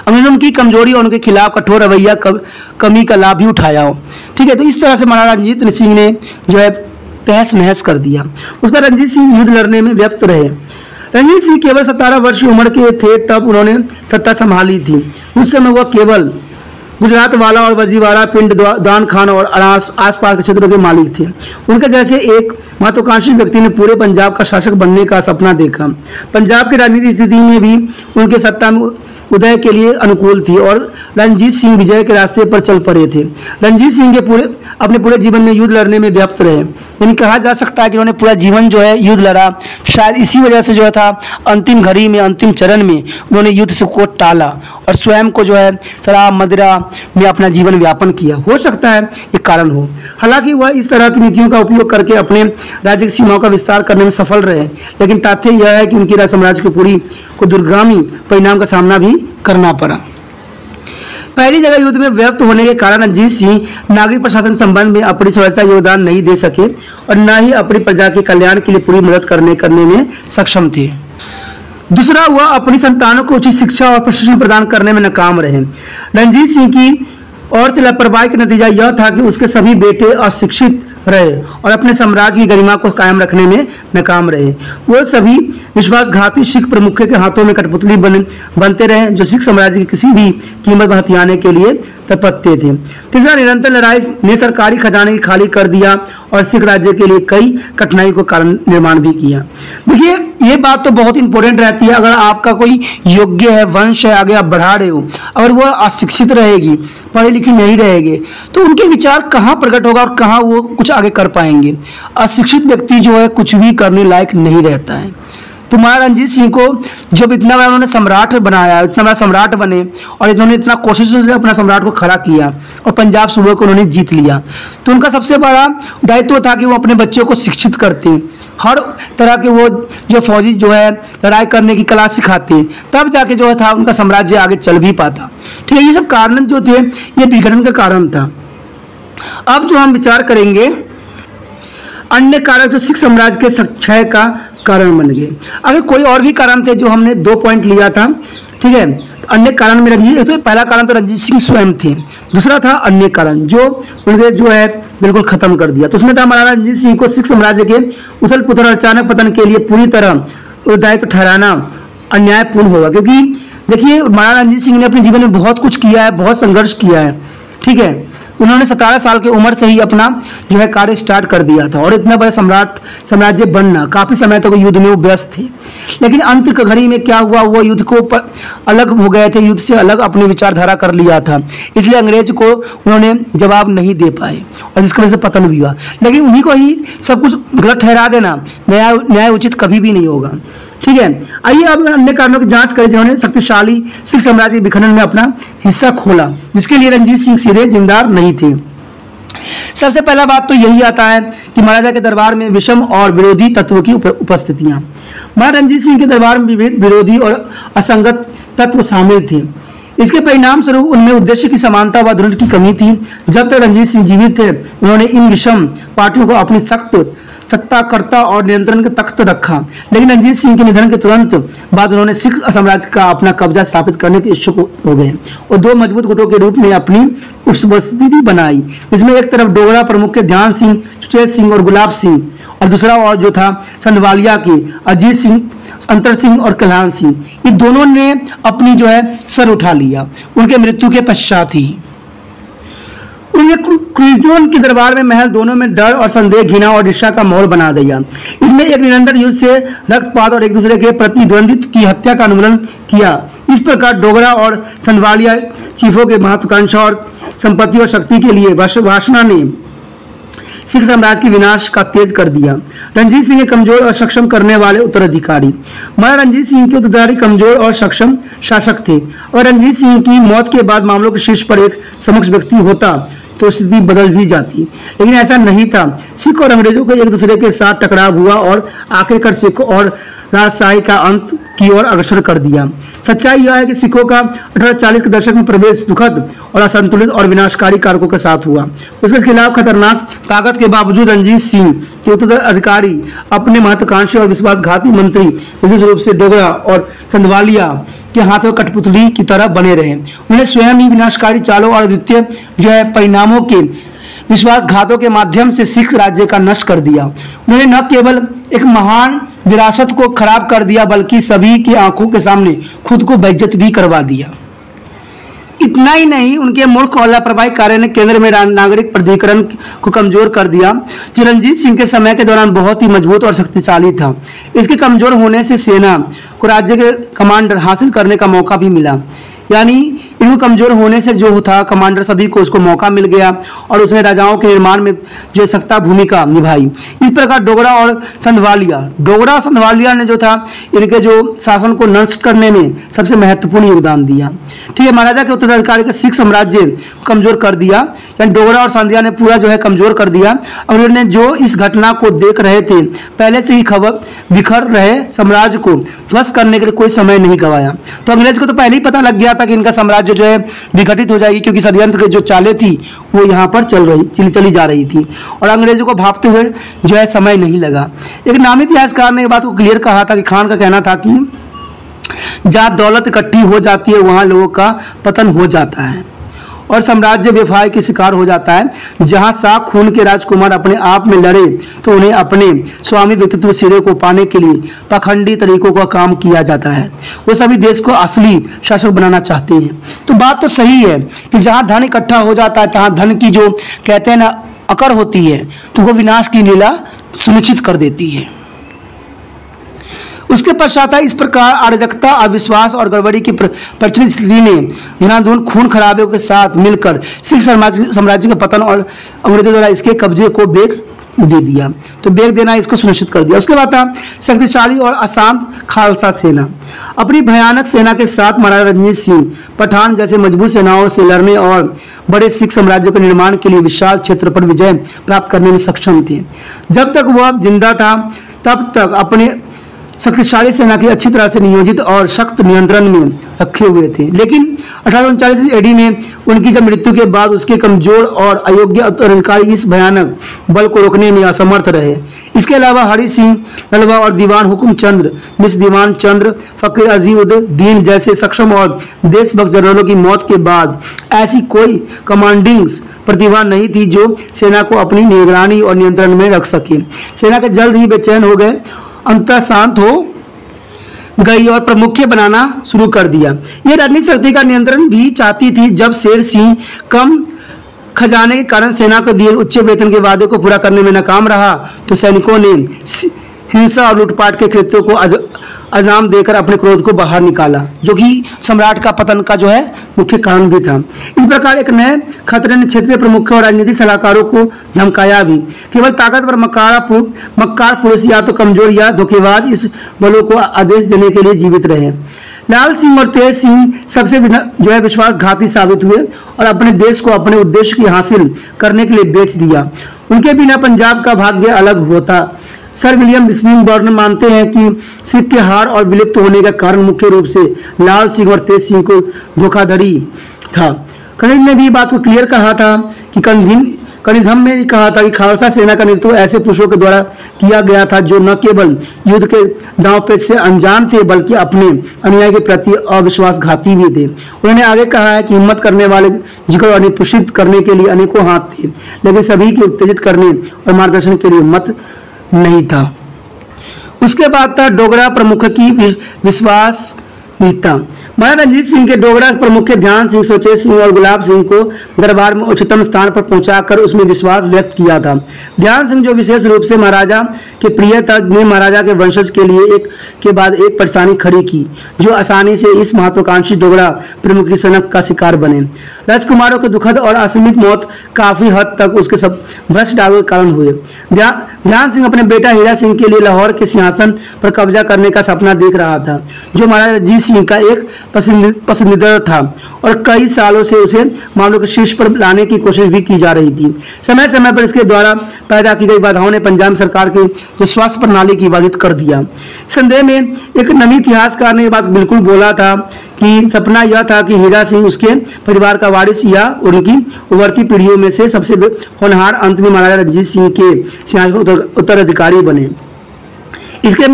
अंग्रेजों उनकी कमजोरी और उनके खिलाफ कठोर रवैया कमी का लाभ भी उठाया हो। ठीक है, तो इस तरह से महाराज रणजीत सिंह ने जो है तहस नहस कर दिया। उस पर रणजीत सिंह युद्ध लड़ने में व्यस्त रहे। रणजीत सिंह केवल 17 वर्ष की उम्र के थे तब उन्होंने सत्ता संभाली थी। उस समय वह केवल गुजरात वाला और वजीवाड़ा, पिंड, दान खान और आसपास के क्षेत्रों के मालिक थे। उनके जैसे एक महत्वाकांक्षी व्यक्ति ने पूरे पंजाब का शासक बनने का सपना देखा। पंजाब की राजनीतिक स्थिति में भी उनके सत्ता में उदय के लिए अनुकूल थी और रणजीत सिंह विजय के रास्ते पर चल पड़े थे। रणजीत सिंह के अपने पूरे जीवन में युद्ध लड़ने में व्यस्त रहे। यानी कहा जा सकता है कि उन्होंने पूरा जीवन जो है युद्ध लड़ा। शायद इसी वजह से जो था अंतिम घड़ी में, अंतिम चरण में उन्होंने युद्ध को टाला और स्वयं को जो है शराब मदिरा में अपना जीवन व्यापन किया। हो सकता है एक कारण हो। हालांकि वह इस तरह की नीतियों का उपयोग करके अपने राज्य की सीमाओं का विस्तार करने में सफल रहे, लेकिन तथ्य यह है कि उनकी राज्य साम्राज्य की पूरी को दुर्गामी परिणाम का सामना भी करना पड़ा। पहली जगह युद्ध में व्यस्त होने के कारण रणजीत सिंह नागरिक प्रशासन संबंध में अपनी स्वच्छता योगदान नहीं दे सके और न ही अपनी प्रजा के कल्याण के लिए पूरी मदद करने में सक्षम थे। दूसरा, वह अपनी संतानों को उचित शिक्षा और प्रशिक्षण प्रदान करने में नाकाम रहे। रणजीत सिंह की और से लापरवाही का नतीजा यह था कि उसके सभी बेटे अशिक्षित रहे और अपने साम्राज्य की गरिमा को कायम रखने में नाकाम रहे। वो सभी विश्वासघाती सिख प्रमुखों के हाथों में कठपुतली बनते रहे जो सिख साम्राज्य की किसी भी कीमत पर हथियाने के लिए तत्परते थे। तीसरा, निरंतर लड़ाई ने सरकारी खजाने की खाली कर दिया और सिख राज्य के लिए कई कठिनाई को कारण निर्माण भी किया। देखिए, ये बात तो बहुत इंपॉर्टेंट रहती है। अगर आपका कोई योग्य है, वंश है, आगे आप बढ़ा रहे हो, अगर वह अशिक्षित रहेगी, पढ़ी लिखी नहीं रहेगी तो उनके विचार कहाँ प्रकट होगा और कहाँ वो कुछ आगे कर पाएंगे। अशिक्षित व्यक्ति जो है कुछ भी करने लायक नहीं रहता है। तो महाराज रणजीत सिंह को जब इतना बड़ा उन्होंने सम्राट बनाया, इतना बड़ा सम्राट बने और इन्होंने इतना कोशिशों से अपना सम्राट को खड़ा किया और पंजाब सूबे को उन्होंने जीत लिया, तो उनका सबसे बड़ा दायित्व था कि वो अपने बच्चों को शिक्षित करते, हर तरह के वो जो फौजी जो है लड़ाई करने की कला सिखाते, तब जाके जो था उनका साम्राज्य आगे चल भी पाता। ठीक है, ये सब कारण जो थे ये विघटन का कारण था। अब जो हम विचार करेंगे अन्य कारक जो सिख साम्राज्य के क्षय का कारण बन गए। अगर कोई और भी कारण थे जो हमने 2 पॉइंट लिया था, ठीक है, अन्य कारण में रखिए। तो पहला कारण तो रणजीत सिंह स्वयं थे, दूसरा था अन्य कारण जो उन्हें जो है बिल्कुल खत्म कर दिया। तो उसमें था महाराज रणजीत सिंह को सिख साम्राज्य के उथल पुथल और अचानक पतन के लिए पूरी तरह दायित्व ठहराना अन्यायपूर्ण होगा। क्योंकि देखिए, महाराज रणजीत सिंह ने अपने जीवन में बहुत कुछ किया है, बहुत संघर्ष किया है। ठीक है, उन्होंने 17 साल की उम्र से ही अपना जो है कार्य स्टार्ट कर दिया था और इतना बड़ा साम्राज्य बनना, काफी समय तक युद्ध में वो व्यस्त थे। लेकिन अंत की घड़ी में क्या हुआ, वो युद्ध को अलग हो गए थे, युद्ध से अलग अपनी विचारधारा कर लिया था, इसलिए अंग्रेज को उन्होंने जवाब नहीं दे पाए और जिसकी वजह से पतन भी हुआ। लेकिन उन्हीं को ही सब कुछ गलत ठहरा देना न्याय उचित कभी भी नहीं होगा। ठीक है, आइए अब अन्य कारणों की जांच करें जिन्होंने शक्तिशाली सिख साम्राज्य के विखंडन में अपना हिस्सा खोला, जिसके लिए रणजीत सिंह सीधे जिम्मेदार नहीं थे। सबसे पहला बात तो यही आता है कि महाराजा के दरबार में विषम और विरोधी तत्वों की उपस्थितियां। महाराजा रणजीत सिंह के दरबार में विविध विरोधी और असंगत तत्व शामिल थे। इसके परिणाम स्वरूप उनमें उद्देश्य की समानता व दृढ़ की कमी थी। जब तक रणजीत सिंह जीवित थे उन्होंने इन विषम पार्टियों को अपनी सख्त सत्ताकर्ता और नियंत्रण के तख्त रखा, लेकिन रणजीत सिंह के निधन के तुरंत बाद उन्होंने सिख साम्राज्य का अपना कब्जा स्थापित करने के इच्छुक हो गए और दो मजबूत गुटों के रूप में अपनी उपस्थिति बनाई। इसमें एक तरफ डोगरा प्रमुख के ध्यान सिंह, सुचेत सिंह और गुलाब सिंह, और दूसरा और जो था संधवालिया के अजीत सिंह, अंतर सिंह और कल्याण सिंह। ये दोनों ने अपनी जो है सर उठा लिया उनके मृत्यु के पश्चात ही। कुर्दियों के दरबार में महल दोनों में डर और संदेह, घृणा और ईर्ष्या का माहौल बना दिया। इसमें एक निरंतर युद्ध से रक्तपात और एक दूसरे के प्रतिद्वंदित्व की हत्या का अनुमोदन किया। इस प्रकार डोगरा और संधवालिया चीफों के महत्वाकांक्षा और संपत्ति और शक्ति के लिए वासना ने सिख साम्राज्य के विनाश का तेज कर दिया। रणजीत सिंह के कमजोर और सक्षम करने वाले उत्तराधिकारी। महाराजा रणजीत सिंह के उत्तराधिकारी कमजोर और सक्षम शासक थे और रणजीत सिंह की मौत के बाद मामलों के शीर्ष पर एक समक्ष व्यक्ति होता तो स्थिति बदल भी जाती, लेकिन ऐसा नहीं था। सिख और अंग्रेजों को एक दूसरे के साथ टकराव हुआ और आखिरकार सिख और राजशाही का अंत की ओर अग्रसर कर दिया। सच्चाई यह है कि सिखों का 1840 के दशक में प्रवेश दुखद और असंतुलित और विनाशकारी कारकों के साथ हुआ। उसके खिलाफ खतरनाक ताकत के बावजूद रणजीत सिंह के उत्तराधिकारी अपने महत्वाकांक्षी और विश्वासघाती मंत्री, विशेष रूप से डोगरा और संधवालिया के हाथों कठपुतली की तरह बने रहे। उन्हें स्वयं ही विनाशकारी चालों और द्वितीय जो है परिणामों के विश्वासघातों के माध्यम से सिख राज्य का नष्ट कर दिया। उन्होंने न केवल एक महान विरासत को खराब कर दिया बल्कि सभी की आंखों के सामने खुद को बेइज्जत भी करवा दिया। इतना ही नहीं, उनके मूर्ख और लापरवाही कार्य ने केंद्र में नागरिक प्राधिकरण को कमजोर कर दिया, जो रणजीत सिंह के समय के दौरान बहुत ही मजबूत और शक्तिशाली था। इसके कमजोर होने से सेना को राज्य के कमांडर हासिल करने का मौका भी मिला, यानी इनको कमजोर होने से जो था कमांडर सभी को उसको मौका मिल गया और उसने राजाओं के निर्माण में जो सत्ता भूमिका निभाई। इस प्रकार डोगरा और संधवालिया ने जो था इनके जो शासन को नष्ट करने में सबसे महत्वपूर्ण योगदान दिया। ठीक है, महाराजा के उत्तराधिकारी का सिख साम्राज्य कमजोर कर दिया, यानी डोगरा और संध्या ने पूरा जो है कमजोर कर दिया। और उन्होंने जो इस घटना को देख रहे थे पहले से ही खबर बिखर रहे साम्राज्य को ध्वस्त करने के लिए कोई समय नहीं गवाया। तो अंग्रेज को तो पहले ही पता लग गया था कि इनका साम्राज्य जो है विघटित हो जाएगी, क्योंकि षड्यंत्र की जो चालें थी वो यहाँ पर चली जा रही थी और अंग्रेजों को भागते हुए जो है समय नहीं लगा। एक नामी इतिहासकार ने एक बात को क्लियर कहा था कि खान का कहना था कि जहाँ दौलत इकट्ठी हो जाती है वहां लोगों का पतन हो जाता है और साम्राज्य बेफाई के शिकार हो जाता है। जहां साख खून के राजकुमार अपने आप में लड़े तो उन्हें अपने स्वामी व्यक्तित्व सिरे को पाने के लिए पाखंडी तरीकों का काम किया जाता है। वो सभी देश को असली शासक बनाना चाहते हैं। तो बात तो सही है कि जहां धन इकट्ठा हो जाता है तहां धन की जो कहते हैं ना अकड़ होती है तो वो विनाश की लीला सुनिश्चित कर देती है। उसके पश्चात इस प्रकार अराजकता, अविश्वास और गड़बड़ी की प्रचलित स्थिति ने धनाधन खून खराबे के साथ मिलकर सिख साम्राज्य के पतन और अंग्रेजों द्वारा इसके कब्जे को बेग दे दिया। तो बेग देना इसको सुनिश्चित कर दिया। उसके बाद था शक्तिशाली और अशांत खालसा सेना। अपनी भयानक सेना के साथ महाराजा रणजीत सिंह पठान जैसे मजबूत सेनाओं से लड़ने और बड़े सिख साम्राज्य के निर्माण के लिए विशाल क्षेत्र पर विजय प्राप्त करने में सक्षम थे। जब तक वह जिंदा था तब तक अपने शक्तिशाली सेना की अच्छी तरह से नियोजित और सख्त नियंत्रण में रखे हुए थे, लेकिन 1839 एडी में उनकी जब मृत्यु के बाद उसके कमजोर और अयोग्य उत्तराधिकारी इस भयानक बल को रोकने में असमर्थ रहे। इसके अलावा हरि सिंह नलवा और दीवान हुकुम चंद्र, मिस दीवान चंद्र, फकीर अजीउद्दीन जैसे सक्षम और देशभक्त जनरलों की मौत के बाद ऐसी कोई कमांडिंग प्रतिभा नहीं थी जो सेना को अपनी निगरानी और नियंत्रण में रख सके। सेना के जल्द ही बेचैन हो गए, अंततः शांत हो गई और प्रमुख बनाना शुरू कर दिया। यह राजनीतिक शक्ति का नियंत्रण भी चाहती थी। जब शेर सिंह कम खजाने के कारण सेना को दिए उच्च वेतन के वादे को पूरा करने में नाकाम रहा तो सैनिकों ने हिंसा और लूटपाट के कृत्यों को इल्जाम देकर अपने क्रोध को बाहर निकाला, जो कि सम्राट का पतन का जो है मुख्य कारण भी था। इस प्रकार एक नए खतरे ने क्षेत्रीय प्रमुखों और राजनीतिक सलाहकारों को धमकाया भी। केवल ताकतवर मक्कार पुरुष या तो कमजोर या धोखेबाज इस बलों को आदेश देने के लिए जीवित रहे। लाल सिंह और तेज सिंह सबसे जो है विश्वासघाती साबित हुए और अपने देश को अपने उद्देश्य की हासिल करने के लिए बेच दिया। उनके बिना पंजाब का भाग्य अलग होता। सर विलियम स्प्रिंगबर्न मानते हैं कि सिख के हार और विलुप्त होने का कारण मुख्य रूप से लाल सिंह और तेज सिंह को धोखाधड़ी था। कनिंघम ने भी बात को क्लियर कहा था कि कनिंघम में कहा था कि खालसा सेना का नेतृत्व ऐसे पुरुषों के द्वारा किया गया था जो न केवल युद्ध के दांवपेच से अनजान थे बल्कि अपने अनुयायी के प्रति अविश्वासघाती भी थे। उन्होंने आगे कहा है कि हिम्मत करने वाले जिगर और निपुषित करने के लिए अनेकों हाथ थे, लेकिन सभी के उत्तेजित करने और मार्गदर्शन के लिए हिम्मत नहीं था। उसके बाद था डोगरा प्रमुख की विश्वास नीता। महाराजा रणजीत सिंह के डोगरा प्रमुख ध्यान सिंह, सुचेत सिंह और गुलाब सिंह को दरबार में उच्चतम स्थान पर पहुंचाकर उसमें विश्वास व्यक्त किया था। ध्यान सिंह जो विशेष रूप से महाराजा के प्रिय था, ने महाराजा के वंशज के लिए एक के बाद एक परेशानी खड़ी की, जो आसानी से इस महत्वाकांक्षी डोगरा प्रमुख की सनक का शिकार बने। राजकुमारों के दुखद और असीमित मौत काफी हद तक उसके सब भ्रष्ट डालों के कारण हुए। ध्यान सिंह अपने बेटा हीरा सिंह के लिए लाहौर के सिंहासन पर कब्जा करने का सपना देख रहा था, जो महाराजा रणजीत सिंह का एक पसंदीदा था और कई सालों से उसे मामलों के शीर्ष पर लाने की कोशिश भी की जा रही थी। समय समय पर इसके द्वारा पैदा की गई बाधाओं ने पंजाब सरकार की जो स्वास्थ्य प्रणाली की बाधित कर दिया। संदेह में एक नवी इतिहासकार ने यह बात बिल्कुल बोला था कि सपना यह था कि हीरा सिंह उसके परिवार का वारिस या उनकी उभरती पीढ़ियों में से सबसे होनहार अंत में महाराजा रणजीत सिंह के सिंहासन उत्तराधिकारी बने। इसके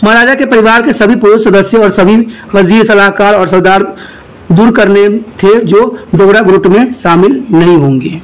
महाराजा के परिवार के सभी पुरुष सदस्य और सभी वजीर, सलाहकार और सरदार दूर करने थे जो डोगरा ग्रुप में शामिल नहीं होंगे।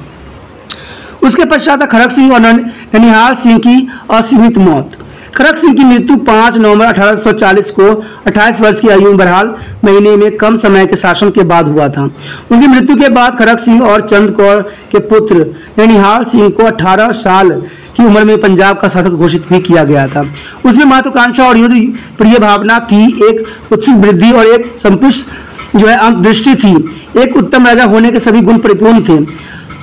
उसके पश्चात खड़क सिंह और ननिहाल सिंह की असीमित मौत। खड़क सिंह की मृत्यु 5 नवंबर 1840 को 28 वर्ष की आयु में बहरहाल महीने में कम समय के शासन के बाद हुआ था। उनकी मृत्यु के बाद खड़क सिंह और चंद कौर के पुत्र ननिहाल सिंह को 18 साल की उम्र में पंजाब का शासक घोषित भी किया गया था। उसमें महत्वाकांक्षा और युद्ध प्रिय भावना थी, एक उत्सुक वृद्धि और एक संपुष्ट जो है अंतर्दृष्टि थी। एक उत्तम राजा होने के सभी गुण परिपूर्ण थे।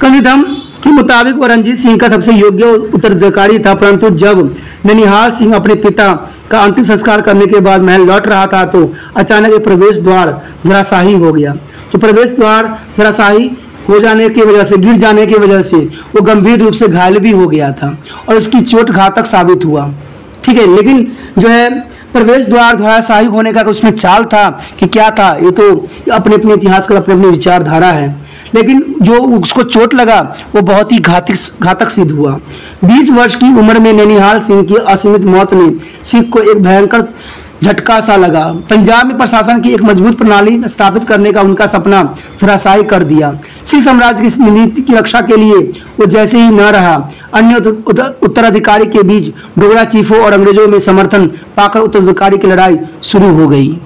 कनिंघम के मुताबिक वह रणजीत सिंह का सबसे योग्य उत्तराधिकारी था, परंतु जब ननिहाल सिंह अपने पिता का अंतिम संस्कार करने के बाद महल लौट रहा था तो अचानक एक प्रवेश द्वार धराशायी हो गया। तो प्रवेश द्वार धराशायी हो जाने की वजह से, गिर जाने की वजह से वो गंभीर रूप से घायल भी हो गया था और उसकी चोट घातक साबित हुआ। ठीक है, लेकिन जो है प्रवेश द्वार धराशायी होने का उसमें चाल था कि क्या था, ये तो अपने अपने इतिहास का अपने अपनी विचारधारा है, लेकिन जो उसको चोट लगा वो बहुत ही घातक सिद्ध हुआ। 20 वर्ष की उम्र में ननिहाल सिंह की असीमित मौत ने सिख को एक भयंकर झटका सा लगा। पंजाब में प्रशासन की एक मजबूत प्रणाली स्थापित करने का उनका सपना धराशायी कर दिया। सिख साम्राज्य की नीति की रक्षा के लिए वो जैसे ही न रहा, अन्य उत्तराधिकारी के बीच डोगरा चीफों और अंग्रेजों में समर्थन पाकर उत्तराधिकारी की लड़ाई शुरू हो गई।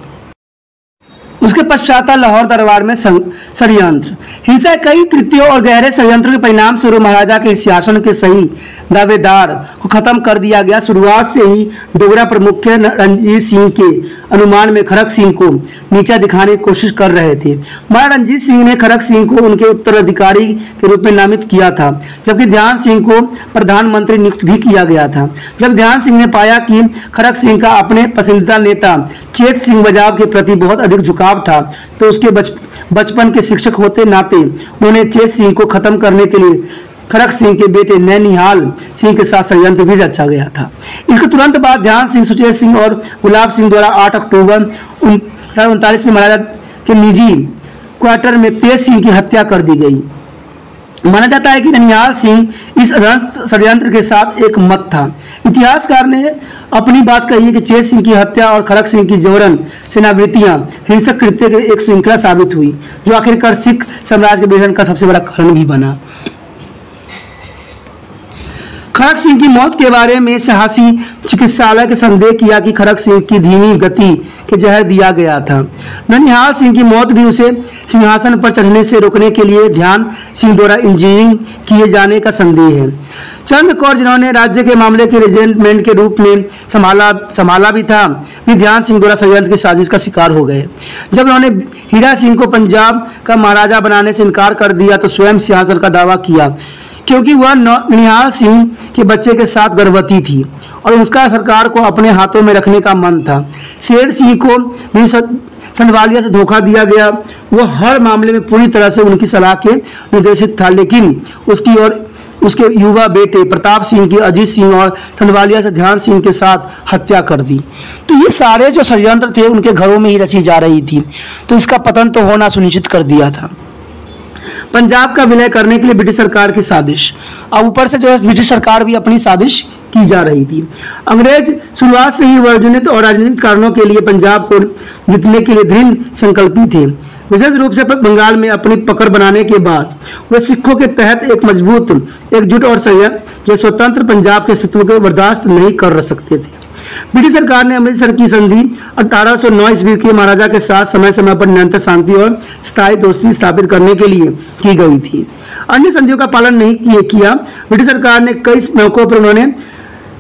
उसके पश्चात लाहौर दरबार में षड्यंत्र, हिंसा, कई कृत्यों और गहरे षड्यंत्र के परिणाम स्वरूप महाराजा के शासन के सही दावेदार को खत्म कर दिया गया। शुरुआत से ही डोगरा प्रमुख रणजीत सिंह के अनुमान में खड़क सिंह को नीचा दिखाने की कोशिश कर रहे थे। महाराजा रणजीत सिंह ने खड़क सिंह को उनके उत्तराधिकारी के रूप में नामित किया था, जबकि ध्यान सिंह को प्रधानमंत्री नियुक्त भी किया गया था। जब ध्यान सिंह ने पाया कि खड़क सिंह का अपने पसंदीदा नेता चेत सिंह बजाव के प्रति बहुत अधिक झुकाव था, तो उसके बचपन के शिक्षक होते नाते उन्होंने चेत सिंह को खत्म करने के लिए खड़क सिंह के बेटे ननिहाल सिंह के साथ षड्यंत्र भी रचा गया था। इसके तुरंत बाद ध्यान सिंह, सुचेत सिंह और गुलाब सिंह द्वारा 8 अक्टूबर 1939 में महाराजा के निजी क्वार्टर में तेज सिंह की हत्या कर दी गई। माना जाता है कि ननिहाल सिंह इस षड्यंत्र के साथ एक मत था। इतिहासकार ने अपनी बात कही है कि चेत सिंह की हत्या और खड़क सिंह की जबरन सेनावृत्तियां हिंसक कृत्य की एक श्रृंखला साबित हुई, जो आखिरकार सिख साम्राज्य के विघटन का सबसे बड़ा कारण भी बना। खड़क सिंह की मौत के बारे में साहसी चिकित्सालय के संदेह किया कि खड़क सिंह की धीमी गति के जहर दिया गया था। ननिहाल सिंह की मौत भी उसे सिंहासन पर चढ़ने से रोकने के लिए ध्यान सिंह द्वारा इंजीनियरिंग किए जाने का संदेह है। चंद कौर जिन्होंने राज्य के मामले के रेजिमेंट के रूप में संभाला भी था, भी ध्यान सिंह द्वारा षड्यंत्र की साजिश का शिकार हो गए। जब उन्होंने हीरा सिंह को पंजाब का महाराजा बनाने से इनकार कर दिया तो स्वयं सिंहासन का दावा किया, क्योंकि वह निहाल सिंह के बच्चे के साथ गर्भवती थी और उसका सरकार को अपने हाथों में रखने का मन था। शेर सिंह को भी संडवालिया से धोखा दिया गया। वह हर मामले में पूरी तरह से उनकी सलाह के निर्देशित था, लेकिन उसकी और उसके युवा बेटे प्रताप सिंह की अजीत सिंह और संडवालिया से ध्यान सिंह के साथ हत्या कर दी। तो ये सारे जो षड्यंत्र थे उनके घरों में ही रची जा रही थी, तो इसका पतन तो होना सुनिश्चित कर दिया था। पंजाब का विलय करने के लिए ब्रिटिश सरकार की साजिश, अब ऊपर से जो है ब्रिटिश सरकार भी अपनी साजिश की जा रही थी। अंग्रेज शुरुआत से ही वर्जनित और राजनीतिक कारणों के लिए पंजाब को जीतने के लिए दृढ़ संकल्पी थे। विशेष रूप से बंगाल में अपनी पकड़ बनाने के बाद वे सिखों के तहत एक मजबूत, एकजुट और जो स्वतंत्र पंजाब के अस्तित्व को बर्दाश्त नहीं कर सकते थे। ब्रिटिश सरकार ने अमृतसर की संधि 1809 ईस्वी के महाराजा के साथ समय समय पर निरंतर शांति और स्थायी दोस्ती स्थापित करने के लिए की गई थी। अन्य संधियों का पालन नहीं किया। ब्रिटिश सरकार ने कई मौकों पर उन्होंने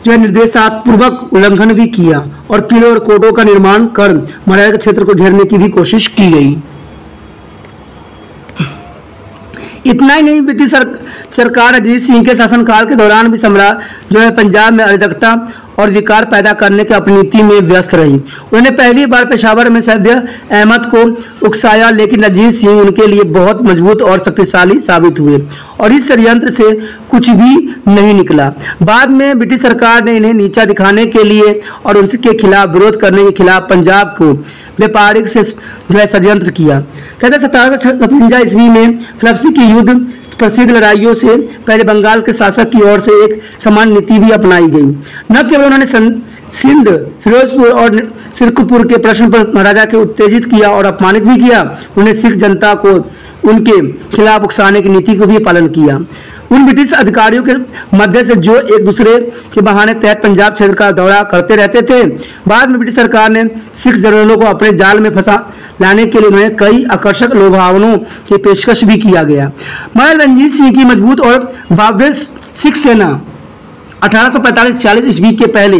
जो है निर्देशात्मक उल्लंघन भी किया और किलों और कोटों का निर्माण कर महाराजा के क्षेत्र को घेरने की भी कोशिश की गई। इतना ही नहीं, ब्रिटिश सरकार अजीत सिंह के शासनकाल के दौरान भी सम्राट जो है पंजाब में अराजकता और विकार पैदा करने की अपनी नीति में व्यस्त रही। उन्होंने पहली बार पेशावर में सैयद अहमद को उकसाया, लेकिन अजीत सिंह उनके लिए बहुत मजबूत और शक्तिशाली साबित हुए और इस षड्यंत्र से कुछ भी नहीं निकला। बाद में ब्रिटिश सरकार ने इन्हें नीचा दिखाने के लिए और उनके खिलाफ विरोध करने के खिलाफ पंजाब को व्यापारिक से जो है षड्यंत्र किया। कहते 1757 ईस्वी में फ्लपसी की युद्ध प्रसिद्ध लड़ाइयों से पहले बंगाल के शासक की ओर से एक समान नीति भी अपनाई गई। न केवल उन्होंने सिंध, फिरोजपुर और सिरकुपुर के प्रश्न पर महाराजा के उत्तेजित किया और अपमानित भी किया, उन्हें सिख जनता को उनके खिलाफ उकसाने की नीति को भी पालन किया। उन ब्रिटिश अधिकारियों के मध्य से जो एक दूसरे के बहाने तहत पंजाब क्षेत्र का दौरा करते रहते थे। बाद में ब्रिटिश सरकार ने सिख जनरलों को अपने जाल में फंसा लाने के लिए उन्हें कई आकर्षक लोभावनों की पेशकश भी किया गया। महाराजा रणजीत सिंह की मजबूत और भव्य सिख सेना 1845-46 ईस्वी के पहले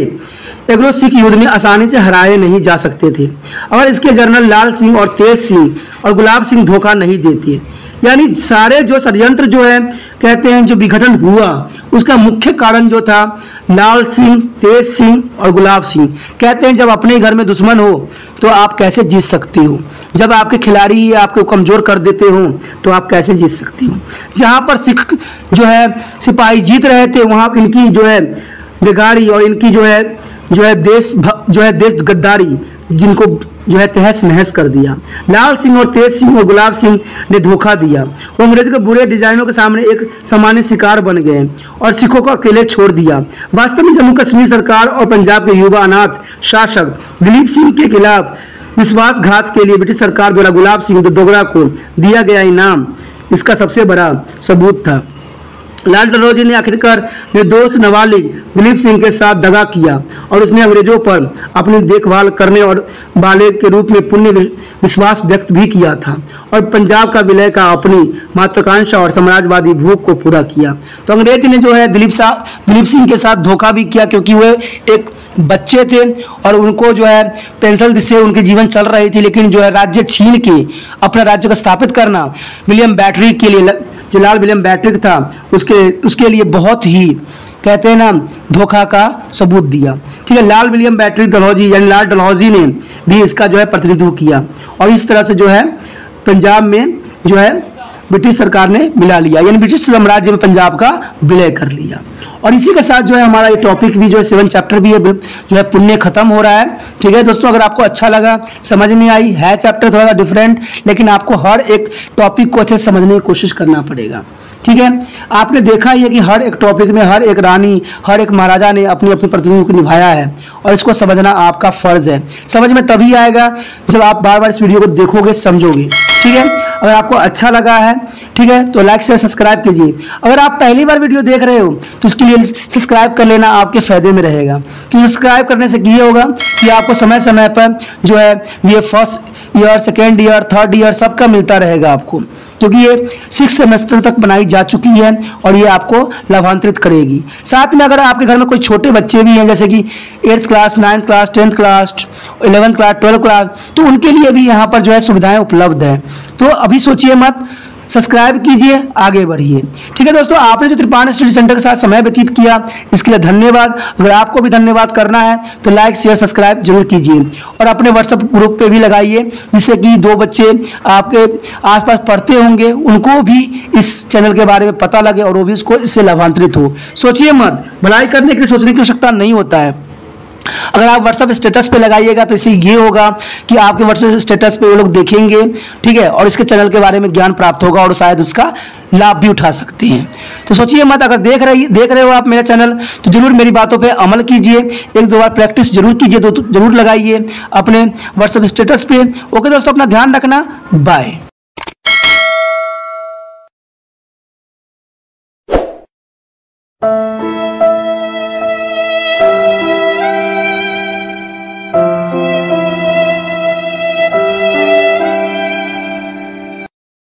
एग्लो सिख युद्ध में आसानी से हराए नहीं जा सकते थे अगर इसके जनरल लाल सिंह और तेज सिंह और गुलाब सिंह धोखा नहीं देते। यानी सारे जो षड्यंत्र जो है कहते हैं जो विघटन हुआ उसका मुख्य कारण जो था लाल सिंह, तेज सिंह और गुलाब सिंह। कहते हैं जब अपने घर में दुश्मन हो तो आप कैसे जीत सकते हो, जब आपके खिलाड़ी आपको कमजोर कर देते हो तो आप कैसे जीत सकते हो। जहां पर सिख जो है सिपाही जीत रहे थे वहां इनकी जो है बिगाड़ी और इनकी जो है देश गद्दारी जिनको जो है तहस नहस कर दिया। लाल सिंह और तेज सिंह और गुलाब सिंह ने धोखा दिया। वो अंग्रेजों के बुरे डिजाइनों के सामने एक सामान्य शिकार बन गए और सिखों को अकेले छोड़ दिया। वास्तव में जम्मू कश्मीर सरकार और पंजाब के युवा अनाथ शासक दिलीप सिंह के खिलाफ विश्वासघात के लिए ब्रिटिश सरकार द्वारा गुलाब सिंह डोगरा को दिया गया इनाम इसका सबसे बड़ा सबूत था। लाल डलहौजी ने आखिरकार निर्दोष नाबालिग दिलीप सिंह के साथ दगा किया और उसने अंग्रेजों पर अपनी देखभाल करने और वाले के रूप में पुण्य विश्वास व्यक्त भी किया था और पंजाब का विलय का अपनी महत्वाकांक्षा और साम्राज्यवादी भूख को पूरा किया। तो अंग्रेज ने जो है दिलीप सिंह के साथ धोखा भी किया क्योंकि वे एक बच्चे थे और उनको जो है पेंसिल से उनके जीवन चल रही थी, लेकिन जो है राज्य छीन के अपना राज्य को स्थापित करना विलियम बैटरी के लिए जो लाल विलियम बैटरी था उसके लिए बहुत ही कहते हैं ना धोखा का सबूत दिया। ठीक है, लाल विलियम बैटरी डलहौजी यानी लाल डलहौजी ने भी इसका जो है प्रतिनिधित्व किया और इस तरह से जो है पंजाब में जो है ब्रिटिश सरकार ने मिला लिया, यानी ब्रिटिश साम्राज्य में पंजाब का विलय कर लिया। और इसी के साथ जो है हमारा ये टॉपिक भी जो है 7 चैप्टर भी है जो है पुण्य खत्म हो रहा है। ठीक है दोस्तों, अगर आपको अच्छा लगा, समझ में आई है चैप्टर थोड़ा डिफरेंट, लेकिन आपको हर एक टॉपिक को अच्छे समझने की कोशिश करना पड़ेगा। ठीक है, आपने देखा ही है कि हर एक टॉपिक में हर एक रानी, हर एक महाराजा ने अपनी अपनी प्रतिनिधित्व को निभाया है और इसको समझना आपका फर्ज है। समझ में तभी आएगा जब आप बार बार इस वीडियो को देखोगे, समझोगे। ठीक है, अगर आपको अच्छा लगा है ठीक है तो लाइक शेयर सब्सक्राइब कीजिए। अगर आप पहली बार वीडियो देख रहे हो तो इसके लिए सब्सक्राइब कर लेना आपके फायदे में रहेगा, क्योंकि सब्सक्राइब करने से ये होगा कि आपको समय समय पर जो है ये first year, second year, third year सबका मिलता रहेगा आपको। क्योंकि ये 6 सेमेस्टर तक बनाई जा चुकी है और ये आपको लाभांतरित करेगी। साथ में अगर आपके घर में कोई छोटे बच्चे भी हैं, जैसे कि 8th class, 9th class, 10th class, 11th class, 12th class, तो उनके लिए भी यहाँ पर जो है सुविधाएं उपलब्ध है। तो अभी सोचिए मत, सब्सक्राइब कीजिए, आगे बढ़िए। ठीक है दोस्तों, आपने जो त्रिपाण स्टडी सेंटर के साथ समय व्यतीत किया इसके लिए धन्यवाद। अगर आपको भी धन्यवाद करना है तो लाइक, शेयर, सब्सक्राइब जरूर कीजिए और अपने व्हाट्सएप ग्रुप पे भी लगाइए, जिससे कि 2 बच्चे आपके आसपास पढ़ते होंगे उनको भी इस चैनल के बारे में पता लगे और वो भी इसको इससे लाभांतरित हो। सोचिए मत, भलाई करने के लिए सोचने की आवश्यकता नहीं होता है। अगर आप व्हाट्सएप स्टेटस पे लगाइएगा तो इससे ये होगा कि आपके व्हाट्सएप स्टेटस पे वो लोग देखेंगे, ठीक है, और इसके चैनल के बारे में ज्ञान प्राप्त होगा और शायद उसका लाभ भी उठा सकते हैं। तो सोचिए मत, अगर देख रहे हो आप मेरा चैनल तो जरूर मेरी बातों पे अमल कीजिए, 1-2 बार प्रैक्टिस जरूर कीजिए, जरूर लगाइए अपने व्हाट्सएप स्टेटस पे। ओके दोस्तों, अपना ध्यान रखना, बाय।